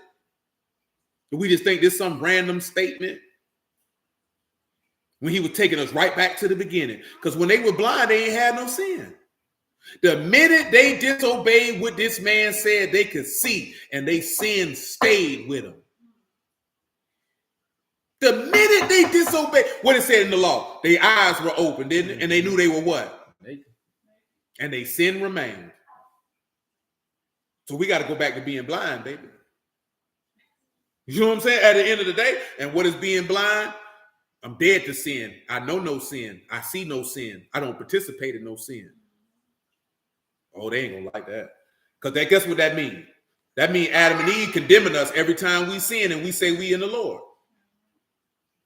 Do we just think this is some random statement? When he was taking us right back to the beginning. Because when they were blind, they ain't had no sin. The minute they disobeyed what this man said, they could see, and they sin stayed with them. The minute they disobeyed, what it said in the law, their eyes were open, didn't it? And they knew they were what? And they sin remained. So we got to go back to being blind, baby. You know what I'm saying? At the end of the day, and what is being blind? I'm dead to sin. I know no sin. I see no sin. I don't participate in no sin. Oh, they ain't gonna like that. Because guess what that means? That means Adam and Eve condemning us every time we sin and we say we in the Lord.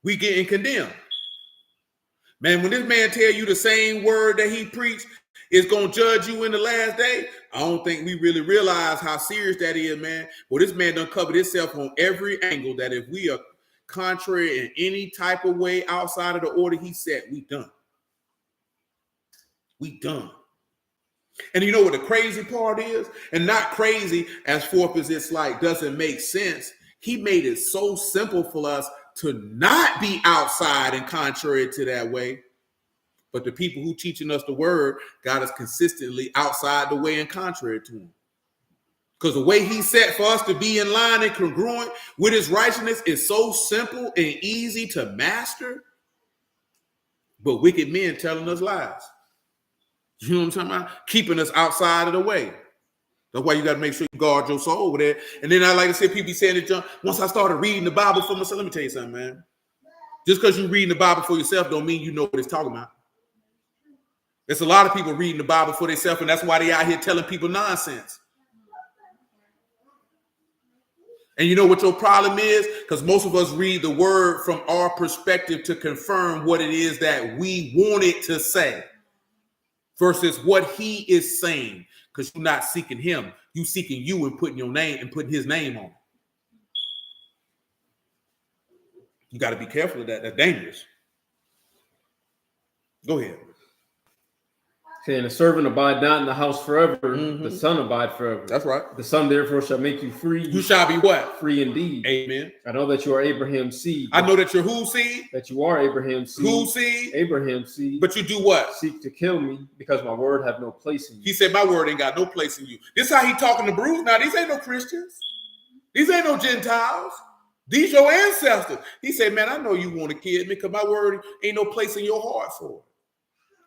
We getting condemned. Man, when this man tell you the same word that he preached is gonna judge you in the last day, I don't think we really realize how serious that is, man. Well, this man done covered himself on every angle that if we are contrary in any type of way outside of the order he set, we done. We done. And you know what the crazy part is? And not crazy as forth as it's like doesn't make sense. He made it so simple for us to not be outside and contrary to that way. But the people who teaching us the word got us consistently outside the way and contrary to him. Because the way he set for us to be in line and congruent with his righteousness is so simple and easy to master. But wicked men telling us lies. You know what I'm talking about? Keeping us outside of the way. That's why you got to make sure you guard your soul over there. And then I like to say, people be saying it, John, once I started reading the Bible for myself, let me tell you something, man. Just because you're reading the Bible for yourself don't mean you know what it's talking about. There's a lot of people reading the Bible for themselves, and that's why they out here telling people nonsense. And you know what your problem is? Because most of us read the word from our perspective to confirm what it is that we want it to say versus what he is saying. Because you're not seeking him. You're seeking you and putting your name and putting his name on it. You got to be careful of that. That's dangerous. Go ahead. Saying the servant abide not in the house forever, the son abide forever. That's right. The son therefore shall make you free. You shall be what? Free indeed. Amen. I know that you are Abraham's seed. I know that you're whose seed? That you are Abraham's seed. Whose seed? Abraham's seed. But you do what? Seek to kill me because my word have no place in you. He said, my word ain't got no place in you. This is how he talking to Bruce. Now, these ain't no Christians. These ain't no Gentiles. These your ancestors. He said, man, I know you want to kill me because my word ain't no place in your heart for it.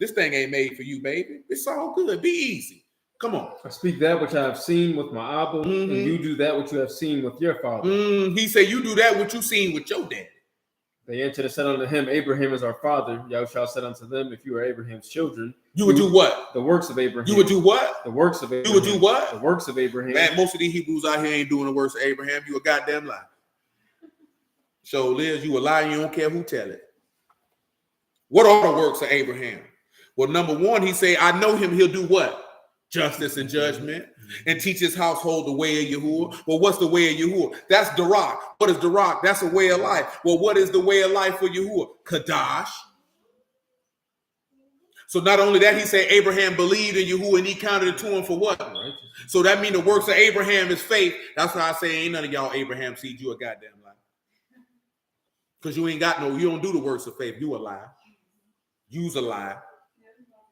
This thing ain't made for you, baby. It's all good. Be easy. Come on. I speak that which I have seen with my Abba, and you do that which you have seen with your father. He said, you do that which you seen with your daddy. They answered and said unto him, Abraham is our father. Yahushua said unto them, if you are Abraham's children, you would do what? The works of Abraham. You would do what? The works of Abraham. You would do what? The works of Abraham. Man, most of these Hebrews out here ain't doing the works of Abraham. You a goddamn lie. So, Liz, you a lie. You don't care who tell it. What are the works of Abraham? Well, number one, he say, I know him. He'll do what? Justice and judgment, and teach his household the way of Yahuwah. Well, what's the way of Yahuwah? That's Darak. What is Darak? That's a way of life. Well, what is the way of life for Yahuwah? Kadash. So not only that, he said Abraham believed in Yahuwah and he counted it to him for what? So that means the works of Abraham is faith. That's why I say ain't none of y'all Abraham seed. You a goddamn lie. Because you ain't got you don't do the works of faith. You a lie. You's a lie.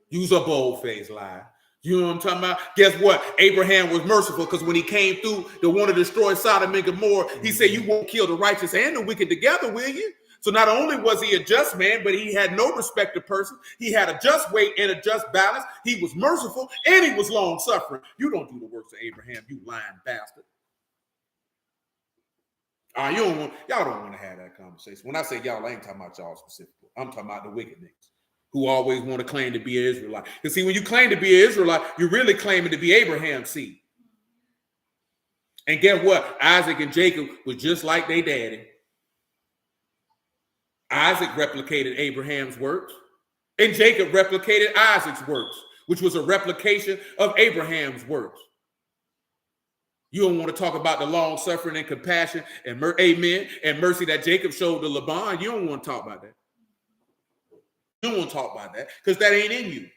Use a bold-faced lie. You know what I'm talking about? Guess what? Abraham was merciful because when he came through to want to destroy Sodom and Gomorrah, he said, you won't kill the righteous and the wicked together, will you? So not only was he a just man, but he had no respect of person. He had a just weight and a just balance. He was merciful and he was long-suffering. You don't do the works of Abraham, you lying bastard. Y'all don't want to have that conversation. When I say y'all, I ain't talking about y'all specifically. I'm talking about the wicked niggas who always want to claim to be an Israelite. Because see, when you claim to be an Israelite, you're really claiming to be Abraham's seed. And guess what? Isaac and Jacob was just like their daddy. Isaac replicated Abraham's works, and Jacob replicated Isaac's works, which was a replication of Abraham's works. You don't want to talk about the long suffering and compassion and and mercy that Jacob showed to Laban. You don't want to talk about that. You don't want to talk about that because that ain't in you.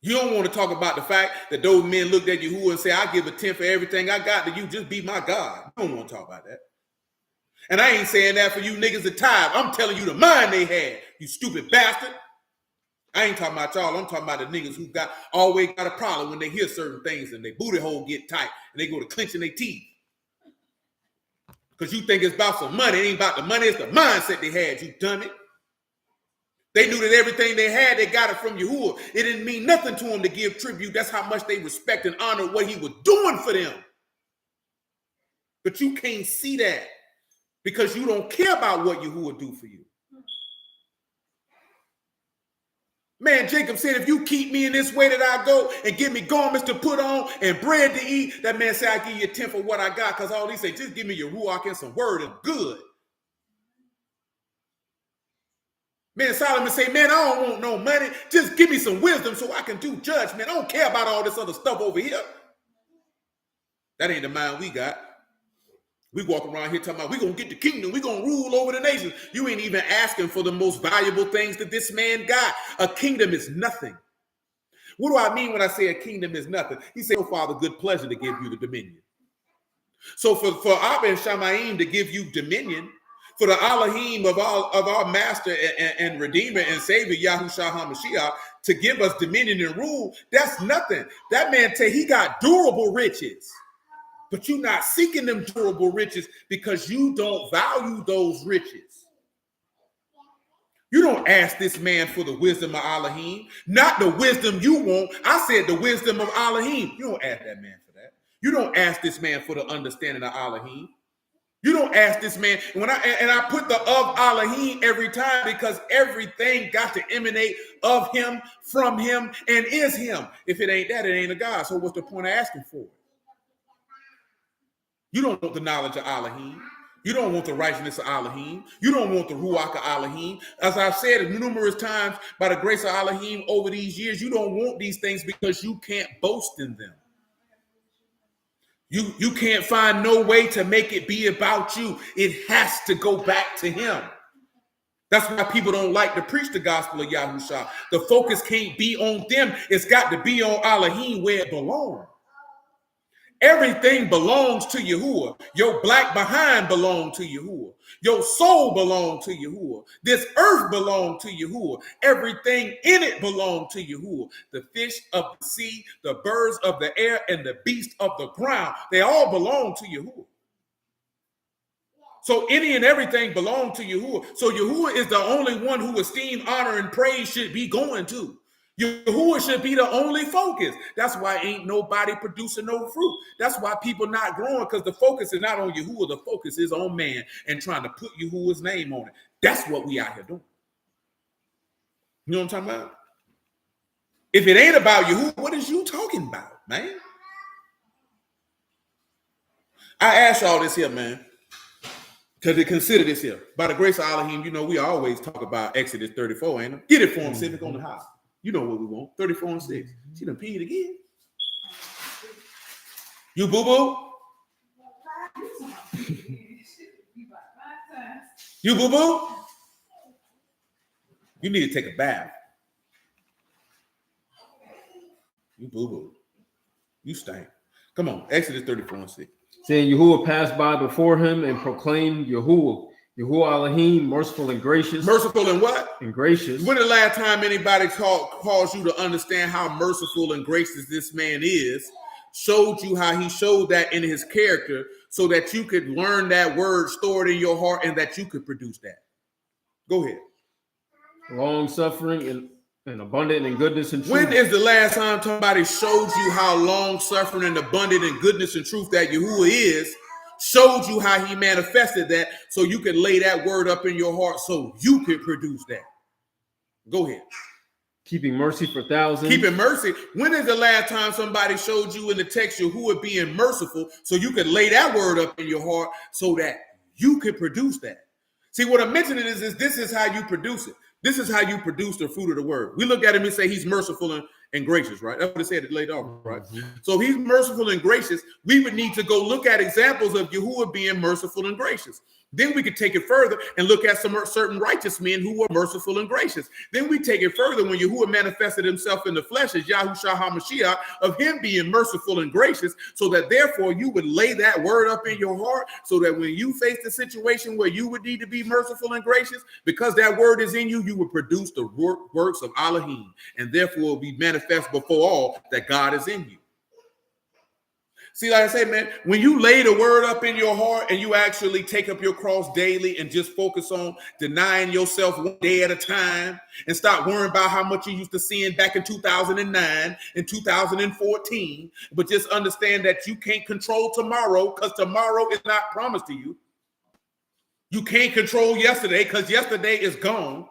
You don't want to talk about the fact that those men looked at Yahuwah and said, I give a tenth for everything I got to you, just be my God. don't want to talk about that. And I ain't saying that for you niggas that tithe. I'm telling you the mind they had, you stupid bastard. I ain't talking about y'all. I'm talking about the niggas who always got a problem when they hear certain things and their booty hole get tight and they go to clenching their teeth. Because you think it's about some money. It ain't about the money. It's the mindset they had, you dummy. They knew that everything they had, they got it from Yahuwah. It didn't mean nothing to them to give tribute. That's how much they respect and honor what he was doing for them. But you can't see that because you don't care about what Yahuwah do for you. Man, Jacob said, if you keep me in this way that I go and give me garments to put on and bread to eat, that man said, I give you a tenth of what I got, because all he say, just give me your ruach and some word and good. Man, Solomon say, man, I don't want no money. Just give me some wisdom so I can do judgment. I don't care about all this other stuff over here. That ain't the mind we got. We walk around here talking about, we're going to get the kingdom. We're going to rule over the nations. You ain't even asking for the most valuable things that this man got. A kingdom is nothing. What do I mean when I say a kingdom is nothing? He said, oh, Father, good pleasure to give you the dominion. So for Abba and Shamayim to give you dominion, for the Elohim of our master and redeemer and savior, Yahushua HaMashiach, to give us dominion and rule, that's nothing. That man, he got durable riches. But you're not seeking them durable riches because you don't value those riches. You don't ask this man for the wisdom of Elohim, not the wisdom you want. I said the wisdom of Elohim. You don't ask that man for that. You don't ask this man for the understanding of Elohim. You don't ask this man. And I put the of Elohim every time because everything got to emanate of him, from him, and is him. If it ain't that, it ain't a God. So what's the point of asking for it? You don't want the knowledge of Elohim. You don't want the righteousness of Elohim. You don't want the ruach of Elohim. As I've said numerous times, by the grace of Elohim over these years, you don't want these things because you can't boast in them. You can't find no way to make it be about you. It has to go back to him. That's why people don't like to preach the gospel of Yahushua. The focus can't be on them. It's got to be on Elohim where it belongs. Everything belongs to Yahuwah. Your black behind belongs to Yahuwah. Your soul belongs to Yahuwah. This earth belongs to Yahuwah. Everything in it belongs to Yahuwah. The fish of the sea, the birds of the air, and the beasts of the ground, they all belong to Yahuwah. So any and everything belongs to Yahuwah. So Yahuwah is the only one who esteem, honor, and praise should be going to. Yahuwah should be the only focus. That's why ain't nobody producing no fruit. That's why people not growing, because the focus is not on Yahuwah. The focus is on man and trying to put Yahuwah's name on it. That's what we out here doing. You know what I'm talking about? If it ain't about Yahuwah, what is you talking about, man? I ask y'all this here, man, because they consider this here. By the grace of Elohim, you know, we always talk about Exodus 34, ain't it? Get it for him, Civic, on the house. You know what we want. 34 and 6. She done peed again. You boo-boo? You boo-boo? You need to take a bath. You boo-boo. You stink. Come on. Exodus 34 and 6. Saying Yahuwah passed by before him and proclaimed Yahuwah Elohim, merciful and gracious. Merciful and what? And gracious. When the last time anybody caused you to understand how merciful and gracious this man is, showed you how he showed that in his character so that you could learn that word stored in your heart and that you could produce that? Go ahead. Long suffering and abundant in goodness and truth. When is the last time somebody showed you how long suffering and abundant in goodness and truth that Yahuwah is? Showed you how he manifested that so you could lay that word up in your heart so you could produce that. Go ahead. Keeping mercy for thousands. Keeping mercy. When is the last time somebody showed you in the text Yahuwah being merciful so you could lay that word up in your heart so that you could produce that? See, what I'm mentioning is this is how you produce it. This is how you produce the fruit of the word. We look at him and say he's merciful and gracious, right? That's what it said it later on, right? Mm-hmm. So if he's merciful and gracious, we would need to go look at examples of Yahuwah being merciful and gracious. Then we could take it further and look at some certain righteous men who were merciful and gracious. Then we take it further when Yahuwah manifested himself in the flesh as Yahushua HaMashiach, of him being merciful and gracious, so that therefore you would lay that word up in your heart, so that when you face the situation where you would need to be merciful and gracious, because that word is in you, you will produce the works of Elohim, and therefore will be manifest before all that God is in you. See, like I say, man, when you lay the word up in your heart and you actually take up your cross daily and just focus on denying yourself one day at a time and stop worrying about how much you used to sin back in 2009 and 2014, but just understand that you can't control tomorrow because tomorrow is not promised to you. You can't control yesterday because yesterday is gone.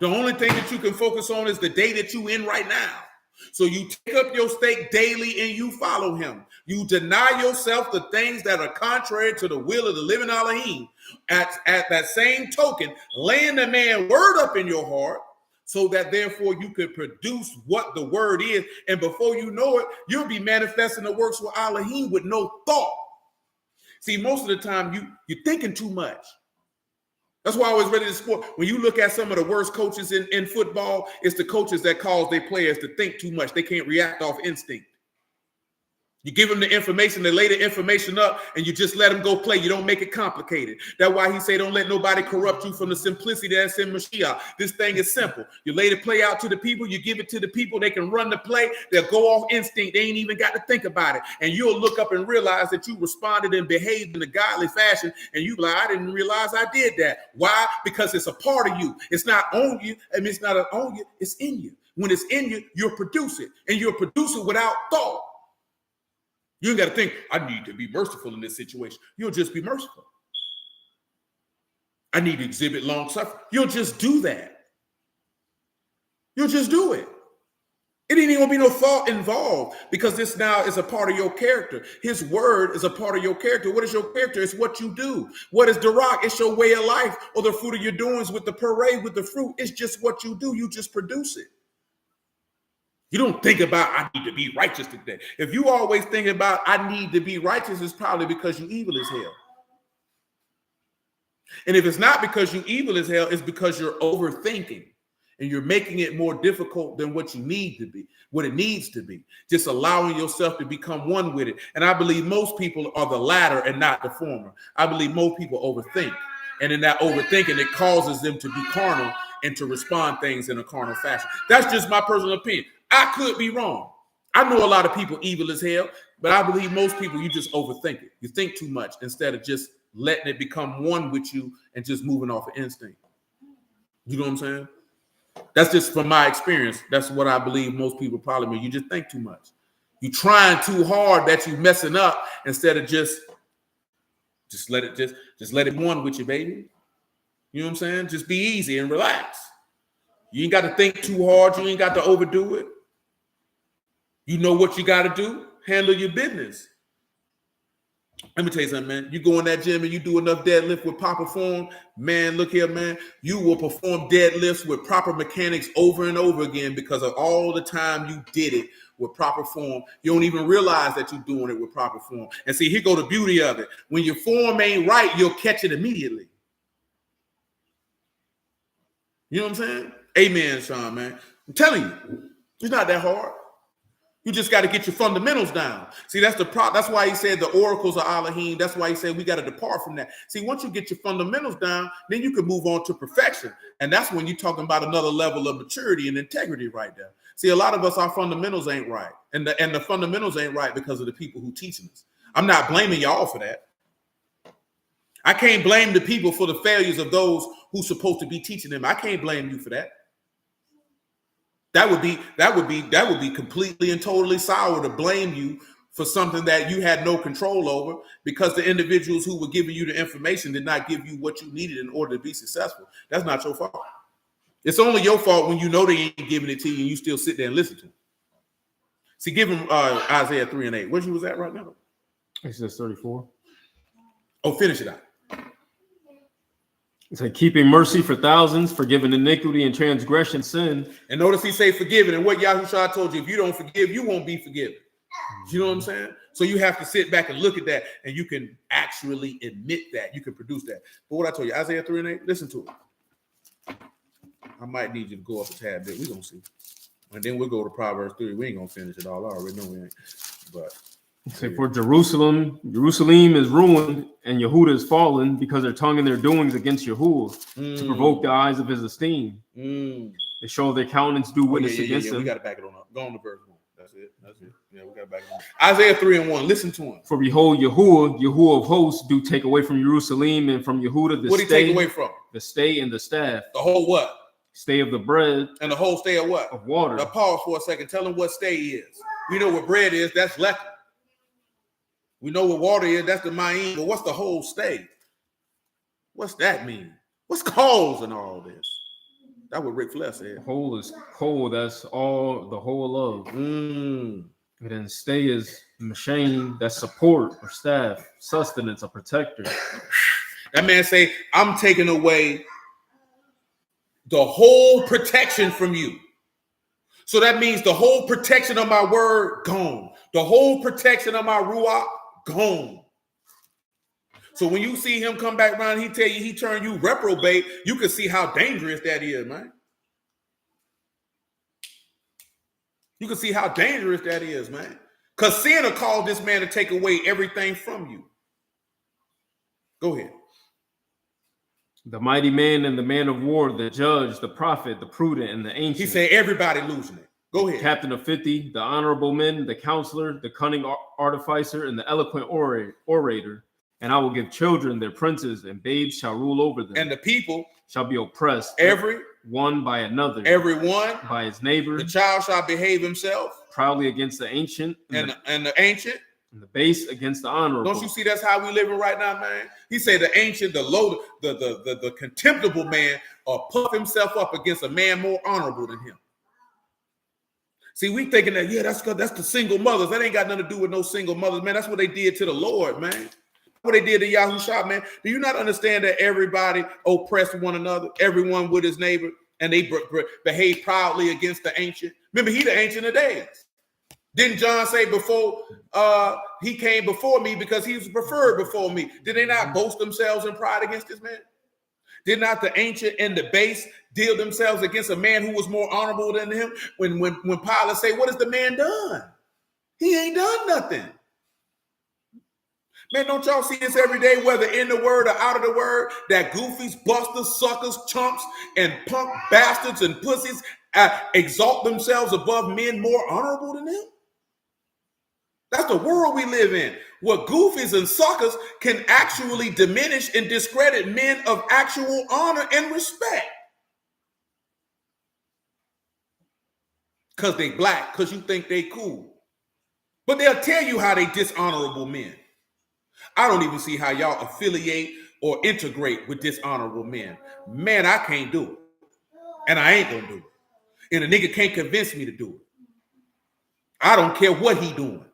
The only thing that you can focus on is the day that you're in right now. So you take up your stake daily and you follow him. You deny yourself the things that are contrary to the will of the living Elohim. At that same token, laying the man word up in your heart so that therefore you could produce what the word is. And before you know it, you'll be manifesting the works of Elohim with no thought. See, most of the time you're thinking too much. That's why I was ready to sport. When you look at some of the worst coaches in football, it's the coaches that cause their players to think too much. They can't react off instinct. You give them the information, they lay the information up, and you just let them go play. You don't make it complicated. That's why he say, don't let nobody corrupt you from the simplicity that's in Mashiach. This thing is simple. You lay the play out to the people, you give it to the people, they can run the play, they'll go off instinct. They ain't even got to think about it. And you'll look up and realize that you responded and behaved in a godly fashion, and you like, I didn't realize I did that. Why? Because it's a part of you. It's not on you. I mean, it's not on you, it's in you. When it's in you, you'll produce it, and you'll produce it without thought. You ain't got to think, I need to be merciful in this situation. You'll just be merciful. I need to exhibit long suffering. You'll just do that. You'll just do it. It ain't even gonna be no thought involved because this now is a part of your character. His word is a part of your character. What is your character? It's what you do. What is Darak? It's your way of life, or the fruit of your doings with the parade, with the fruit. It's just what you do. You just produce it. You don't think about, I need to be righteous today. If you always think about, I need to be righteous, it's probably because you evil as hell. And if it's not because you evil as hell, it's because you're overthinking and you're making it more difficult than what you need to be, what it needs to be. Just allowing yourself to become one with it. And I believe most people are the latter and not the former. I believe most people overthink. And in that overthinking, it causes them to be carnal and to respond things in a carnal fashion. That's just my personal opinion. I could be wrong. I know a lot of people evil as hell, but I believe most people, you just overthink it. You think too much instead of just letting it become one with you and just moving off of instinct. You know what I'm saying? That's just from my experience. That's what I believe most people probably mean. You just think too much. You trying too hard that you messing up instead of just let it one with you, baby. You know what I'm saying? Just be easy and relax. You ain't got to think too hard. You ain't got to overdo it. You know what you got to do. Handle your business. Let me tell you something, man. You go in that gym and you do enough deadlift with proper form, man, look here, man. You will perform deadlifts with proper mechanics over and over again because of all the time you did it with proper form. You don't even realize that you're doing it with proper form. And see, here go the beauty of it. When your form ain't right, you'll catch it immediately. You know what I'm saying? Amen, Sean, man. I'm telling you, it's not that hard. You just got to get your fundamentals down. See, that's that's why he said the oracles are Elohim. That's why he said we got to depart from that. See, once you get your fundamentals down, then you can move on to perfection. And that's when you're talking about another level of maturity and integrity right there. See, a lot of us, our fundamentals ain't right. And the fundamentals ain't right because of the people who teaching us. I'm not blaming y'all for that. I can't blame the people for the failures of those who's supposed to be teaching them. I can't blame you for that. That would be completely and totally sour to blame you for something that you had no control over because the individuals who were giving you the information did not give you what you needed in order to be successful. That's not your fault. It's only your fault when you know they ain't giving it to you and you still sit there and listen to them. See, give him Isaiah 3:8. Where you was at right now? It says 34. Oh, finish it out. It's like keeping mercy for thousands, forgiving iniquity and transgression, sin. And notice he say forgiven. And what Yahushua told you, if you don't forgive, you won't be forgiven. You know what I'm saying? So you have to sit back and look at that, and you can actually admit that. You can produce that. But what I told you, Isaiah 3 and 8, listen to it. I might need you to go up a tad bit. We're going to see. And then we'll go to Proverbs 3. We ain't going to finish it all. I already know we ain't. But say, for Jerusalem is ruined and Yehuda is fallen because their tongue and their doings against Yahuwah to provoke the eyes of his esteem. They show their countenance do witness against him. We got to back it on up. Go on to verse 1. That's it. Yeah, we got to back it on. Isaiah 3 and 1. Listen to him. For behold, Yahuwah of hosts, do take away from Jerusalem and from Yehuda the what did he take away from? The stay and the staff. The whole what? Stay of the bread. And the whole stay of what? Of water. Now pause for a second. Tell them what stay is. We know what bread is. That's lekker. We know what water is. That's the ma'in. But what's the whole stay? What's that mean? What's causing all this? That's what Rick Flair said. Whole is cold. That's all the whole of. And then stay is machine. That's support or staff, sustenance, a protector. That man say, I'm taking away the whole protection from you. So that means the whole protection of my word gone. The whole protection of my ruach gone. So when you see him come back around, he tell you he turned you reprobate, you can see how dangerous that is, man. You can see how dangerous that is, man. Because sin will cause this man to take away everything from you. Go ahead. The mighty man and the man of war, the judge, the prophet, the prudent, and the ancient. He said everybody losing it. Go ahead. Captain of 50, the honorable men, the counselor, the cunning artificer, and the eloquent orator. And I will give children their princes, and babes shall rule over them. And the people shall be oppressed, every one by another, everyone by his neighbor. The child shall behave himself proudly against the ancient, and the ancient, and the base against the honorable. Don't you see that's how we living right now, man? He said the ancient, the low, the contemptible man puff himself up against a man more honorable than him. See, we thinking that, yeah, that's the single mothers. That ain't got nothing to do with no single mothers, man. That's what they did to the Lord, man. What they did to Yahushua, man. Do you not understand that everybody oppressed one another, everyone with his neighbor, and they behave proudly against the ancient? Remember, he the ancient of days. Didn't John say before he came before me because he was preferred before me? Did they not boast themselves in pride against this man? Did not the ancient and the base deal themselves against a man who was more honorable than him? When Pilate say, what has the man done? He ain't done nothing. Man, don't y'all see this every day, whether in the word or out of the word, that goofies, busters, suckers, chumps, and punk bastards and pussies exalt themselves above men more honorable than them? That's the world we live in, where goofies and suckers can actually diminish and discredit men of actual honor and respect. Because they black, because you think they cool. But they'll tell you how they dishonorable men. I don't even see how y'all affiliate or integrate with dishonorable men. Man, I can't do it. And I ain't gonna do it. And a nigga can't convince me to do it. I don't care what he doing.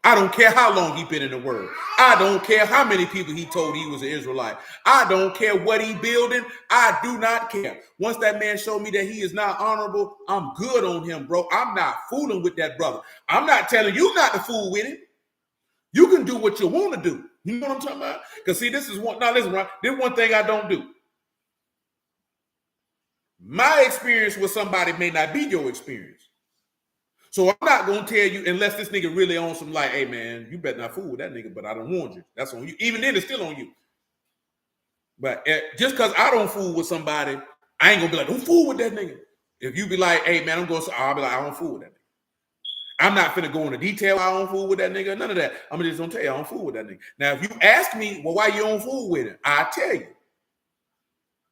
I don't care how long he been in the word. I don't care how many people he told he was an Israelite. I don't care what he building. I do not care. Once that man showed me that he is not honorable, I'm good on him, bro. I'm not fooling with that brother. I'm not telling you not to fool with him. You can do what you want to do. You know what I'm talking about? Because see, this is one. Now listen, right? This is one thing I don't do. My experience with somebody may not be your experience. So I'm not going to tell you unless this nigga really on some like, hey, man, you better not fool with that nigga, but I don't warn you. That's on you. Even then, it's still on you. But just because I don't fool with somebody, I ain't going to be like, don't fool with that nigga. If you be like, hey, man, I'll be like, I don't fool with that nigga. I'm not finna go into detail. I don't fool with that nigga. None of that. I'm just going to tell you, I don't fool with that nigga. Now, if you ask me, well, why you don't fool with him? I'll tell you.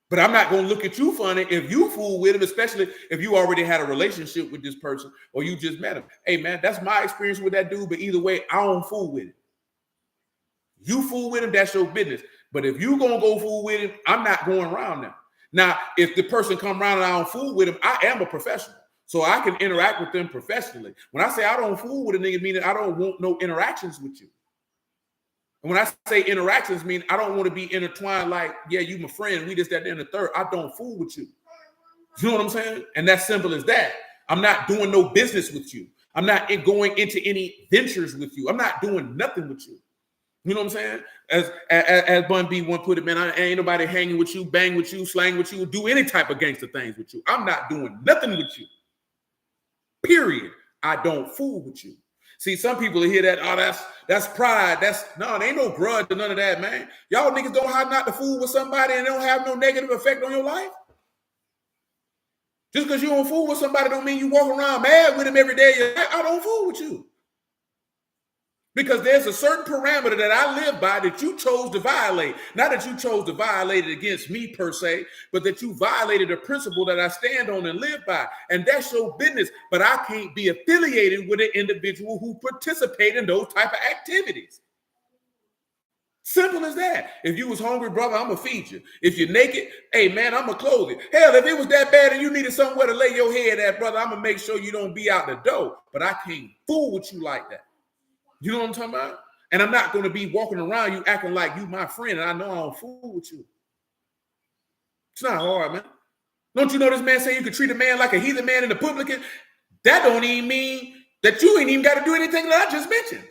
But I'm not going to look at you funny if you fool with him, especially if you already had a relationship with this person or you just met him. Hey, man, that's my experience with that dude. But either way, I don't fool with him. You fool with him, that's your business. But if you going to go fool with him, I'm not going around now. Now, if the person come around and I don't fool with him, I am a professional. So I can interact with them professionally. When I say I don't fool with a nigga, meaning I don't want no interactions with you. And when I say interactions, mean I don't want to be intertwined like, yeah, you my friend, we just that, and the third. I don't fool with you. You know what I'm saying? And that's simple as that. I'm not doing no business with you. I'm not going into any ventures with you. I'm not doing nothing with you. You know what I'm saying? As Bun B one put it, man, I ain't nobody hanging with you, bang with you, slang with you, do any type of gangster things with you. I'm not doing nothing with you. Period. I don't fool with you. See, some people hear that, oh, that's pride. No, there ain't no grudge or none of that, man. Y'all niggas don't have not to fool with somebody and it don't have no negative effect on your life. Just because you don't fool with somebody don't mean you walk around mad with him every day. I don't fool with you. Because there's a certain parameter that I live by that you chose to violate. Not that you chose to violate it against me per se, but that you violated a principle that I stand on and live by. And that's your business. But I can't be affiliated with an individual who participate in those type of activities. Simple as that. If you was hungry, brother, I'm going to feed you. If you're naked, hey, man, I'm going to clothe you. Hell, if it was that bad and you needed somewhere to lay your head at, brother, I'm going to make sure you don't be out the door. But I can't fool with you like that. You know what I'm talking about? And I'm not going to be walking around you acting like you my friend and I know I don't fool with you. It's not hard, man. Don't you know this man say you could treat a man like a heathen man and a publican? That don't even mean that you ain't even got to do anything that I just mentioned.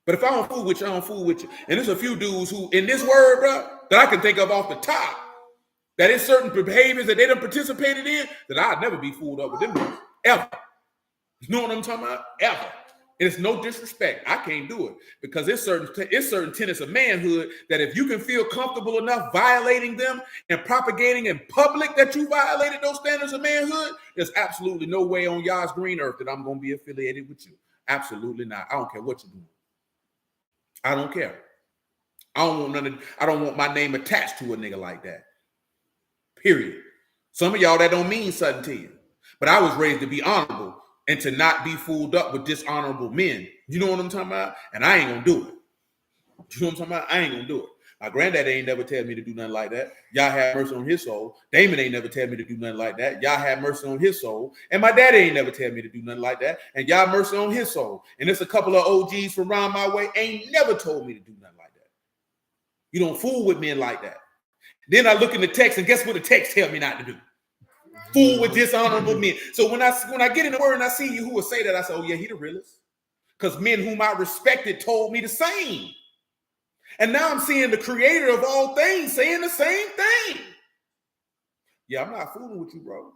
But if I don't fool with you, I don't fool with you. And there's a few dudes who, in this word, bro, that I can think of off the top, that in certain behaviors that they done participated in, that I'd never be fooled up with them dudes, ever. You know what I'm talking about? Ever. And it's no disrespect. I can't do it because it's certain tenets of manhood that if you can feel comfortable enough violating them and propagating in public that you violated those standards of manhood, there's absolutely no way on y'all's green earth that I'm going to be affiliated with you. Absolutely not. I don't care what you're doing. I don't care. I don't want my name attached to a nigga like that. Period. Some of y'all that don't mean something to you. But I was raised to be honorable and to not be fooled up with dishonorable men. You know what I'm talking about? And I ain't gonna do it. You know what I'm talking about? I ain't gonna do it. My granddad ain't never tell me to do nothing like that. Y'all have mercy on his soul. Damon ain't never tell me to do nothing like that. Y'all have mercy on his soul. And my daddy ain't never tell me to do nothing like that. And y'all mercy on his soul. And there's a couple of OGs from around my way ain't never told me to do nothing like that. You don't fool with men like that. Then I look in the text and guess what the text tell me not to do? Fool with dishonorable men. So when I get in the word and I see you who will say that, I say, oh yeah, he the realest. Because men whom I respected told me the same. And now I'm seeing the creator of all things saying the same thing. Yeah, I'm not fooling with you, bro.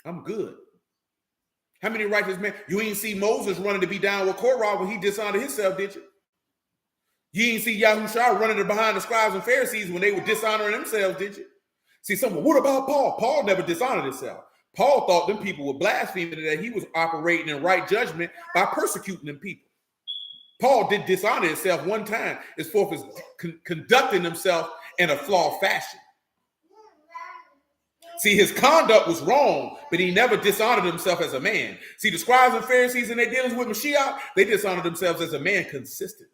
I'm good. How many righteous men? You ain't see Moses running to be down with Korah when he dishonored himself, did you? You ain't see Yahushua running behind the scribes and Pharisees when they were dishonoring themselves, did you? See, someone, what about Paul? Paul never dishonored himself. Paul thought them people were blaspheming, that he was operating in right judgment by persecuting them people. Paul did dishonor himself one time as far as conducting himself in a flawed fashion. See, his conduct was wrong, but he never dishonored himself as a man. See, the scribes and Pharisees in their dealings with Mashiach, they dishonored themselves as a man consistently.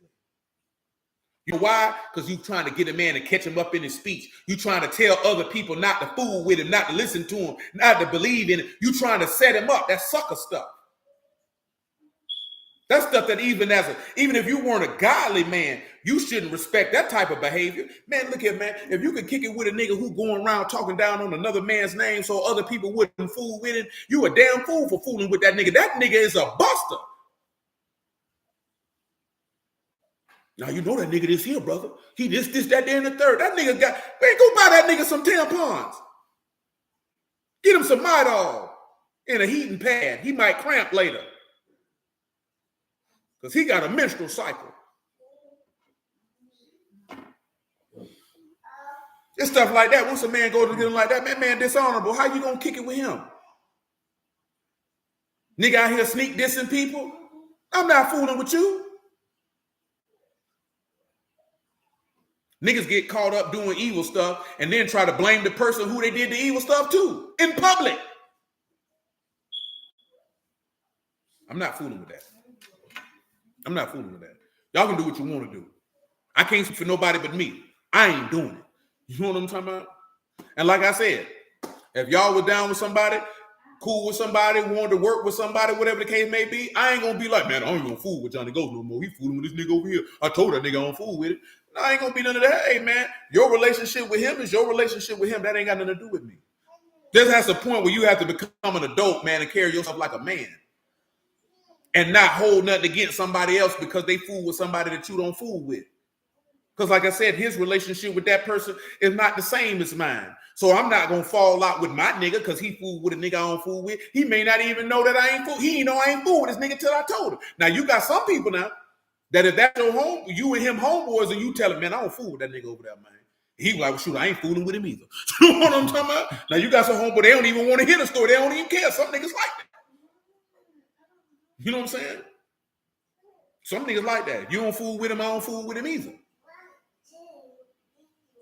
You know why? Because you're trying to get a man to catch him up in his speech. You're trying to tell other people not to fool with him, not to listen to him, not to believe in him. You're trying to set him up. That's sucker stuff. That's stuff that even if you weren't a godly man, you shouldn't respect that type of behavior. Man, look here, man. If you could kick it with a nigga who going around talking down on another man's name so other people wouldn't fool with him, you a damn fool for fooling with that nigga. That nigga is a buster. Now you know that nigga this here, brother. He this, that, there, and the third. That nigga got, man, go buy that nigga some tampons. Get him some Midol and a heating pad. He might cramp later. Because he got a menstrual cycle. It's stuff like that. Once a man goes to get him like that, man dishonorable. How you gonna kick it with him? Nigga out here sneak dissing people? I'm not fooling with you. Niggas get caught up doing evil stuff and then try to blame the person who they did the evil stuff to in public. I'm not fooling with that. I'm not fooling with that. Y'all can do what you want to do. I can't speak for nobody but me. I ain't doing it. You know what I'm talking about? And like I said, if y'all were down with somebody, cool with somebody, wanted to work with somebody, whatever the case may be, I ain't gonna be like, man, I ain't gonna fool with Johnny Ghost no more. He fooling with this nigga over here. I told that nigga I don't fool with it. No, I ain't gonna be none of that. Hey, man, your relationship with him is your relationship with him. That ain't got nothing to do with me. There has a point where you have to become an adult, man, and carry yourself like a man. And not hold nothing against somebody else because they fool with somebody that you don't fool with. Because like I said, his relationship with that person is not the same as mine. So I'm not going to fall out with my nigga because he fool with a nigga I don't fool with. He may not even know that I ain't fool. He ain't know I ain't fool with this nigga till I told him. Now, you got some people now that if that's your home, you and him homeboys, and you tell him, man, I don't fool with that nigga over there, man. He was like, well, shoot, I ain't fooling with him either. You know what I'm talking about? Now, you got some homeboys, they don't even want to hear the story. They don't even care. Some niggas like that. You know what I'm saying? Some niggas like that. You don't fool with him, I don't fool with him either.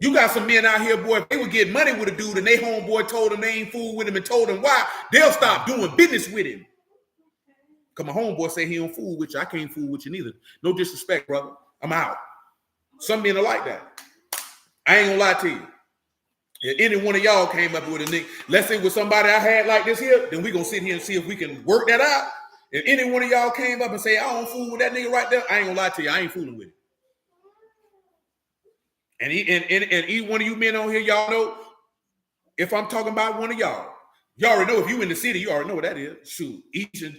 You got some men out here, boy, if they would get money with a dude and they homeboy told them they ain't fool with him and told them why, they'll stop doing business with him. Because my homeboy say he don't fool with you. I can't fool with you neither. No disrespect, brother. I'm out. Some men are like that. I ain't gonna lie to you. If any one of y'all came up with a nigga, let's say with somebody I had like this here, then we gonna sit here and see if we can work that out. If any one of y'all came up and say, I don't fool with that nigga right there, I ain't gonna lie to you. I ain't fooling with him. And each one of you men on here, y'all know, if I'm talking about one of y'all already know if you in the city, you already know what that is. Shoot, each and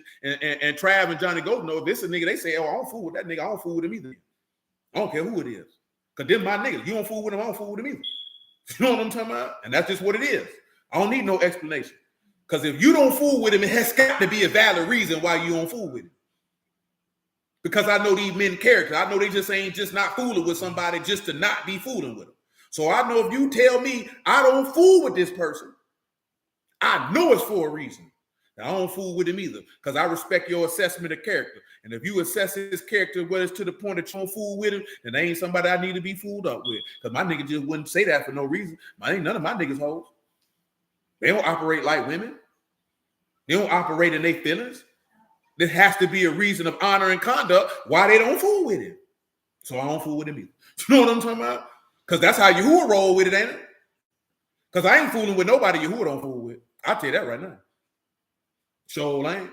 Trav and Johnny Gold know if this is a nigga, they say, oh, I don't fool with that nigga. I don't fool with him either. I don't care who it is. Because them my niggas. You don't fool with him, I don't fool with him either. You know what I'm talking about? And that's just what it is. I don't need no explanation. Because if you don't fool with him, it has got to be a valid reason why you don't fool with him. Because I know these men character. I know they just ain't just not fooling with somebody just to not be fooling with them. So I know if you tell me I don't fool with this person, I know it's for a reason. I don't fool with him either because I respect your assessment of character. And if you assess his character, whether it's to the point that you don't fool with him, then they ain't somebody I need to be fooled up with. Because my nigga just wouldn't say that for no reason. Ain't none of my niggas hoes. They don't operate like women. They don't operate in their feelings. There has to be a reason of honor and conduct why they don't fool with him. So I don't fool with him either. You know what I'm talking about? Because that's how Yahuwah roll with it, ain't it? Because I ain't fooling with nobody Yahuwah don't fool with. I'll tell you that right now. Sure ain't.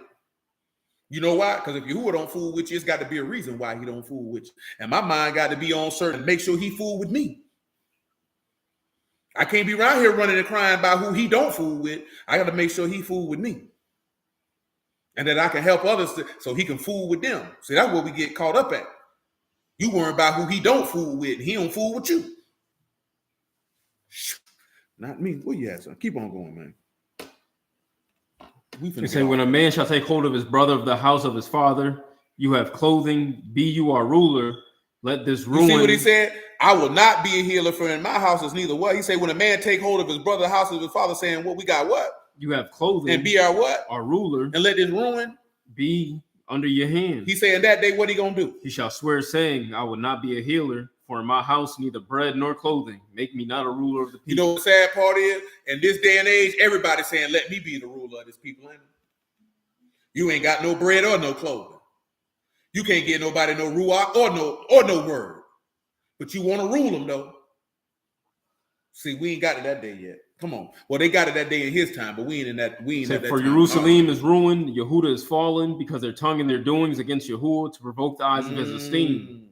You know why? Because if Yahuwah don't fool with you, it's got to be a reason why he don't fool with you. And my mind got to be on certain, make sure he fool with me. I can't be around here running and crying about who he don't fool with. I got to make sure he fool with me. And that I can help others so he can fool with them. See, that's what we get caught up at. You worry about who he don't fool with, and he don't fool with you. Not me. Where you at, son? Keep on going, man. They say, when a man shall take hold of his brother of the house of his father, you have clothing, be you our ruler, let this ruin. You see what he said? I will not be a healer, for in my house is neither what? He said, when a man take hold of his brother, the house of his father, saying, what we got what? You have clothing. And be our what? Our ruler. And let this ruin be under your hand. He said, that day, what he gonna do? He shall swear, saying, I will not be a healer, for in my house neither bread nor clothing. Make me not a ruler of the people. You know what the sad part is? In this day and age, everybody's saying, let me be the ruler of this people. Ain't it? You ain't got no bread or no clothing. You can't get nobody no ruach or no word. But you want to rule them, though. See, we ain't got to that day yet. Come on. Well, they got it that day in his time, but we ain't in that. We ain't at that for time. Jerusalem is ruined, Yehuda is fallen, because their tongue and their doings against Yahuwah to provoke the eyes of his esteem.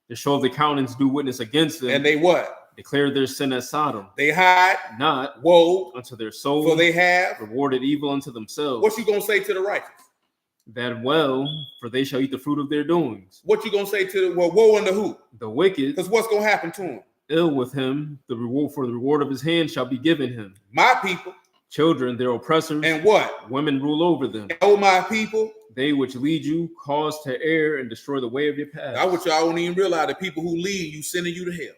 The show of the countenance do witness against them. And they what? Declare their sin as Sodom. They hide not woe unto their souls. For they have rewarded evil unto themselves. What you gonna say to the righteous? That well, for they shall eat the fruit of their doings. What you gonna say to the woe unto who? The wicked. Because what's gonna happen to him? Ill with him, the reward of his hand shall be given him. My people, children, their oppressors, and what? Women rule over them. Oh, my people, they which lead you cause to err and destroy the way of your path. I want y'all don't even realize the people who lead you sending you to hell.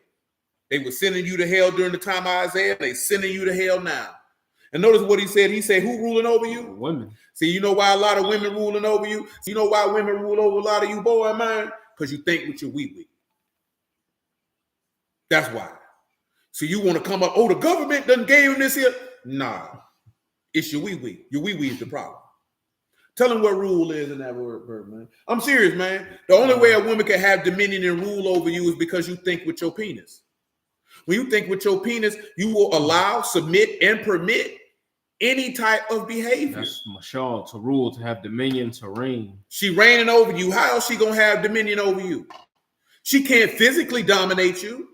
They were sending you to hell during the time of Isaiah. They sending you to hell now. And notice what he said. He said, who ruling over you? Women. See, you know why a lot of women ruling over you? You know why women rule over a lot of you, boy, man? Because you think with your wee-wee. That's why. So you want to come up, oh, the government done gave him this here? Nah. It's your wee-wee. Your wee-wee is the problem. Tell them what rule is in that word, man. I'm serious, man. The only way a woman can have dominion and rule over you is because you think with your penis. When you think with your penis, you will allow, submit, and permit any type of behavior. That's mashal, to rule, to have dominion, to reign. She reigning over you. How else she gonna have dominion over you? She can't physically dominate you.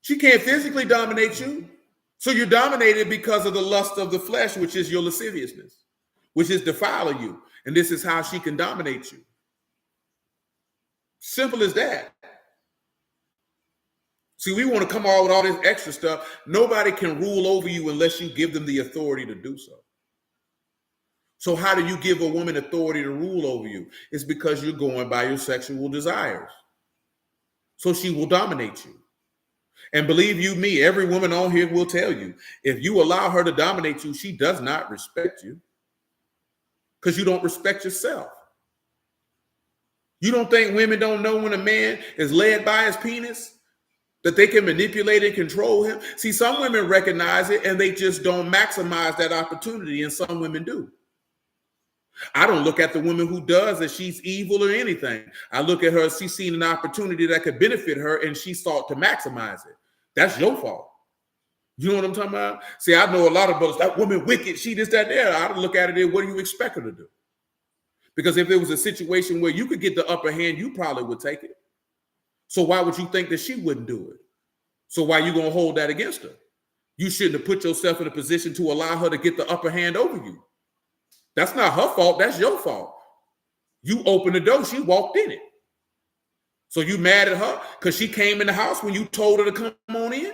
She can't physically dominate you. So you're dominated because of the lust of the flesh, which is your lasciviousness, which is defiling you. And this is how she can dominate you. Simple as that. See, we want to come out with all this extra stuff. Nobody can rule over you unless you give them the authority to do so. So how do you give a woman authority to rule over you? It's because you're going by your sexual desires. So she will dominate you. And believe you me, every woman on here will tell you, if you allow her to dominate you, she does not respect you because you don't respect yourself. You don't think women don't know when a man is led by his penis, that they can manipulate and control him? See, some women recognize it and they just don't maximize that opportunity, and some women do. I don't look at the woman who does as she's evil or anything. I look at her as she's seen an opportunity that could benefit her and she sought to maximize it. That's your fault. You know what I'm talking about? See, I know a lot of brothers, that woman wicked, she this, that, there. I look at it as, what do you expect her to do? Because if there was a situation where you could get the upper hand, you probably would take it. So why would you think that she wouldn't do it? So why are you going to hold that against her? You shouldn't have put yourself in a position to allow her to get the upper hand over you. That's not her fault. That's your fault. You opened the door. She walked in it. So you mad at her because she came in the house when you told her to come on in?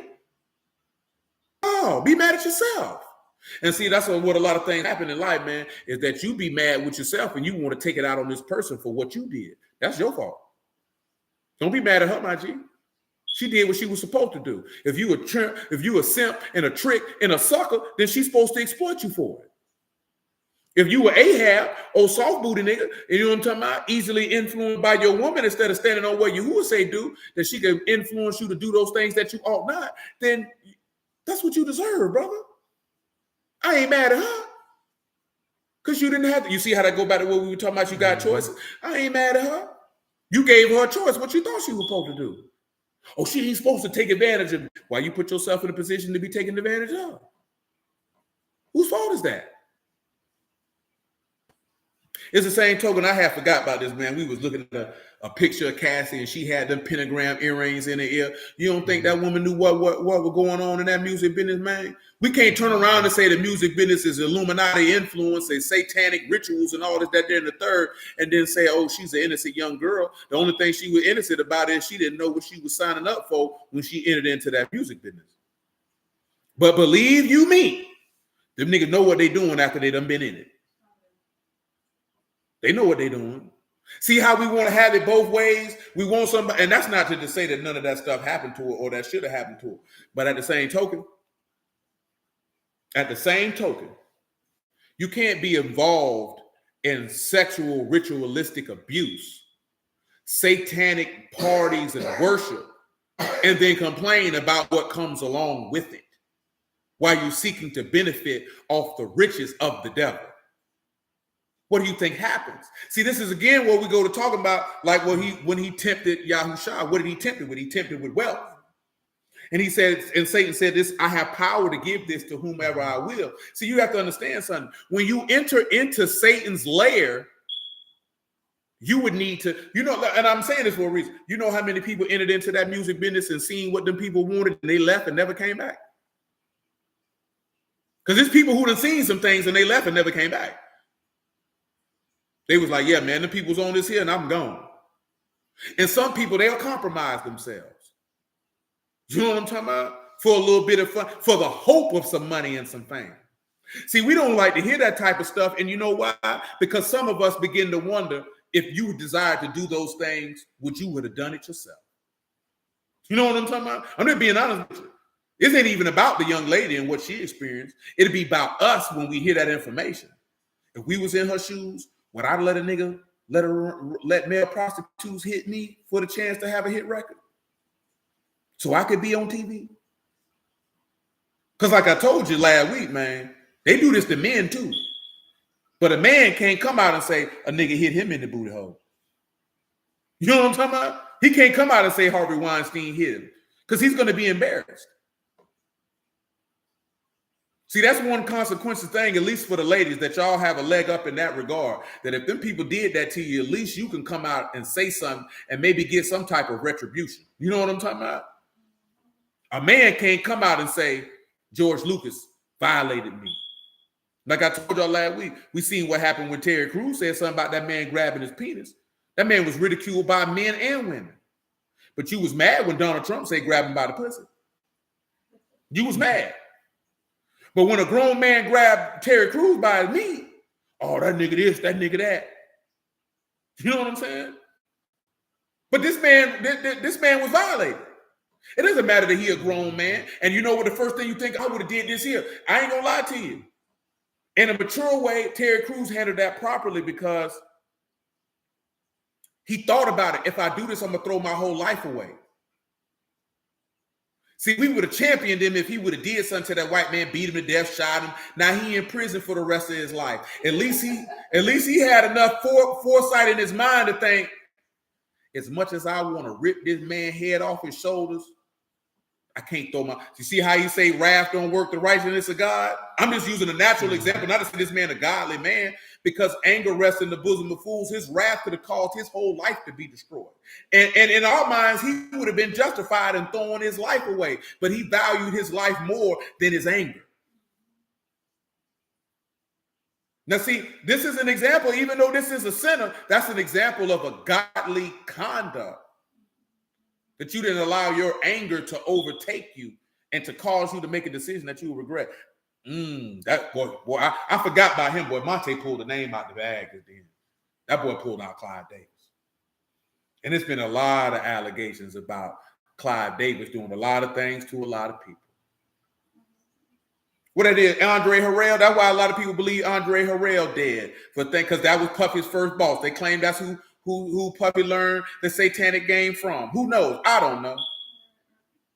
Oh, be mad at yourself. And see, that's what a lot of things happen in life, man, is that you be mad with yourself and you want to take it out on this person for what you did. That's your fault. Don't be mad at her, my G. She did what she was supposed to do. If you a simp and a trick and a sucker, then she's supposed to exploit you for it. If you were Ahab, old soft booty nigga, and you know what I'm talking about, easily influenced by your woman instead of standing on what Yahuwah say do, that she can influence you to do those things that you ought not, then that's what you deserve, brother. I ain't mad at her. Because you didn't have to. You see how that go back to what we were talking about, you got choices? I ain't mad at her. You gave her a choice. What you thought she was supposed to do? Oh, she ain't supposed to take advantage of me. Why you put yourself in a position to be taken advantage of? Whose fault is that? It's the same token. I had forgot about this, man. We was looking at a picture of Cassie, and she had them pentagram earrings in her ear. You don't think that woman knew what was going on in that music business, man? We can't turn around and say the music business is Illuminati influence and satanic rituals and all this, that, there, and the third, and then say, oh, she's an innocent young girl. The only thing she was innocent about is she didn't know what she was signing up for when she entered into that music business. But believe you me, them niggas know what they doing after they done been in it. They know what they're doing. See how we want to have it both ways? We want somebody, and that's not to say that none of that stuff happened to her or that should have happened to her. But at the same token, you can't be involved in sexual ritualistic abuse, satanic parties and worship, and then complain about what comes along with it while you're seeking to benefit off the riches of the devil. What do you think happens? See, this is again what we go to talking about, like when he tempted Yahushua. What did he tempt him with? He tempted with wealth. And he said, and Satan said this, I have power to give this to whomever I will. See, you have to understand something. When you enter into Satan's lair, you would need to, and I'm saying this for a reason. You know how many people entered into that music business and seen what them people wanted and they left and never came back? Because there's people who done seen some things and they left and never came back. They was like, yeah, man, the people's on this here and I'm gone. And some people, they'll compromise themselves. You know what I'm talking about? For a little bit of fun, for the hope of some money and some fame. See, we don't like to hear that type of stuff. And you know why? Because some of us begin to wonder, if you desired to do those things, would you have done it yourself? You know what I'm talking about? I'm just being honest with you. It ain't even about the young lady and what she experienced. It'd be about us when we hear that information. If we was in her shoes, would I let a nigga let male prostitutes hit me for the chance to have a hit record? So I could be on TV? Because like I told you last week, man, they do this to men too. But a man can't come out and say a nigga hit him in the booty hole. You know what I'm talking about? He can't come out and say Harvey Weinstein hit him because he's going to be embarrassed. See, that's one consequential thing, at least for the ladies, that y'all have a leg up in that regard. That if them people did that to you, at least you can come out and say something and maybe get some type of retribution. You know what I'm talking about? A man can't come out and say, George Lucas violated me. Like I told y'all last week, we seen what happened when Terry Crews said something about that man grabbing his penis. That man was ridiculed by men and women. But you was mad when Donald Trump said grab him by the pussy. You was mad. But when a grown man grabbed Terry Crews by his knee, oh, that nigga this, that nigga that. You know what I'm saying? But this man was violated. It doesn't matter that he a grown man. And you know what the first thing you think, I would have did this here. I ain't gonna lie to you. In a mature way, Terry Crews handled that properly because he thought about it. If I do this, I'm gonna throw my whole life away. See, we would have championed him if he would have did something to that white man, beat him to death, shot him. Now he in prison for the rest of his life. At least he had enough foresight in his mind to think, as much as I want to rip this man's head off his shoulders, I can't throw my. You see how you say wrath don't work the righteousness of God? I'm just using a natural example, not to say this man a godly man, because anger rests in the bosom of fools. His wrath could have caused his whole life to be destroyed. And in our minds, he would have been justified in throwing his life away, but he valued his life more than his anger. Now, see, this is an example, even though this is a sinner, that's an example of a godly conduct. That you didn't allow your anger to overtake you and to cause you to make a decision that you will regret. That boy, I forgot about him. Boy, Monte pulled the name out the bag at the end. That boy pulled out Clive Davis. And there's been a lot of allegations about Clive Davis doing a lot of things to a lot of people. What it is, Andre Harrell, that's why a lot of people believe Andre Harrell dead. Because that was Puffy's first boss. They claim that's who Puffy learned the satanic game from. Who knows? I don't know.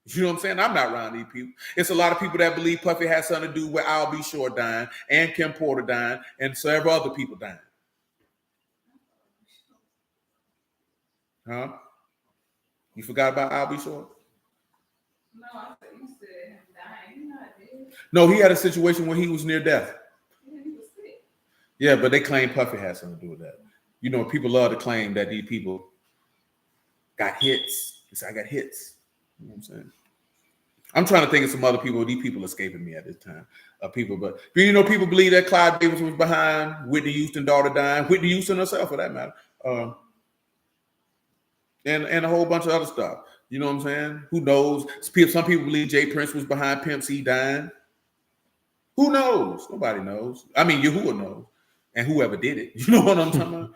You know what I'm saying? I'm not around these people. It's a lot of people that believe Puffy has something to do with Al B. Shore dying and Kim Porter dying and several other people dying. Huh? You forgot about Al B. Shore? No, I thought you said him dying. He's not dead. No, he had a situation where he was near death. Yeah, he was sick. Yeah, but they claim Puffy had something to do with that. You know, people love to claim that these people got hits. They say, I got hits. You know what I'm saying? I'm trying to think of some other people. These people escaping me at this time. But you know, people believe that Clive Davis was behind Whitney Houston's daughter dying, Whitney Houston herself, for that matter, and a whole bunch of other stuff. You know what I'm saying? Who knows? Some people believe Jay Prince was behind Pimp C dying. Who knows? Nobody knows. I mean, Yahuwah knows, and whoever did it. You know what I'm talking about?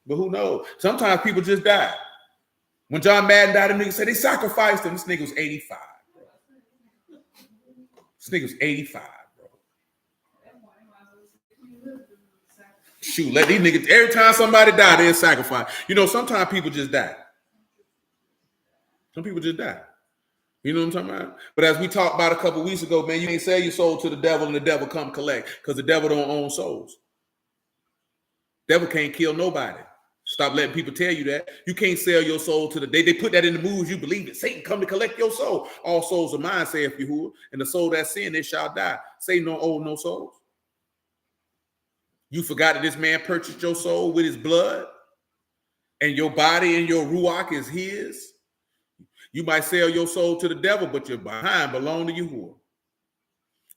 But who knows? Sometimes people just die. When John Madden died, the nigga said they sacrificed him. This nigga was 85. Bro. This nigga was 85, bro. Shoot, let these niggas, every time somebody die, they'll sacrifice. You know, sometimes people just die. Some people just die. You know what I'm talking about? But as we talked about a couple weeks ago, man, you ain't sell your soul to the devil and the devil come collect, because the devil don't own souls. Devil can't kill nobody. Stop letting people tell you that. You can't sell your soul to the day. They put that in the movies. You believe it. Satan come to collect your soul. All souls are mine, saith Yahuwah. And the soul that sin, it shall die. Satan don't own no souls. You forgot that this man purchased your soul with his blood, and your body and your ruach is his. You might sell your soul to the devil, but your behind belong to Yahuwah.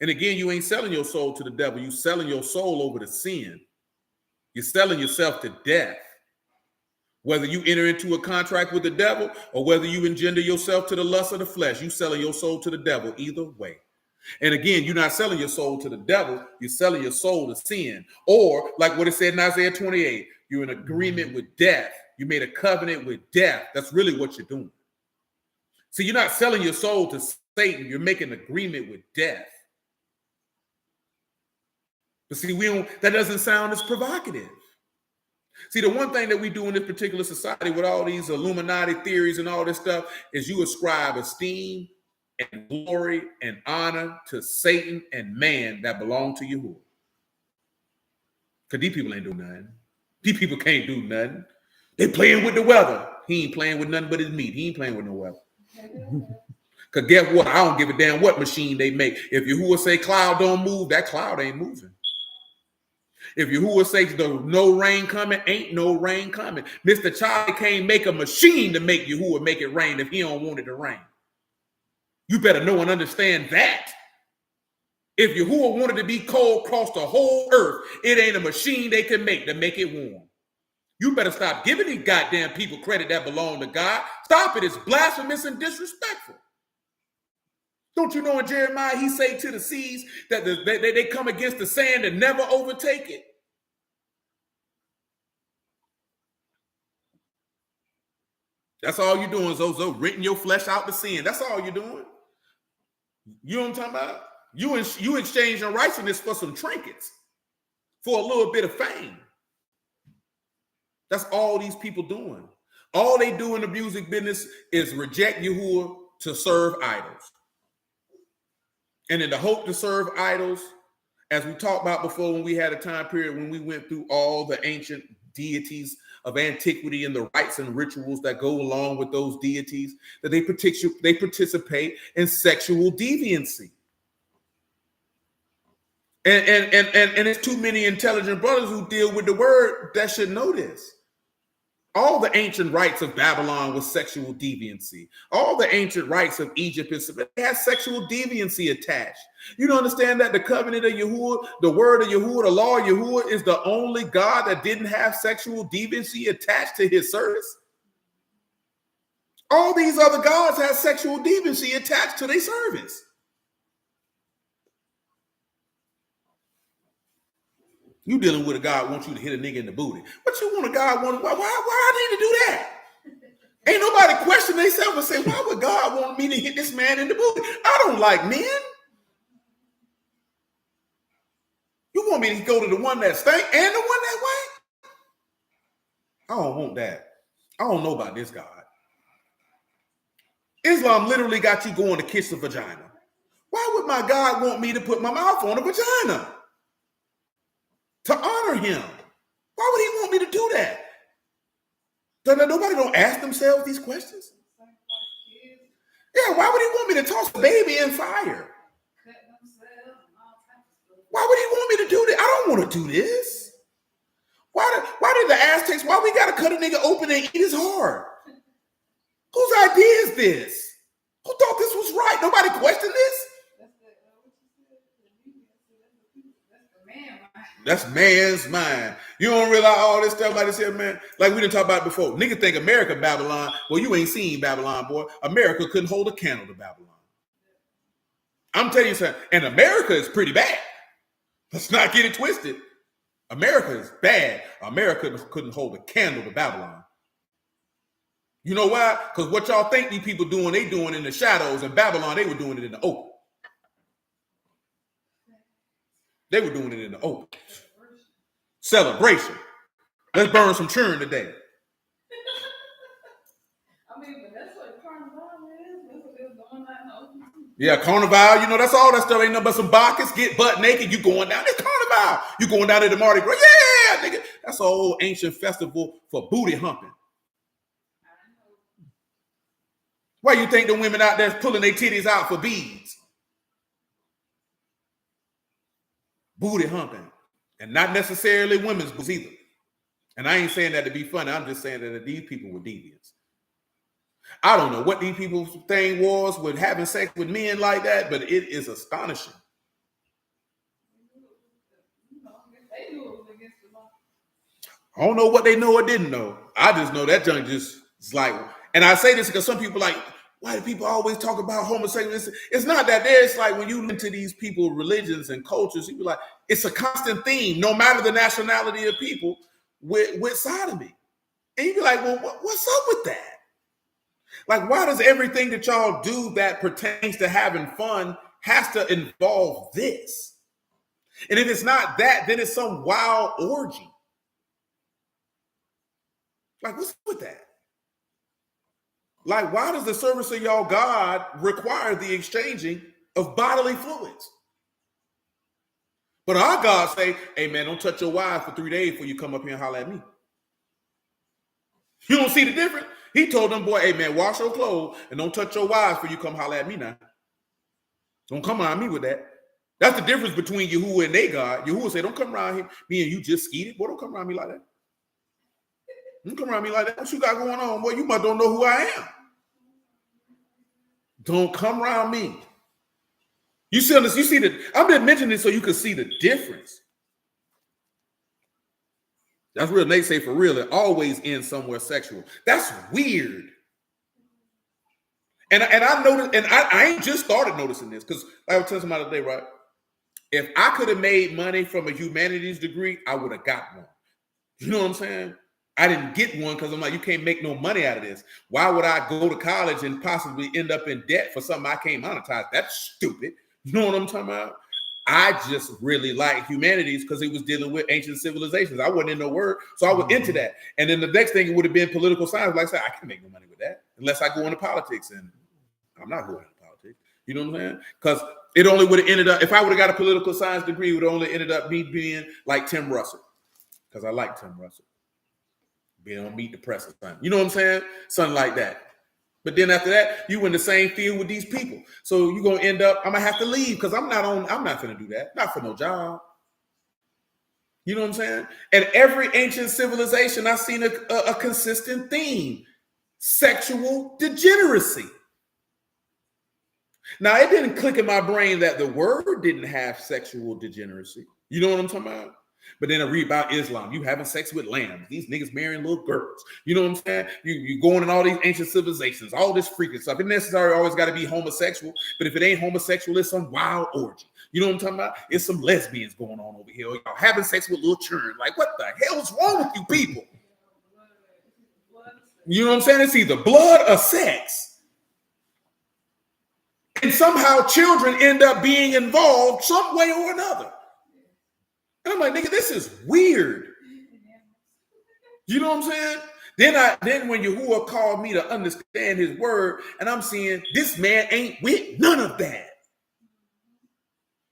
And again, you ain't selling your soul to the devil. You selling your soul over to sin. You're selling yourself to death. Whether you enter into a contract with the devil or whether you engender yourself to the lust of the flesh, you selling your soul to the devil either way. And again, you're not selling your soul to the devil. You're selling your soul to sin. Or like what it said in Isaiah 28, you're in agreement with death. You made a covenant with death. That's really what you're doing. See, you're not selling your soul to Satan. You're making an agreement with death. But see, that doesn't sound as provocative. See, the one thing that we do in this particular society with all these Illuminati theories and all this stuff is you ascribe esteem and glory and honor to Satan and man that belong to Yahuwah. Because these people ain't doing nothing. These people can't do nothing. They playing with the weather. He ain't playing with nothing but his meat. He ain't playing with no weather. Because guess what? I don't give a damn what machine they make. If Yahuwah say cloud don't move, that cloud ain't moving. If Yahuwah say no rain coming, ain't no rain coming. Mr. Charlie can't make a machine to make Yahuwah make it rain if he don't want it to rain. You better know and understand that. If Yahuwah wanted to be cold across the whole earth, it ain't a machine they can make to make it warm. You better stop giving these goddamn people credit that belong to God. Stop it. It's blasphemous and disrespectful. Don't you know in Jeremiah, he say to the seas that they come against the sand and never overtake it? That's all you're doing, Zozo, renting your flesh out to sin. That's all you're doing. You know what I'm talking about? You exchanging righteousness for some trinkets, for a little bit of fame. That's all these people doing. All they do in the music business is reject Yahuwah to serve idols. And in the hope to serve idols, as we talked about before when we had a time period when we went through all the ancient deities of antiquity and the rites and rituals that go along with those deities, that they participate in sexual deviancy. And it's too many intelligent brothers who deal with the word that should know this. All the ancient rites of Babylon was sexual deviancy. All the ancient rites of Egypt had sexual deviancy attached. You don't understand that the covenant of Yahuwah, the word of Yahuwah, the law of Yahuwah is the only God that didn't have sexual deviancy attached to his service? All these other gods have sexual deviancy attached to their service. You dealing with a God wants you to hit a nigga in the booty. What you want a God want? Why I need to do that? Ain't nobody question themselves and say, why would God want me to hit this man in the booty? I don't like men. You want me to go to the one that stank and the one that white? I don't want that. I don't know about this God. Islam literally got you going to kiss a vagina. Why would my God want me to put my mouth on a vagina? To honor him. Why would he want me to do that? Nobody don't ask themselves these questions. Yeah, why would he want me to toss a baby in fire? Why would he want me to do that? I don't want to do this. Why did the Aztecs, why we got to cut a nigga open and eat his heart? Whose idea is this? Who thought this was right? Nobody questioned this? That's man's mind. You don't realize all this stuff like this here, man. Like we didn't talk about it before. Nigga think America Babylon. Well, you ain't seen Babylon, boy. America couldn't hold a candle to Babylon. I'm telling you something. And America is pretty bad. Let's not get it twisted. America is bad. America couldn't hold a candle to Babylon. You know why? Because what y'all think these people doing, they doing in the shadows. In Babylon, they were doing it in the open. They were doing it in the open. Celebration. Let's burn some churn today. I mean, but that's what carnival is. That's what they're doing out in the open. Yeah, carnival, you know, that's all that stuff. Ain't nothing but some buckets, get butt naked. You going down there, carnival. You going down there to Mardi Gras. Yeah, nigga. That's an old ancient festival for booty humping. Why you think the women out there pulling their titties out for beads? Booty humping. And not necessarily women's boobs either. And I ain't saying that to be funny. I'm just saying that these people were deviants. I don't know what these people's thing was with having sex with men like that, but it is astonishing. I don't know what they know or didn't know. I just know that junk just is like, and I say this because some people like, why do people always talk about homosexuality? It's not that there. It's like when you into these people, religions and cultures, you be like, it's a constant theme, no matter the nationality of people, with sodomy. And you be like, well, what's up with that? Like, why does everything that y'all do that pertains to having fun has to involve this? And if it's not that, then it's some wild orgy. Like, what's up with that? Like, why does the service of y'all God require the exchanging of bodily fluids? But our God say, hey, man, don't touch your wife for 3 days before you come up here and holler at me. You don't see the difference? He told them, boy, hey, man, wash your clothes and don't touch your wives before you come holler at me now. Don't come around me with that. That's the difference between Yahuwah and they God. Yahuwah said, don't come around here. Me and you just skeeted. Boy, don't come around me like that. Don't come around me like that. What you got going on? Boy, you must don't know who I am. Don't come around me. You see this? You see that? I've been mentioning this so you can see the difference. That's real. They say for real, it always ends somewhere sexual. That's weird. And I noticed, and I ain't just started noticing this, because I was telling somebody today, right? If I could have made money from a humanities degree, I would have got one. You know what I'm saying? I didn't get one because I'm like, you can't make no money out of this. Why would I go to college and possibly end up in debt for something I can't monetize? That's stupid. You know what I'm talking about? I just really like humanities because it was dealing with ancient civilizations. I wasn't in no word, so I was into that. And then the next thing it would have been political science. Like I said, I can't make no money with that unless I go into politics, and I'm not going into politics. You know what I'm saying? Because it only would have ended up, if I would have got a political science degree, it would have only ended up me being like Tim Russell, because I like Tim Russell. Being on Meet the Press or something. You know what I'm saying? Something like that. But then after that, you in the same field with these people. So you're going to end up, I'm going to have to leave because I'm not going to do that. Not for no job. You know what I'm saying? And every ancient civilization, I've seen a consistent theme. Sexual degeneracy. Now, it didn't click in my brain that the word didn't have sexual degeneracy. You know what I'm talking about? But then I read about Islam. You having sex with lambs. These niggas marrying little girls. You know what I'm saying? You going in all these ancient civilizations, all this freaking stuff. It necessarily always got to be homosexual. But if it ain't homosexual, it's some wild orgy. You know what I'm talking about? It's some lesbians going on over here. Y'all having sex with little children. Like, what the hell's wrong with you people? You know what I'm saying? It's either blood or sex. And somehow children end up being involved some way or another. And I'm like, nigga, this is weird. You know what I'm saying? Then when Yahuwah called me to understand his word, and I'm seeing this man ain't with none of that.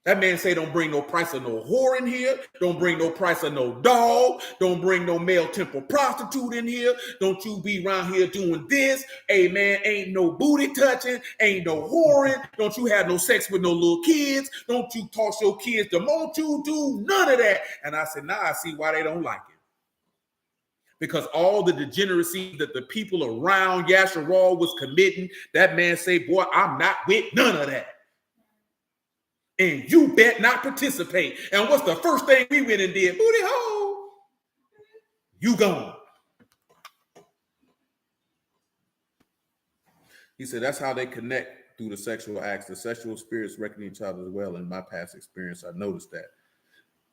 That man say don't bring no price of no whore in here. Don't bring no price of no dog. Don't bring no male temple prostitute in here. Don't you be around here doing this. Hey, man, ain't no booty touching. Ain't no whoring. Don't you have no sex with no little kids. Don't you toss your kids to won't you do none of that. And I said, I see why they don't like it. Because all the degeneracy that the people around Yasharal was committing, that man say, boy, I'm not with none of that. And you bet not participate. And what's the first thing we went and did? Booty hole. You gone. He said that's how they connect through the sexual acts. The sexual spirits reckon each other as well. In my past experience, I noticed that.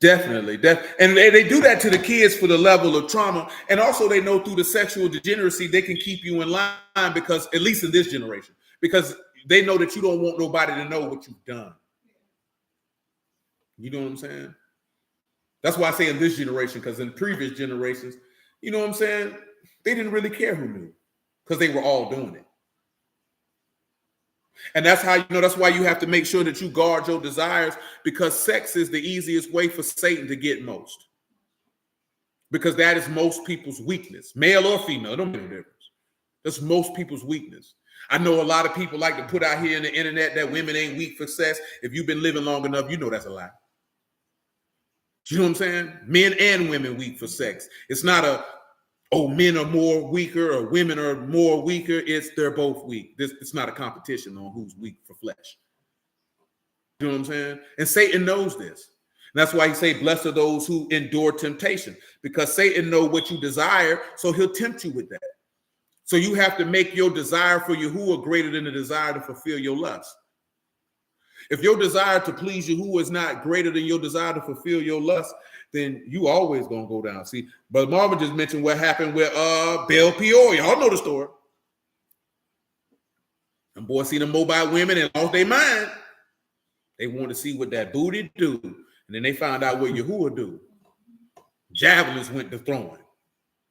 Definitely. And they do that to the kids for the level of trauma. And also they know through the sexual degeneracy, they can keep you in line because, at least in this generation, because they know that you don't want nobody to know what you've done. You know what I'm saying? That's why I say in this generation, because in previous generations, you know what I'm saying? They didn't really care who knew because they were all doing it. And that's how, that's why you have to make sure that you guard your desires, because sex is the easiest way for Satan to get most. Because that is most people's weakness, male or female. It don't make a difference. That's most people's weakness. I know a lot of people like to put out here in the internet that women ain't weak for sex. If you've been living long enough, you know that's a lie. You know what I'm saying? Men and women weak for sex. It's not men are more weaker or women are more weaker. They're both weak. It's not a competition on who's weak for flesh. You know what I'm saying? And Satan knows this. And that's why he say, blessed are those who endure temptation, because Satan knows what you desire, so he'll tempt you with that. So you have to make your desire for Yahuwah greater than the desire to fulfill your lust. If your desire to please Yahuwah is not greater than your desire to fulfill your lust, then you always gonna go down. See, but Marvin just mentioned what happened with Bel Peor. Y'all know the story. And boy, see the mobile women and lost their mind. They wanted to see what that booty do, and then they found out what Yahuwah do. Javelins went to throwing,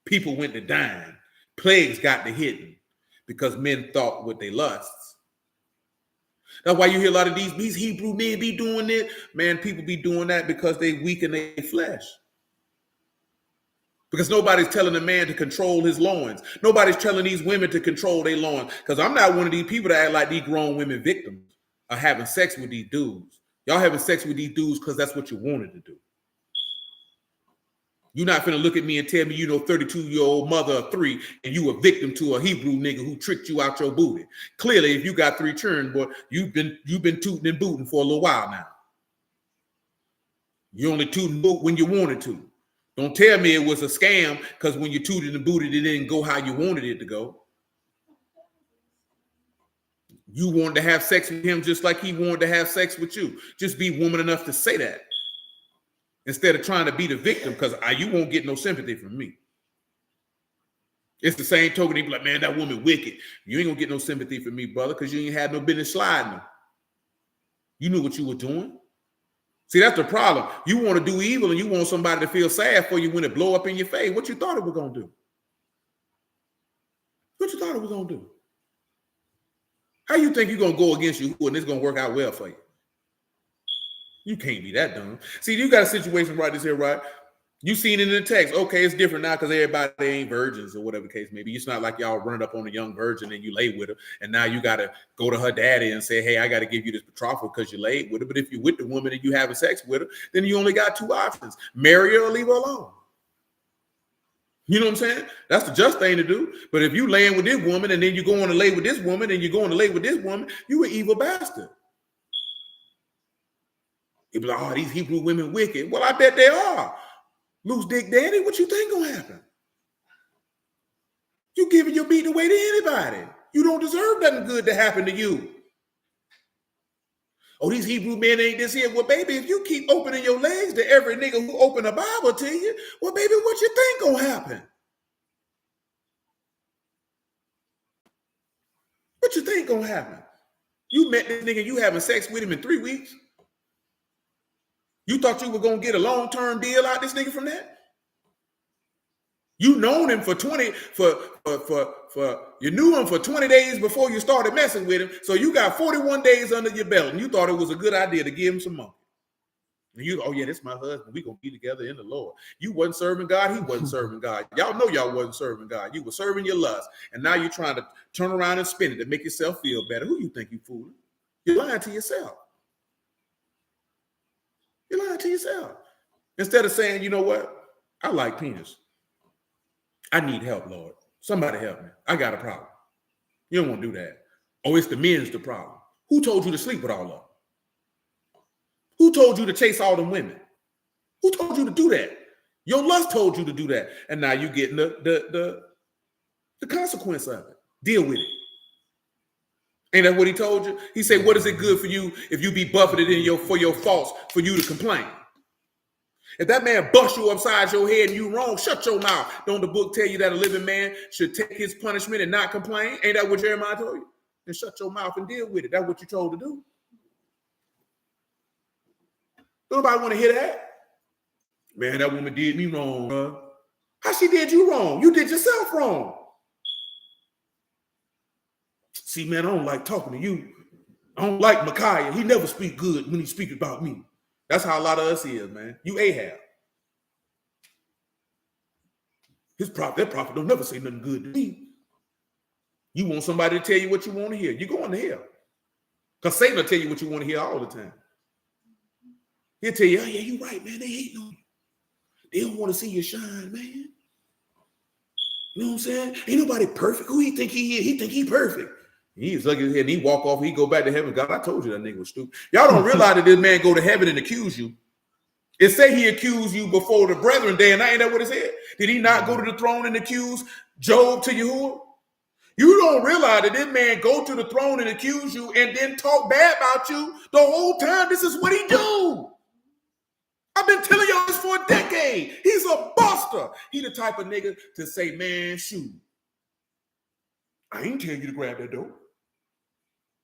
people went to dying, plagues got to hitting, because men thought with their lusts. That's why you hear a lot of these Hebrew men be doing it. Man, people be doing that because they weaken their flesh. Because nobody's telling a man to control his loins. Nobody's telling these women to control their loins. Because I'm not one of these people that act like these grown women victims are having sex with these dudes. Y'all having sex with these dudes because that's what you wanted to do. You're not finna look at me and tell me you know 32-year-old mother of 3 and you a victim to a Hebrew nigga who tricked you out your booty. Clearly, if you got 3 children, boy, you've been tooting and booting for a little while now. You only toot and boot when you wanted to. Don't tell me it was a scam because when you tooted and booted, it didn't go how you wanted it to go. You wanted to have sex with him just like he wanted to have sex with you. Just be woman enough to say that instead of trying to be the victim, because you won't get no sympathy from me. It's the same token. He be like, man, that woman wicked. You ain't gonna get no sympathy from me, brother, because you ain't had no business sliding them. You knew what you were doing. See, that's the problem. You want to do evil and you want somebody to feel sad for you when it blow up in your face. What you thought it was going to do? What you thought it was going to do? How you think you're going to go against you and it's going to work out well for you? You can't be that dumb. See, you got a situation right this here, right? You seen it in the text. Okay, it's different now because everybody ain't virgins or whatever the case may be. It's not like y'all running up on a young virgin and you lay with her, and now you got to go to her daddy and say, hey, I got to give you this betrothal because you laid with her. But if you're with the woman and you having sex with her, then you only got 2 options. Marry her or leave her alone. You know what I'm saying? That's the just thing to do. But if you laying with this woman and then you go on to lay with this woman and you're going to lay with this woman, you an evil bastard. You be like, oh, these Hebrew women wicked. Well, I bet they are. Loose dick daddy, what you think gonna happen? You giving your beat away to anybody. You don't deserve nothing good to happen to you. Oh, these Hebrew men ain't this here. Well, baby, if you keep opening your legs to every nigga who open a Bible to you, well, baby, what you think gonna happen? What you think gonna happen? You met this nigga, you having sex with him in 3 weeks? You thought you were gonna get a long-term deal out this nigga from that? You known him for 20 you knew him for 20 days before you started messing with him. So you got 41 days under your belt, and you thought it was a good idea to give him some money. And you, oh yeah, this is my husband. We gonna be together in the Lord. You wasn't serving God. He wasn't serving God. Y'all know y'all wasn't serving God. You were serving your lust, and now you're trying to turn around and spin it to make yourself feel better. Who you think you fooling? You're lying to yourself. You're lying to yourself. Instead of saying, you know what? I like penis. I need help, Lord. Somebody help me. I got a problem. You don't want to do that. Oh, it's the men's the problem. Who told you to sleep with all of them? Who told you to chase all them women? Who told you to do that? Your lust told you to do that. And now you're getting the consequence of it. Deal with it. Ain't that what he told you? He said, what is it good for you if you be buffeted for your faults for you to complain? If that man bust you upside your head and you wrong, shut your mouth. Don't the book tell you that a living man should take his punishment and not complain? Ain't that what Jeremiah told you? Then shut your mouth and deal with it. That's what you're told to do. Nobody want to hear that? Man, that woman did me wrong, bro. How she did you wrong? You did yourself wrong. See, man, I don't like talking to you. I don't like Micaiah. He never speak good when he speaks about me. That's how a lot of us is, man. You Ahab. That prophet don't never say nothing good to me. You want somebody to tell you what you want to hear. You're going to hell. Because Satan will tell you what you want to hear all the time. He'll tell you, oh, yeah, you're right, man. They hate on you. They don't want to see you shine, man. You know what I'm saying? Ain't nobody perfect. Who he think he is? He think he perfect. He's looking at his head and he walk off. He go back to heaven. God, I told you that nigga was stupid. Y'all don't realize that this man go to heaven and accuse you. It say he accused you before the brethren day, and ain't that what it said? Did he not go to the throne and accuse Job to Yahuwah? You don't realize that this man go to the throne and accuse you and then talk bad about you the whole time. This is what he do. I've been telling y'all this for a decade. He's a buster. He the type of nigga to say, man, shoot. I ain't tell you to grab that door.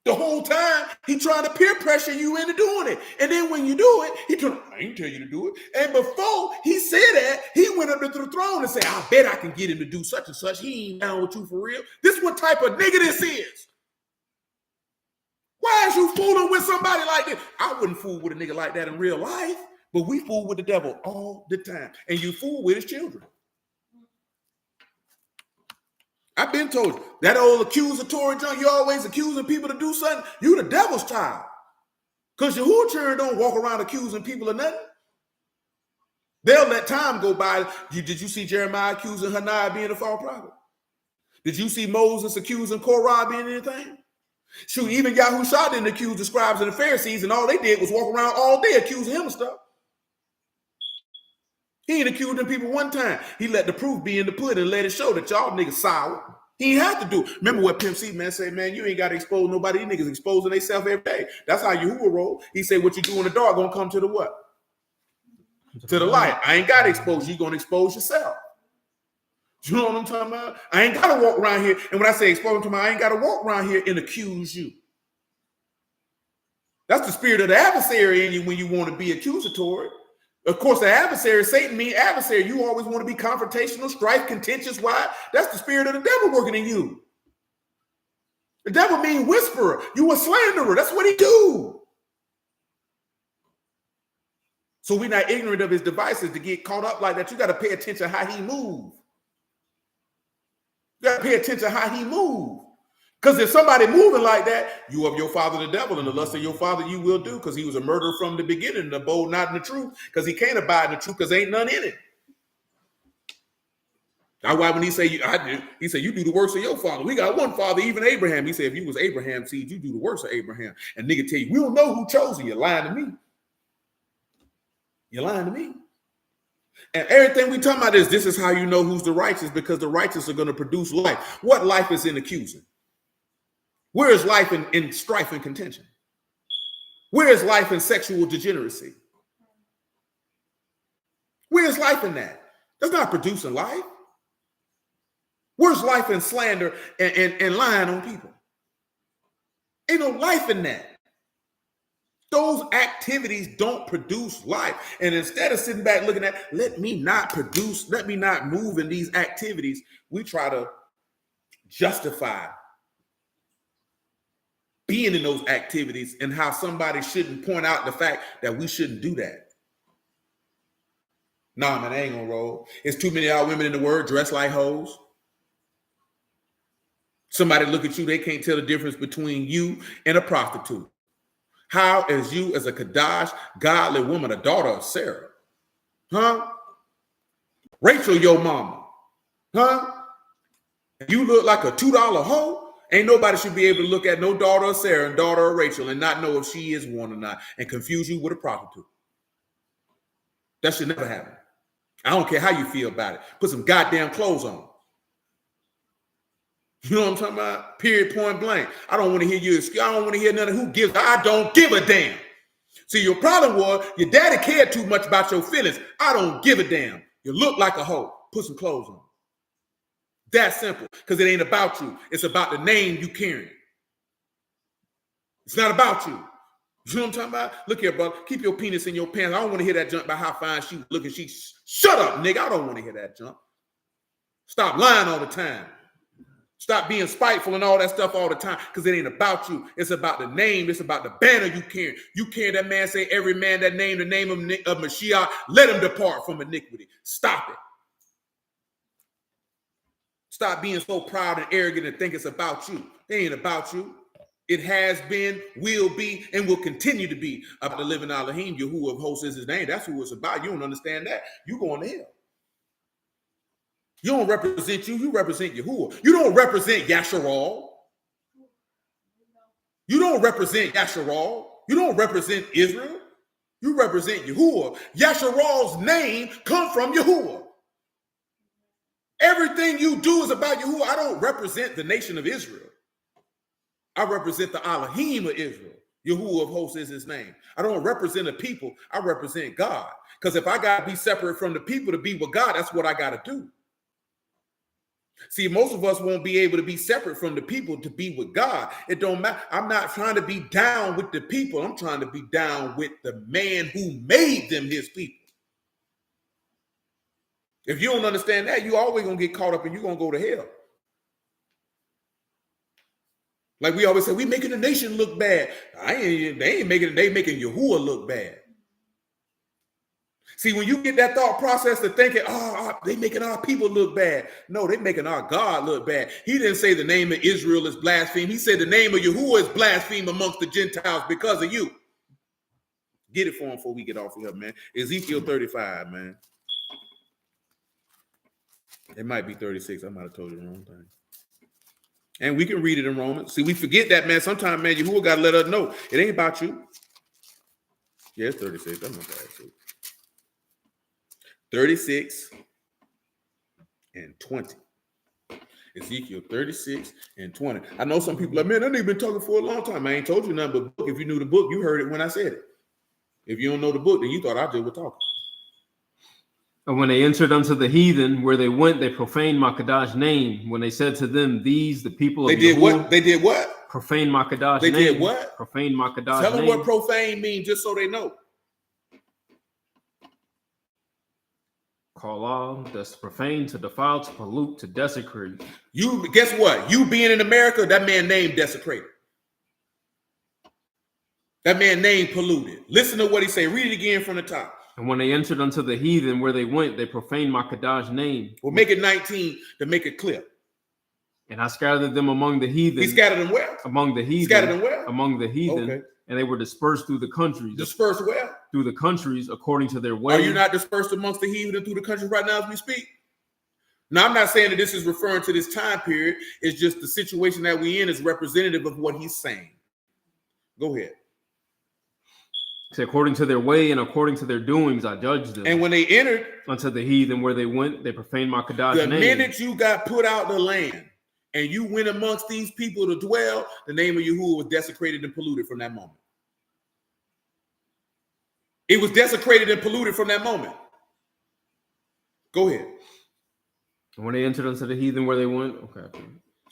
The whole time, he trying to peer pressure you into doing it. And then when you do it, he told, I ain't tell you to do it. And before he said that, he went up to the throne and said, I bet I can get him to do such and such. He ain't down with you for real. This what type of nigga this is. Why is you fooling with somebody like this? I wouldn't fool with a nigga like that in real life, but we fool with the devil all the time. And you fool with his children. I've been told you, that old accusatory junk, you always accusing people to do something, you the devil's child. Because Yahuwah children don't walk around accusing people of nothing. They'll let time go by. Did you see Jeremiah accusing Hananiah being a false prophet? Did you see Moses accusing Korah being anything? Shoot, even Yahushua didn't accuse the scribes and the Pharisees, and all they did was walk around all day accusing him of stuff. He ain't accused them people one time. He let the proof be in the pudding and let it show that y'all niggas sour. He ain't have to do. Remember what Pimp C man said, man, you ain't got to expose nobody. These niggas exposing themselves every day. That's how Yahuwah roll. He said, what you do in the dark gonna come to the what? To the light. I ain't got to expose you. You're gonna expose yourself. You know what I'm talking about? I ain't got to walk around here. And when I say expose them, I ain't got to walk around here and accuse you. That's the spirit of the adversary in you when you want to be accusatory. Of course, the adversary, Satan means adversary. You always want to be confrontational, strife, contentious. Why? That's the spirit of the devil working in you. The devil means whisperer. You a slanderer. That's what he do. So we're not ignorant of his devices to get caught up like that. You got to pay attention how he move. You got to pay attention how he move. Because if somebody moving like that, you of your father the devil, and the lust of your father you will do, because he was a murderer from the beginning, and abode not in the truth, because he can't abide in the truth, because ain't none in it. That's why when he say, he said, you do the works of your father. We got one father, even Abraham. He said, if you was Abraham's seed, you do the works of Abraham. And nigga tell you, we don't know who chose you. You're lying to me. You're lying to me. And everything we talking about is, this is how you know who's the righteous, because the righteous are going to produce life. What life is in accusing? Where is life in strife and contention? Where is life in sexual degeneracy? Where is life in that? That's not producing life. Where's life in slander and lying on people? Ain't no life in that. Those activities don't produce life. And instead of sitting back looking at, let me not move in these activities, we try to justify being in those activities and how somebody shouldn't point out the fact that we shouldn't do that. Nah, man, I ain't gonna roll. It's too many of our women in the world dressed like hoes. Somebody look at you, they can't tell the difference between you and a prostitute. How is you as a Kadash, godly woman, a daughter of Sarah? Huh? Rachel, your mama. Huh? You look like a $2 hoe? Ain't nobody should be able to look at no daughter of Sarah and daughter of Rachel and not know if she is one or not and confuse you with a prostitute. That should never happen. I don't care how you feel about it. Put some goddamn clothes on. You know what I'm talking about? Period, point blank. I don't want to hear you. I don't want to hear none of who gives. I don't give a damn. See, your problem was your daddy cared too much about your feelings. I don't give a damn. You look like a hoe. Put some clothes on. That simple, because it ain't about you. It's about the name you carrying. It's not about you. You know what I'm talking about? Look here, brother. Keep your penis in your pants. I don't want to hear that junk about how fine she looking. Shut up, nigga. I don't want to hear that junk. Stop lying all the time. Stop being spiteful and all that stuff all the time, because it ain't about you. It's about the name. It's about the banner you carry. You carry that man, say, every man that named the name of Mashiach, let him depart from iniquity. Stop it. Stop being so proud and arrogant and think it's about you. It ain't about you. It has been, will be, and will continue to be about the living Elohim. Yahuwah of hosts is his name. That's who it's about. You don't understand that. You going to hell. You don't represent you. You represent Yahuwah. You don't represent Yasharal. You don't represent Yasharal. You don't represent Israel. You represent Yahuwah. Yasharal's name comes from Yahuwah. Everything you do is about Yahuwah. I don't represent the nation of Israel. I represent the Elohim of Israel. Yahuwah of hosts is his name. I don't represent a people. I represent God. Because if I got to be separate from the people to be with God, that's what I got to do. See, most of us won't be able to be separate from the people to be with God. It don't matter. I'm not trying to be down with the people. I'm trying to be down with the man who made them his people. If you don't understand that, you always going to get caught up and you're going to go to hell. Like we always say, we making the nation look bad. They ain't making it. They making Yahuwah look bad. See, when you get that thought process to thinking, they making our people look bad. No, they making our God look bad. He didn't say the name of Israel is blasphemed. He said the name of Yahuwah is blasphemed amongst the Gentiles because of you. Get it for him before we get off of here, man. Ezekiel 35, man. It might be 36. I might have told you the wrong thing. And we can read it in Romans. See, we forget that, man. Sometimes, man, Yahuwah got to let us know. It ain't about you. Yeah, it's 36. That's not bad, too. 36 and 20. Ezekiel 36 and 20. I know some people are like, man, that nigga been talking for a long time. I ain't told you nothing but book. If you knew the book, you heard it when I said it. If you don't know the book, then you thought I just was talking. And when they entered unto the heathen, where they went, they profaned Makadash's name. When they said to them, these, the people of They did Yahuwah, what? They did what? Profaned Makadash's They name. did what? Profaned Makadash's Tell them name. what profane means just so they know. Call that's profane, to defile, to pollute, to desecrate. You guess what? You being in America, that man named desecrated. That man named polluted. Listen to what he say. Read it again from the top. And when they entered unto the heathen, where they went, they profaned Makadash's name. We'll make it 19 to make it clear. And I scattered them among the heathen. He scattered them where? Among the heathen. Scattered them where? Among the heathen. Okay. And they were dispersed through the countries. Dispersed where? Through the countries according to their way. Are you not dispersed amongst the heathen and through the countries right now as we speak? Now, I'm not saying that this is referring to this time period. It's just the situation that we in is representative of what he's saying. Go ahead. So according to their way and according to their doings, I judged them. And when they entered unto the heathen where they went, they profaned Makadash's name. The minute you got put out the land and you went amongst these people to dwell, the name of Yahuwah was desecrated and polluted from that moment. It was desecrated and polluted from that moment. Go ahead. When they entered unto the heathen where they went, okay.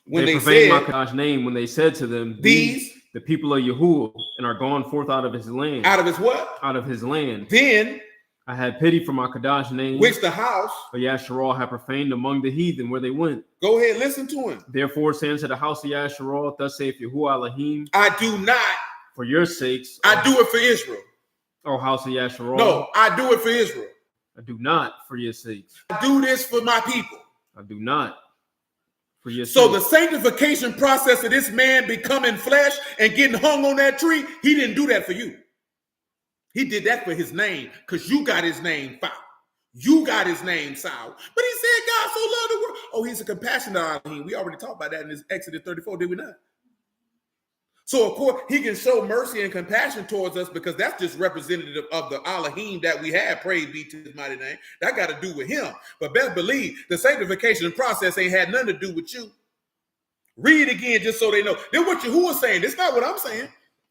When they profaned Makadash's name, when they said to them, these the people of Yahuwah, and are gone forth out of his land. Out of his what? Out of his land. Then I had pity for Makadash's name, which the house of Yasharal had profaned among the heathen where they went. Go ahead, listen to him. Therefore, saying to the house of Yasharal, thus saith Yahuwah Elohim, I do not. For your sakes. I do it for Israel. O house of Yasharal. No, I do it for Israel. I do not for your sakes. I do this for my people. I do not for your sakes. So the sanctification process of this man becoming flesh and getting hung on that tree, he didn't do that for you. He did that for his name because you got his name foul. You got his name sour. But he said God so loved the world. Oh, he's a compassionate Elohim. We already talked about that in this Exodus 34, did we not? So, of course, he can show mercy and compassion towards us because that's just representative of the Elohim that we have. Praise be to his mighty name. That got to do with him. But best believe the sanctification process ain't had nothing to do with you. Read it again just so they know. Then what Yahuwah saying. That's not what I'm saying.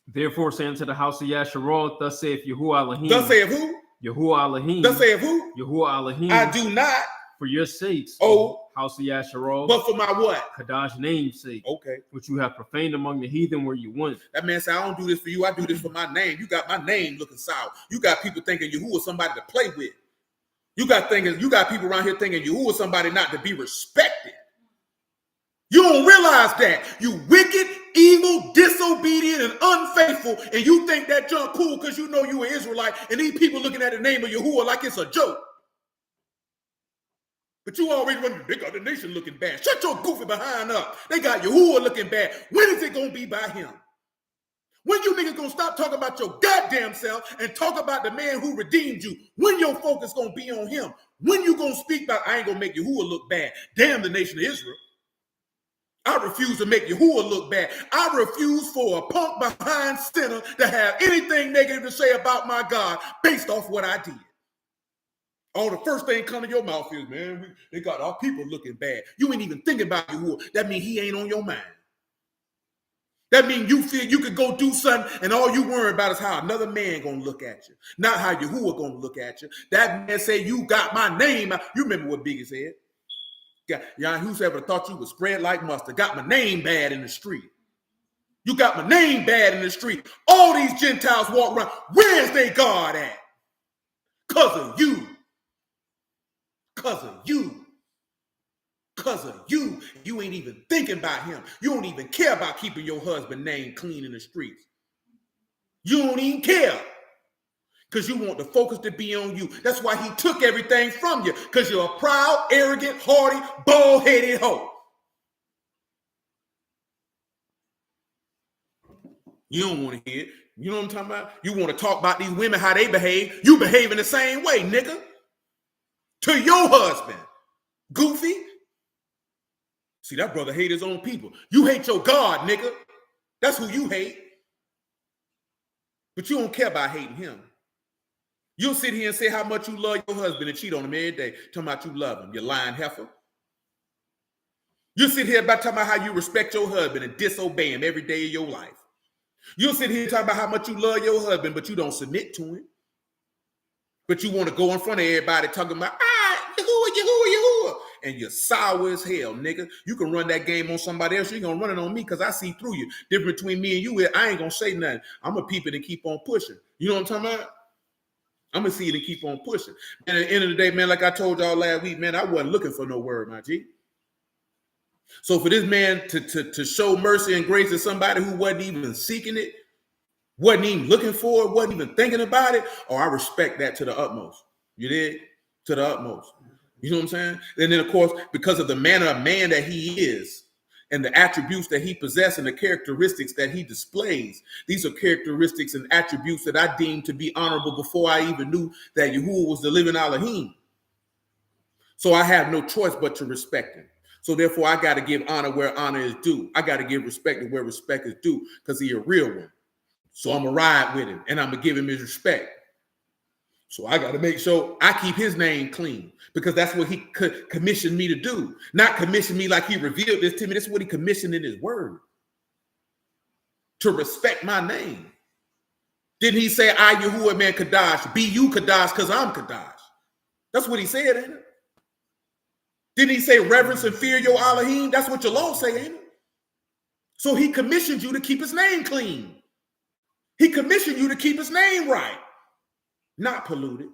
Therefore, saying to the house of Yasharal, thus saith Yahuwah Elohim. Thus saith who? Yahuwah Elohim. Thus saith who? Yahuwah Elohim. I do not. For your sakes, oh, house of Yasharal. But for my what? Kadash name's sake. Okay. Which you have profaned among the heathen where you went. That man said, I don't do this for you. I do this for my name. You got my name looking sour. You got people thinking Yahuwah somebody to play with. You got people around here thinking Yahuwah somebody not to be respected. You don't realize that. You wicked, evil, disobedient, and unfaithful, and you think that junk cool because you know you an Israelite, and these people looking at the name of Yahuwah like it's a joke. But you already wonder, they got the nation looking bad. Shut your goofy behind up. They got Yahuwah looking bad. When is it going to be by him? When you niggas going to stop talking about your goddamn self and talk about the man who redeemed you? When your focus going to be on him? When you going to speak about, I ain't going to make Yahuwah look bad. Damn the nation of Israel. I refuse to make Yahuwah look bad. I refuse for a punk behind sinner to have anything negative to say about my God based off what I did. Oh, the first thing come to your mouth is, man, they got our people looking bad. You ain't even thinking about Yahuwah. That means he ain't on your mind. That means you feel you could go do something and all you worry about is how another man gonna look at you, not how Yahuwah gonna look at you. That man say, you got my name. You remember what Biggie said? Whoever thought you would spread like mustard. Got my name bad in the street. You got my name bad in the street. All these Gentiles walk around. Where's they God at? Because of you. Because of you. Because of you. You ain't even thinking about him. You don't even care about keeping your husband's name clean in the streets. You don't even care. because you want the focus to be on you. That's why he took everything from you, because you're a proud, arrogant, haughty, bald-headed hoe. You don't want to hear it. You know what I'm talking about? You want to talk about these women, how they behave. You behave in the same way, nigga. To your husband. Goofy. See, that brother hate his own people. You hate your God, nigga. That's who you hate. But you don't care about hating him. You'll sit here and say how much you love your husband and cheat on him every day, talking about you love him, you lying heifer. You'll sit here about talking about how you respect your husband and disobey him every day of your life. You'll sit here and talk about how much you love your husband, but you don't submit to him. But you want to go in front of everybody talking about, Yahuwah, and you're sour as hell, nigga. You can run that game on somebody else. You ain't gonna run it on me because I see through you. Difference between me and you is I ain't gonna say nothing. I'm gonna peep it and keep on pushing. You know what I'm talking about? I'm gonna see it and keep on pushing. And at the end of the day, man, like I told y'all last week, man, I wasn't looking for no word, my G. So for this man to show mercy and grace to somebody who wasn't even seeking it, wasn't even looking for it, wasn't even thinking about it, I respect that to the utmost. You did? To the utmost. You know what I'm saying? And then, of course, because of the manner of man that he is and the attributes that he possesses and the characteristics that he displays, these are characteristics and attributes that I deem to be honorable before I even knew that Yahuwah was the living Elohim. So I have no choice but to respect him. So therefore, I got to give honor where honor is due. I got to give respect where respect is due because he's a real one. So I'm going to ride with him and I'm going to give him his respect. So I got to make sure I keep his name clean because that's what he commissioned me to do. Not commission me like he revealed this to me. That's what he commissioned in his word. To respect my name. Didn't he say, I, Yahuwah, man, Kadash, be you Kadash because I'm Kadash? That's what he said, ain't it? Didn't he say reverence and fear your Elohim? That's what your law say, ain't it? So he commissioned you to keep his name clean. He commissioned you to keep his name right. Not polluted.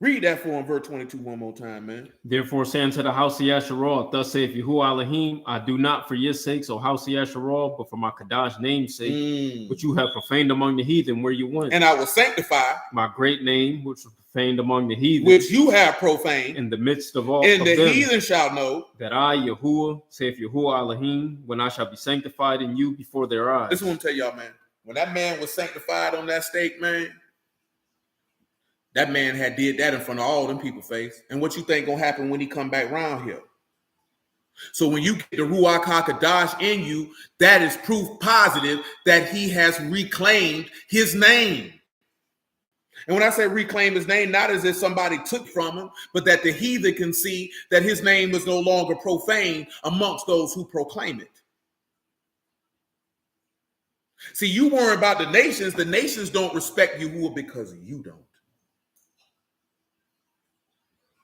Read that for him, verse 22 one more time, man. Therefore say unto the house of Yasharal, thus saith Yahuwah Elohim, I do not for your sakes, O house of Yasharal, but for my Kadash name's sake, which you have profaned among the heathen where you went. And I will sanctify my great name, which was profaned among the heathen, which you have profaned in the midst of all. And of the them, heathen shall know that I, Yahuwah, saith Yahuwah Elohim, when I shall be sanctified in you before their eyes. This is what I'm tell y'all, man. When that man was sanctified on that stake, man, that man had did that in front of all them people's face. And what you think gonna happen when he come back around here? So when you get the Ruach HaKadosh in you, that is proof positive that he has reclaimed his name. And when I say reclaim his name, not as if somebody took from him, but that the heathen can see that his name is no longer profane amongst those who proclaim it. See, you worry about the nations. The nations don't respect Yahuwah because you don't.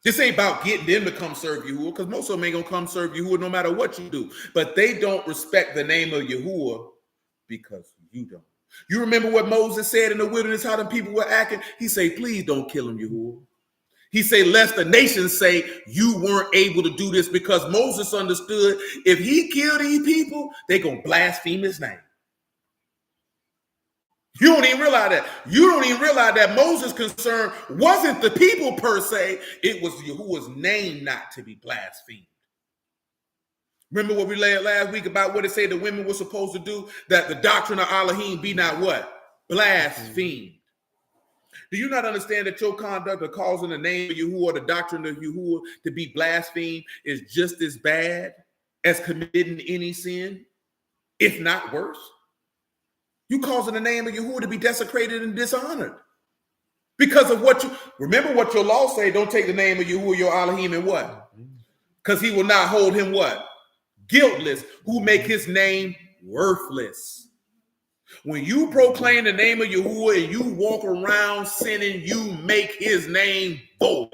This ain't about getting them to come serve Yahuwah, because most of them ain't going to come serve Yahuwah no matter what you do. But they don't respect the name of Yahuwah because you don't. You remember what Moses said in the wilderness, how the people were acting? He said, please don't kill him, Yahuwah. He said, lest the nations say you weren't able to do this, because Moses understood if he killed these people, they're going to blaspheme his name. You don't even realize that. You don't even realize that Moses' concern wasn't the people per se. It was Yahuwah's name not to be blasphemed. Remember what we read last week about what it said the women were supposed to do? That the doctrine of Elohim be not what? Blasphemed. Do you not understand that your conduct of causing the name of Yahuwah, the doctrine of Yahuwah, to be blasphemed is just as bad as committing any sin, if not worse? You causing the name of Yahuwah to be desecrated and dishonored because of what you remember. What your law say: don't take the name of Yahuwah your Elohim and what? Because he will not hold him what? Guiltless, who make his name worthless. When you proclaim the name of Yahuwah and you walk around sinning, you make his name void.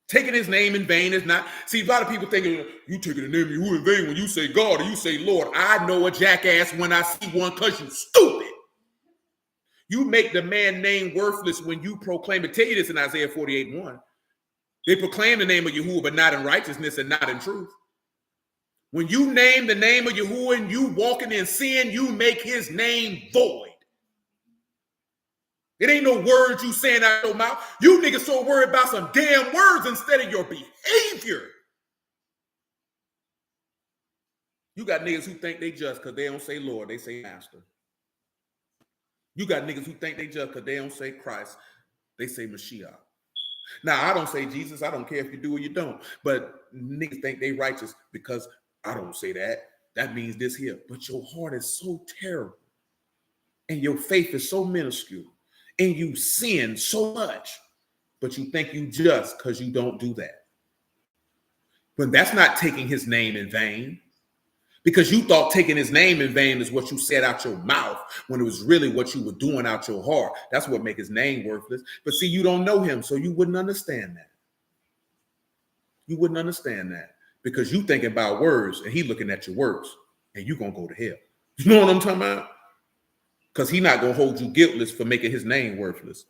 Taking his name in vain is not. See, a lot of people thinking you taking the name of Yahuwah in vain when you say God or you say Lord. I know a jackass when I see one because you stupid. You make the man name worthless when you proclaim it. Tell you this in Isaiah 48:1. They proclaim the name of Yahuwah, but not in righteousness and not in truth. When you name the name of Yahuwah and you walking in sin, you make his name void. It ain't no words you saying out your mouth. You niggas so worried about some damn words instead of your behavior. You got niggas who think they just because they don't say Lord, they say Master. You got niggas who think they just because they don't say Christ, they say Mashiach. Now, I don't say Jesus. I don't care if you do or you don't. But niggas think they righteous because I don't say that. That means this here. But your heart is so terrible. And your faith is so minuscule. And you sin so much. But you think you just because you don't do that. But that's not taking his name in vain. Because you thought taking his name in vain is what you said out your mouth when it was really what you were doing out your heart. That's what make his name worthless. But see, you don't know him, so you wouldn't understand that. You wouldn't understand that because you thinking about words and he looking at your works and you going to go to hell. You know what I'm talking about? Because he not going to hold you guiltless for making his name worthless.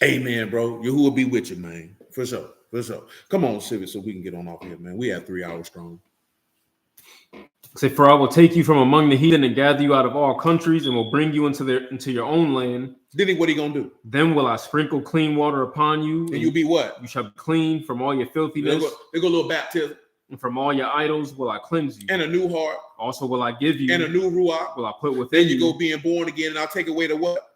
Amen, bro. Yahuwah be with you, man. For sure. For sure. Come on, Civic, so we can get on off here, man. We have 3 hours strong. Say, for I will take you from among the heathen and gather you out of all countries and will bring you into your own land. Then what he gonna do? Then will I sprinkle clean water upon you. And you'll be what? You shall be clean from all your filthiness. They go a little baptism. And from all your idols will I cleanse you. And a new heart. Also will I give you. And a new ruach. Will I put within you. Then you go being born again, and I'll take away the what?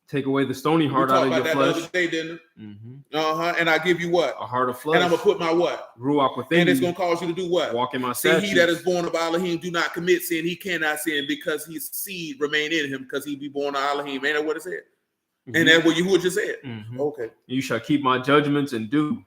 Take away the stony heart out of your flesh. We talked about that the other day, didn't it? Mm-hmm. And I give you what? A heart of flesh. And I'm going to put my what? Ruach within you. And it's going to cause you to do what? Walk in my statutes. See, he that is born of Elohim do not commit sin. He cannot sin because his seed remain in him because he be born of Elohim. Ain't that what it said? Mm-hmm. And that's what Yahuwah just said. Mm-hmm. Okay. You shall keep my judgments and do.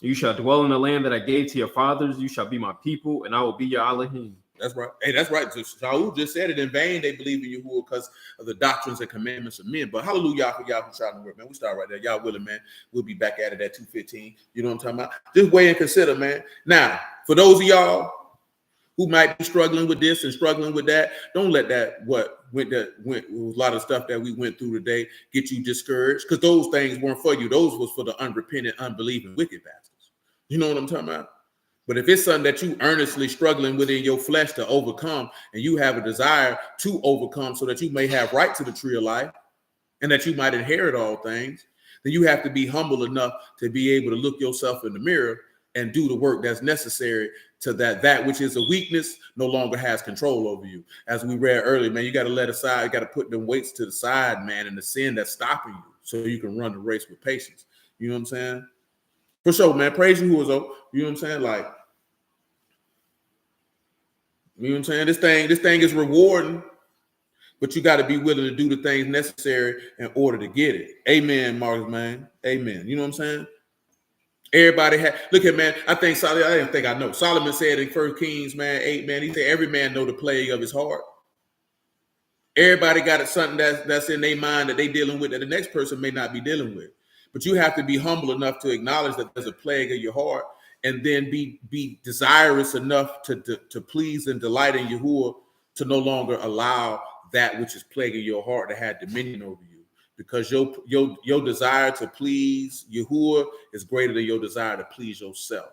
You shall dwell in the land that I gave to your fathers. You shall be my people, and I will be your Elohim. That's right. Hey, that's right. Saul just said it in vain. They believe in Yahuwah because of the doctrines and commandments of men. But hallelujah for y'all who shouting the word, man. We start right there. Y'all willing, man. We'll be back at it at 2:15. You know what I'm talking about? Just weigh and consider, man. Now, for those of y'all who might be struggling with this and struggling with that, don't let that what went a lot of stuff that we went through today get you discouraged, because those things weren't for you. Those was for the unrepentant, unbelieving, wicked bastards. You know what I'm talking about? But if it's something that you earnestly struggling within your flesh to overcome, and you have a desire to overcome so that you may have right to the tree of life and that you might inherit all things, then you have to be humble enough to be able to look yourself in the mirror and do the work that's necessary to that which is a weakness no longer has control over you. As we read earlier, man, you got to let aside, you got to put them weights to the side, man, and the sin that's stopping you so you can run the race with patience. You know what I'm saying? For sure, man. Praise you who is over. You know what I'm saying? Like, you know what I'm saying? This thing is rewarding, but you got to be willing to do the things necessary in order to get it. Amen, Marcus, man. Amen. You know what I'm saying? Everybody look at, man, I didn't think I know. Solomon said in 1 Kings, man, 8, man, he said every man know the plague of his heart. Everybody got something that's in their mind that they dealing with that the next person may not be dealing with. But you have to be humble enough to acknowledge that there's a plague of your heart, and then be desirous enough to please and delight in Yahuwah, to no longer allow that which is plaguing your heart to have dominion over you. Because your desire to please Yahuwah is greater than your desire to please yourself.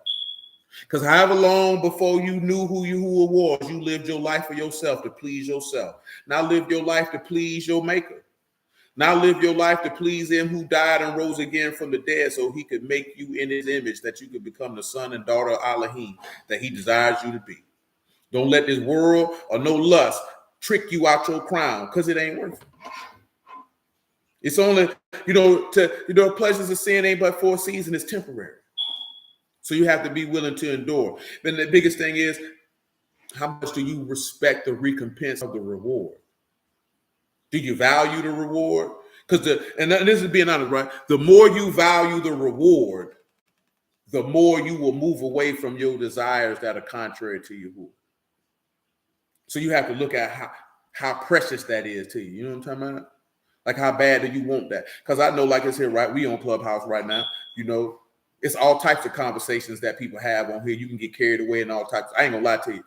Because however long before you knew who Yahuwah was, you lived your life for yourself to please yourself. Now live your life to please your maker. Now live your life to please him who died and rose again from the dead so he could make you in his image, that you could become the son and daughter of Elohim that he desires you to be. Don't let this world or no lust trick you out your crown, because it ain't worth it. It's only, pleasures of sin ain't but for a season. It's temporary. So you have to be willing to endure. Then the biggest thing is, how much do you respect the recompense of the reward? Do you value the reward? Because this is being honest, right? The more you value the reward, the more you will move away from your desires that are contrary to Yahuwah. So you have to look at how precious that is to you. You know what I'm talking about? Like, how bad do you want that? Because I know, like it's here, right? We on Clubhouse right now. You know, it's all types of conversations that people have on here. You can get carried away and all types. I ain't gonna lie to you.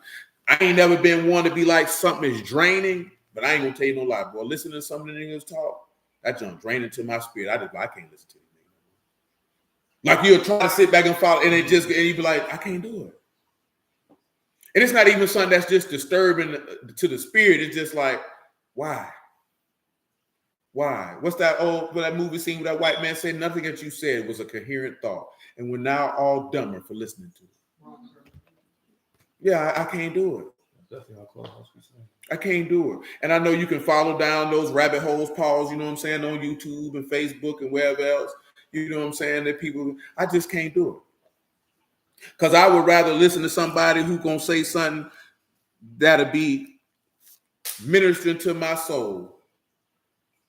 I ain't never been one to be like, something is draining, but I ain't gonna tell you no lie, boy. Listening to some of the niggas talk, that junk draining to my spirit. I can't listen to you. Like, you'll try to sit back and follow, and you be like, I can't do it. And it's not even something that's just disturbing to the spirit. It's just like, why? Why? What's that that movie scene where that white man said nothing that you said was a coherent thought, and we're now all dumber for listening to it. Yeah, I can't do it. Definitely how Clubhouse be saying. I can't do it. And I know you can follow down those rabbit holes, Pauls, you know what I'm saying, on YouTube and Facebook and wherever else. You know what I'm saying? That people, I just can't do it. Because I would rather listen to somebody who's going to say something that'll be ministering to my soul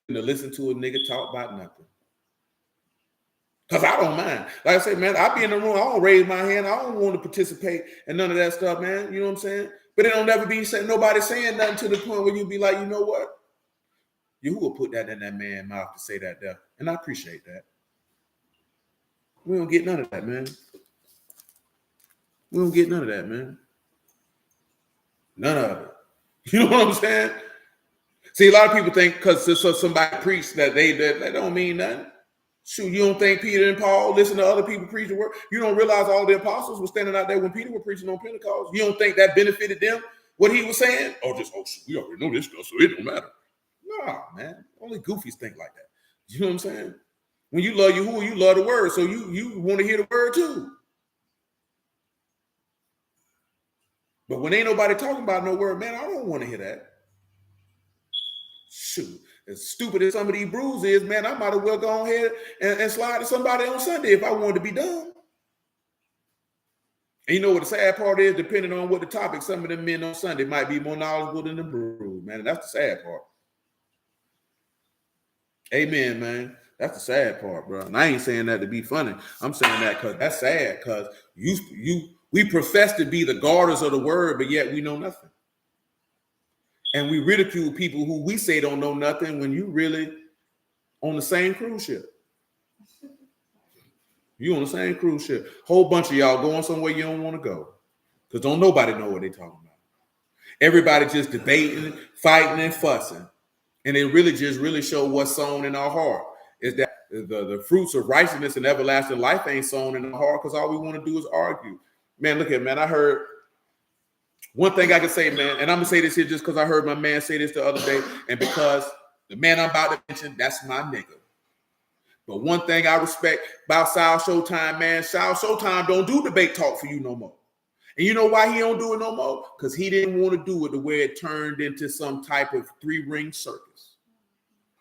than to listen to a nigga talk about nothing. Because I don't mind. Like I say, man, I be in the room, I don't raise my hand. I don't want to participate in none of that stuff, man. You know what I'm saying? But it don't never be nobody saying nothing to the point where you be like, you know what? You will put that in that man's mouth to say that there. And I appreciate that. We don't get none of that, man. We don't get none of that, man. None of it. You know what I'm saying? See, a lot of people think because somebody preached that that don't mean nothing. Shoot, you don't think Peter and Paul listen to other people preach the word? You don't realize all the apostles were standing out there when Peter was preaching on Pentecost. You don't think that benefited them, what he was saying? We already know this stuff, so it don't matter. Nah, man. Only goofies think like that. You know what I'm saying? When you love Yahuwah, you love the word, so you want to hear the word too. But when ain't nobody talking about no word, man, I don't want to hear that. Shoot. As stupid as some of these brews is, man, I might as well go ahead and slide to somebody on Sunday if I wanted to be done. And you know what the sad part is? Depending on what the topic, some of them men on Sunday might be more knowledgeable than the brew, man. And that's the sad part. Amen, man. That's the sad part, bro. And I ain't saying that to be funny. I'm saying that because that's sad. Because we profess to be the guarders of the word, but yet we know nothing. And we ridicule people who we say don't know nothing when you really on the same cruise ship. You on the same cruise ship. Whole bunch of y'all going somewhere you don't want to go. Because don't nobody know what they talking about. Everybody just debating, fighting, and fussing. And it really show what's sown in our heart. Is that the fruits of righteousness and everlasting life ain't sown in our heart because all we want to do is argue. Man, look at man. I heard one thing I can say, man, and I'm gonna say this here just because I heard my man say this the other day, and because the man I'm about to mention, that's my nigga. But one thing I respect about Sal Showtime, man, Sal Showtime don't do debate talk for you no more. And you know why he don't do it no more? Because he didn't want to do it the way it turned into some type of 3-ring circus.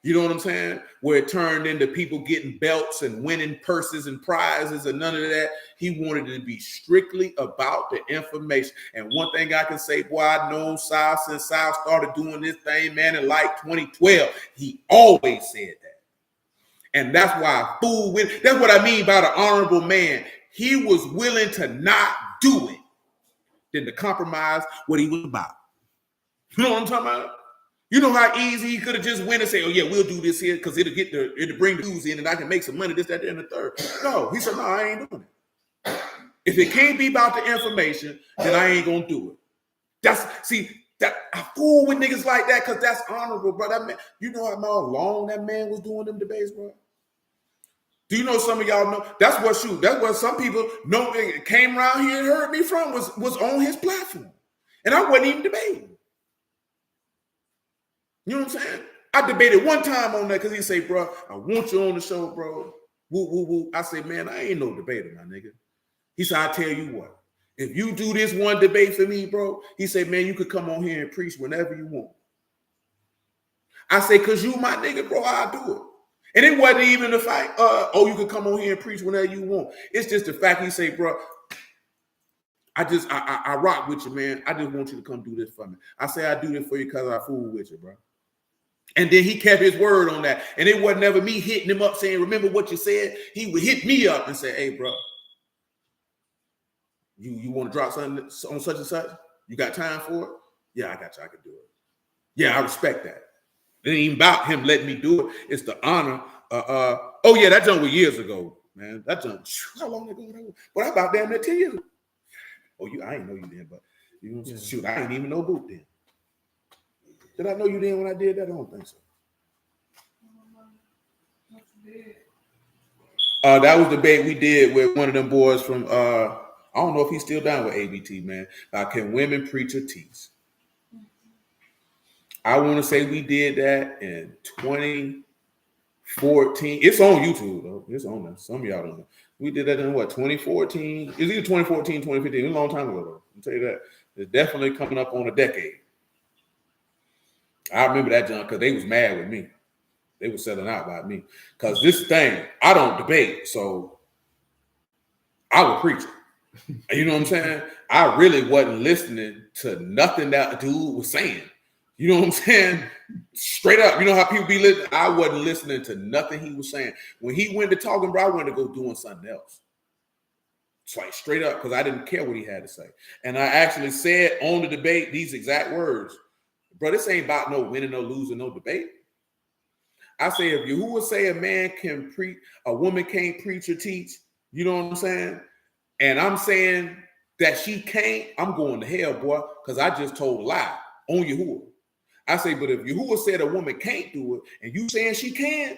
You know what I'm saying? Where it turned into people getting belts and winning purses and prizes and none of that. He wanted it to be strictly about the information. And one thing I can say, boy, I've known Sal since Sal started doing this thing, man, in like 2012. He always said that. And that's why I fool with. That's what I mean by the honorable man. He was willing to not do it than to compromise what he was about. You know what I'm talking about? You know how easy he could have just went and said, oh, yeah, we'll do this here because it'll bring the news in and I can make some money, this, that, and the third. No, he said, no, I ain't doing it. If it can't be about the information, then I ain't going to do it. I fool with niggas like that because that's honorable, bro. That man, you know how long that man was doing them debates, bro? Do you know some of y'all know? That's what some people know came around here and heard me from was on his platform. And I wasn't even debating. You know what I'm saying? I debated one time on that because he say, bro, I want you on the show, bro. Woo, woo, woo. I say, man, I ain't no debater, my nigga. He said, I tell you what, if you do this one debate for me, bro, he said, man, you could come on here and preach whenever you want. I say, because you my nigga, bro, I'll do it. And it wasn't even the fact, you could come on here and preach whenever you want. It's just the fact he say, bro, I rock with you, man. I just want you to come do this for me. I say, I do this for you because I fool with you, bro. And then he kept his word on that. And it wasn't never me hitting him up saying, remember what you said? He would hit me up and say, hey, bro, you want to drop something on such and such? You got time for it? Yeah, I got you. I can do it. Yeah, I respect that. It ain't even about him letting me do it. It's the honor. That jump was years ago, man. That jump, how long ago that was? But I about damn near 10 years ago. I ain't know you then, but shoot, I ain't even know Boot then. Did I know you then when I did that? I don't think so. That was the debate we did with one of them boys from, I don't know if he's still down with ABT, man. Can women preach or teach? I want to say we did that in 20, 14. It's on YouTube though. It's on there. Some of y'all don't know. We did that in what 2014? It's either 2014, 2015. It was a long time ago though. I'll tell you that. It's definitely coming up on a decade. I remember that, John, because they was mad with me. They were selling out by me. Because this thing, I don't debate, so I would preach it. You know what I'm saying? I really wasn't listening to nothing that dude was saying. You know what I'm saying? Straight up. You know how people be listening? I wasn't listening to nothing he was saying. When he went to talking, bro, I went to go doing something else. It's like straight up, because I didn't care what he had to say. And I actually said on the debate these exact words. Bro, this ain't about no winning, no losing, no debate. I say, if Yahuwah say a man can preach, a woman can't preach or teach, you know what I'm saying? And I'm saying that she can't, I'm going to hell, boy, because I just told a lie on Yahuwah. I say, but if Yahuwah said a woman can't do it, and you saying she can,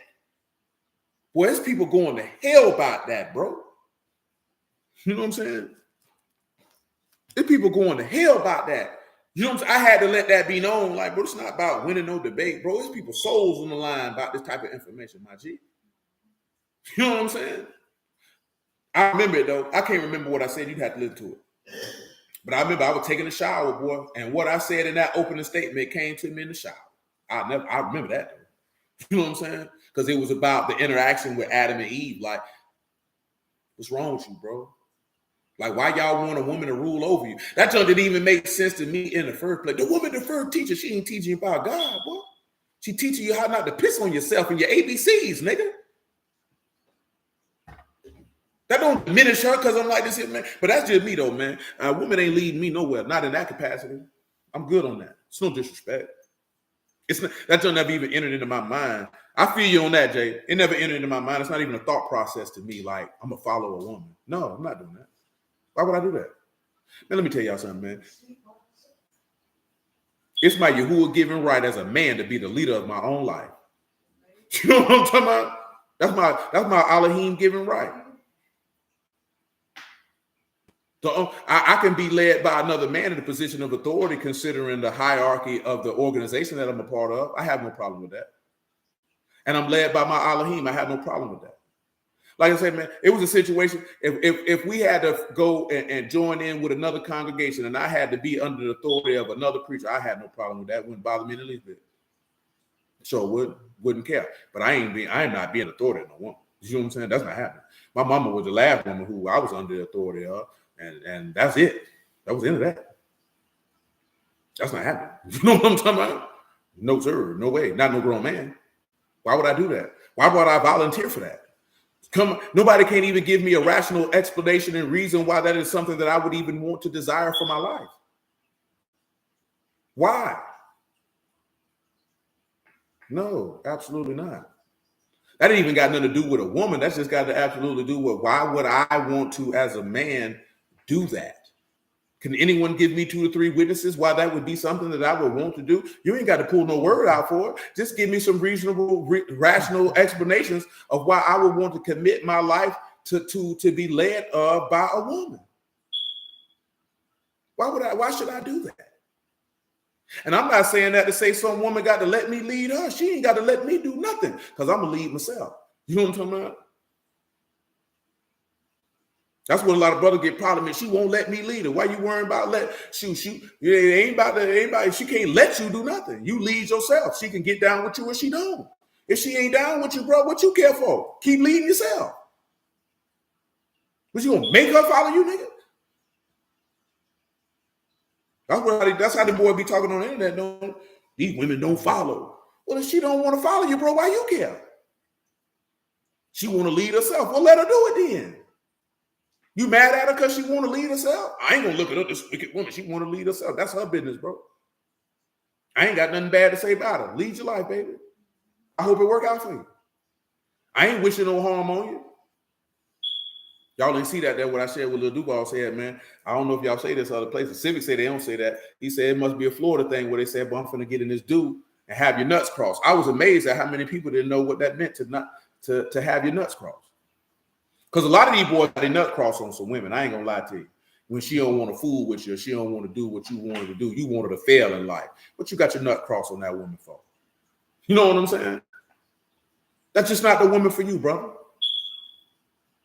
boy, there's people going to hell about that, bro. You know what I'm saying? There's people going to hell about that. You know what I'm saying? I had to let that be known. Like, bro, it's not about winning no debate, bro. There's people's souls on the line about this type of information, my G. You know what I'm saying? I remember it, though. I can't remember what I said. You'd have to listen to it. But I remember I was taking a shower, boy, and what I said in that opening statement came to me in the shower. I remember that, though. You know what I'm saying? Because it was about the interaction with Adam and Eve. Like, what's wrong with you, bro? Like, why y'all want a woman to rule over you? That junk didn't even make sense to me in the first place. The woman deferred teacher, she ain't teaching you about God, boy. She teaching you how not to piss on yourself and your ABCs, nigga. That don't diminish her because I'm like this here, man. But that's just me, though, man. Women ain't leading me nowhere, not in that capacity. I'm good on that. It's no disrespect. It's not, that don't never even entered into my mind. I feel you on that, Jay. It never entered into my mind. It's not even a thought process to me, like, I'm going to follow a woman. No, I'm not doing that. Why would I do that? Now, let me tell y'all something, man. It's my Yahuwah given right as a man to be the leader of my own life. You know what I'm talking about? That's my Elohim given right. So I can be led by another man in a position of authority, considering the hierarchy of the organization that I'm a part of. I have no problem with that. And I'm led by my Elohim. I have no problem with that. Like I said, man, it was a situation. If we had to go and join in with another congregation, and I had to be under the authority of another preacher, I had no problem with that. It wouldn't bother me in the least bit. Sure wouldn't care. But I am not being authority on no woman. You know what I'm saying? That's not happening. My mama was the last woman who I was under the authority of, and that's it. That was the end of that. That's not happening. You know what I'm talking about? No, sir. No way. Not no grown man. Why would I do that? Why would I volunteer for that? Nobody can't even give me a rational explanation and reason why that is something that I would even want to desire for my life. Why? No, absolutely not. That ain't even got nothing to do with a woman. That's just got to absolutely do with why would I want to, as a man, do that? Can anyone give me 2 to 3 witnesses why that would be something that I would want to do? You ain't got to pull no word out for it. Just give me some reasonable, rational explanations of why I would want to commit my life to be led by a woman. Why should I do that? And I'm not saying that to say some woman got to let me lead her. She ain't got to let me do nothing because I'm going to lead myself. You know what I'm talking about? That's what a lot of brothers get problem in. She won't let me lead her. Why you worrying about shoot? It ain't about she can't let you do nothing. You lead yourself. She can get down with you or she don't. If she ain't down with you, bro, what you care for? Keep leading yourself. But you gonna make her follow you, nigga? That's how the boy be talking on the internet. Don't these women don't follow? Well, if she don't want to follow you, bro, why you care? She want to lead herself. Well, let her do it then. You mad at her because she want to lead herself? I ain't gonna look at her, this wicked woman. She want to lead herself. That's her business, bro. I ain't got nothing bad to say about her. Lead your life, baby. I hope it work out for you. I ain't wishing no harm on you. Y'all didn't see that there, what I shared with Lil Duval said, man. I don't know if y'all say this other places. Civic say they don't say that. He said it must be a Florida thing where they said, but I'm finna get in this dude and have your nuts crossed. I was amazed at how many people didn't know what that meant to have your nuts crossed. Because a lot of these boys got their nut crossed on some women. I ain't gonna lie to you. When she don't want to fool with you, she don't want to do what you want her to do. You want her to fail in life. What you got your nut crossed on that woman for? You know what I'm saying? That's just not the woman for you, brother.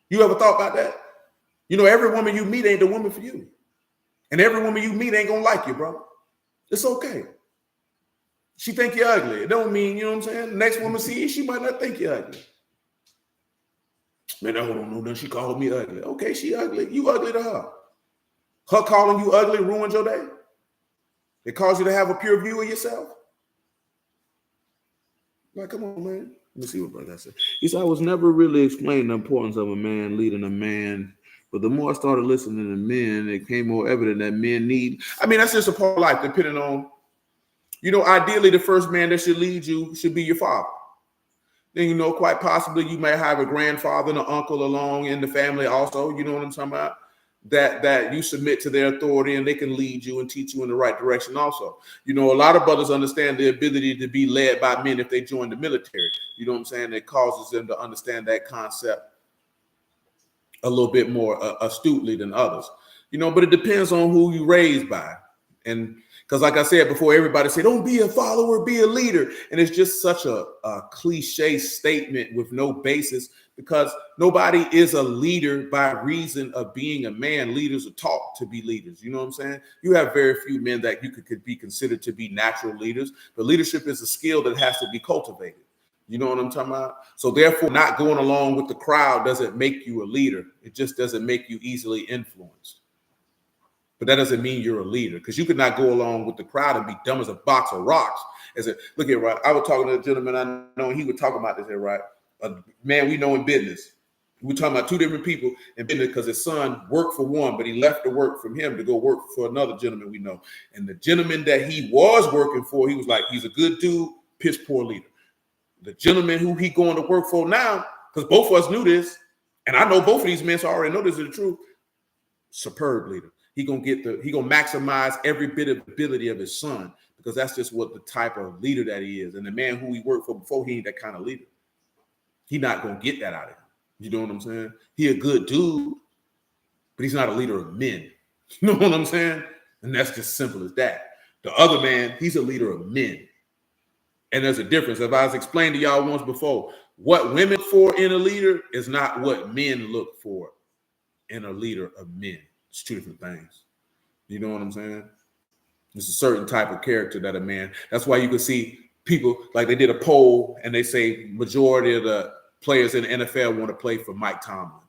You ever thought about that? You know, every woman you meet ain't the woman for you. And every woman you meet ain't gonna like you, bro. It's okay. She think you're ugly. It don't mean, you know what I'm saying? The next woman see you, she might not think you're ugly. Man, I don't know nothing. She called me ugly. Okay, she ugly. You ugly to her. Her calling you ugly ruined your day. It caused you to have a pure view of yourself. Like, come on, man. Let me see what brother said. He said, I was never really explaining the importance of a man leading a man. But the more I started listening to men, it became more evident that men need. I mean, that's just a part of life, depending on, you know, ideally the first man that should lead you should be your father. Then, you know, quite possibly you may have a grandfather and an uncle along in the family also, you know what I'm talking about? That you submit to their authority and they can lead you and teach you in the right direction also. You know, a lot of brothers understand the ability to be led by men if they join the military. You know what I'm saying? It causes them to understand that concept a little bit more astutely than others. You know, but it depends on who you raised by. And because like I said before, everybody say, don't be a follower, be a leader. And it's just such a cliche statement with no basis, because nobody is a leader by reason of being a man. Leaders are taught to be leaders. You know what I'm saying? You have very few men that you could be considered to be natural leaders, but leadership is a skill that has to be cultivated. You know what I'm talking about? So therefore, not going along with the crowd doesn't make you a leader. It just doesn't make you easily influenced. But that doesn't mean you're a leader, because you could not go along with the crowd and be dumb as a box of rocks. Look here, right? I was talking to a gentleman I know, and he was talking about this here, right? A man we know in business. We're talking about two different people in business, because his son worked for one, but he left to work from him to go work for another gentleman we know. And the gentleman that he was working for, he was like, he's a good dude, piss poor leader. The gentleman who he going to work for now, because both of us knew this, and I know both of these men, so I already know this is the truth. Superb leader. He gonna maximize every bit of ability of his son, because that's just what the type of leader that he is. And the man who he worked for before, he ain't that kind of leader. He not gonna get that out of him. You know what I'm saying? He a good dude, but he's not a leader of men. You know what I'm saying? And that's just simple as that. The other man, he's a leader of men. And there's a difference. If I was explained to y'all once before, what women look for in a leader is not what men look for in a leader of men. It's two different things. You know what I'm saying? There's a certain type of character that a man. That's why you can see people, like they did a poll and they say majority of the players in the NFL want to play for Mike Tomlin,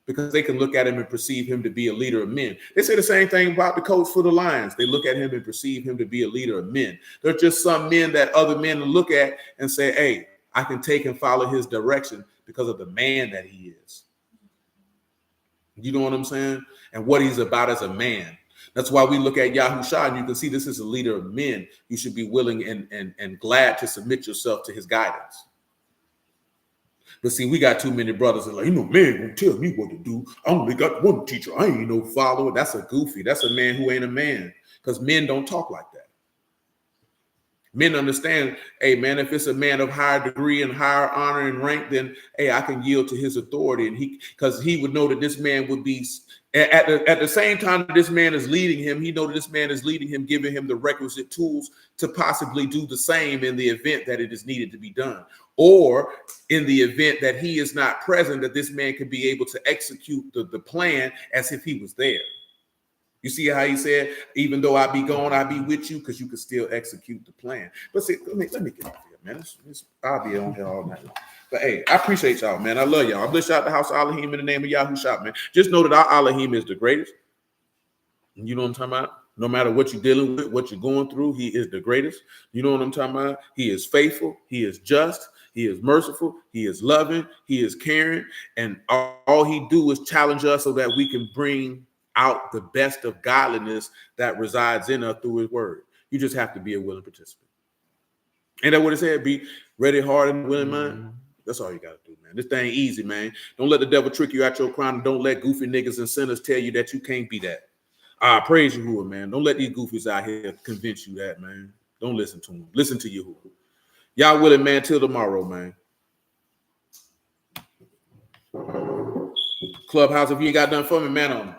because they can look at him and perceive him to be a leader of men. They say the same thing about the coach for the Lions. They look at him and perceive him to be a leader of men. There's just some men that other men look at and say, hey, I can take and follow his direction because of the man that he is. You know what I'm saying? And what he's about as a man. That's why we look at Yahushua and you can see this is a leader of men. You should be willing and glad to submit yourself to his guidance. But see, we got too many brothers that are like, you know, man won't tell me what to do. I only got one teacher. I ain't no follower. That's a goofy. That's a man who ain't a man, because men don't talk like that. Men understand, hey, man, if it's a man of higher degree and higher honor and rank, then, hey, I can yield to his authority. And because he would know that this man would be, at the same time that this man is leading him, he know that this man is leading him, giving him the requisite tools to possibly do the same in the event that it is needed to be done. Or in the event that he is not present, that this man could be able to execute the plan as if he was there. You see how he said, even though I be gone, I be with you, because you can still execute the plan. But see, let me get off here, man. I'll be on here all night long. But hey, I appreciate y'all, man. I love y'all. I bless y'all the house of Elohim in the name of Yahushua, man. Just know that our Elohim is the greatest. You know what I'm talking about? No matter what you're dealing with, what you're going through, he is the greatest. You know what I'm talking about? He is faithful. He is just. He is merciful. He is loving. He is caring. And all he do is challenge us so that we can bring out the best of godliness that resides in us through his word. You just have to be a willing participant. Ain't that what it said? Be ready, hard, and willing mind. That's all you got to do, man. This thing easy, man. Don't let the devil trick you out your crown. And don't let goofy niggas and sinners tell you that you can't be that. I praise Yahuwah, man. Don't let these goofies out here convince you that, man. Don't listen to them. Listen to Yahuwah. Y'all willing, man, till tomorrow, man. Clubhouse, if you ain't got nothing for me, man, I'm gone.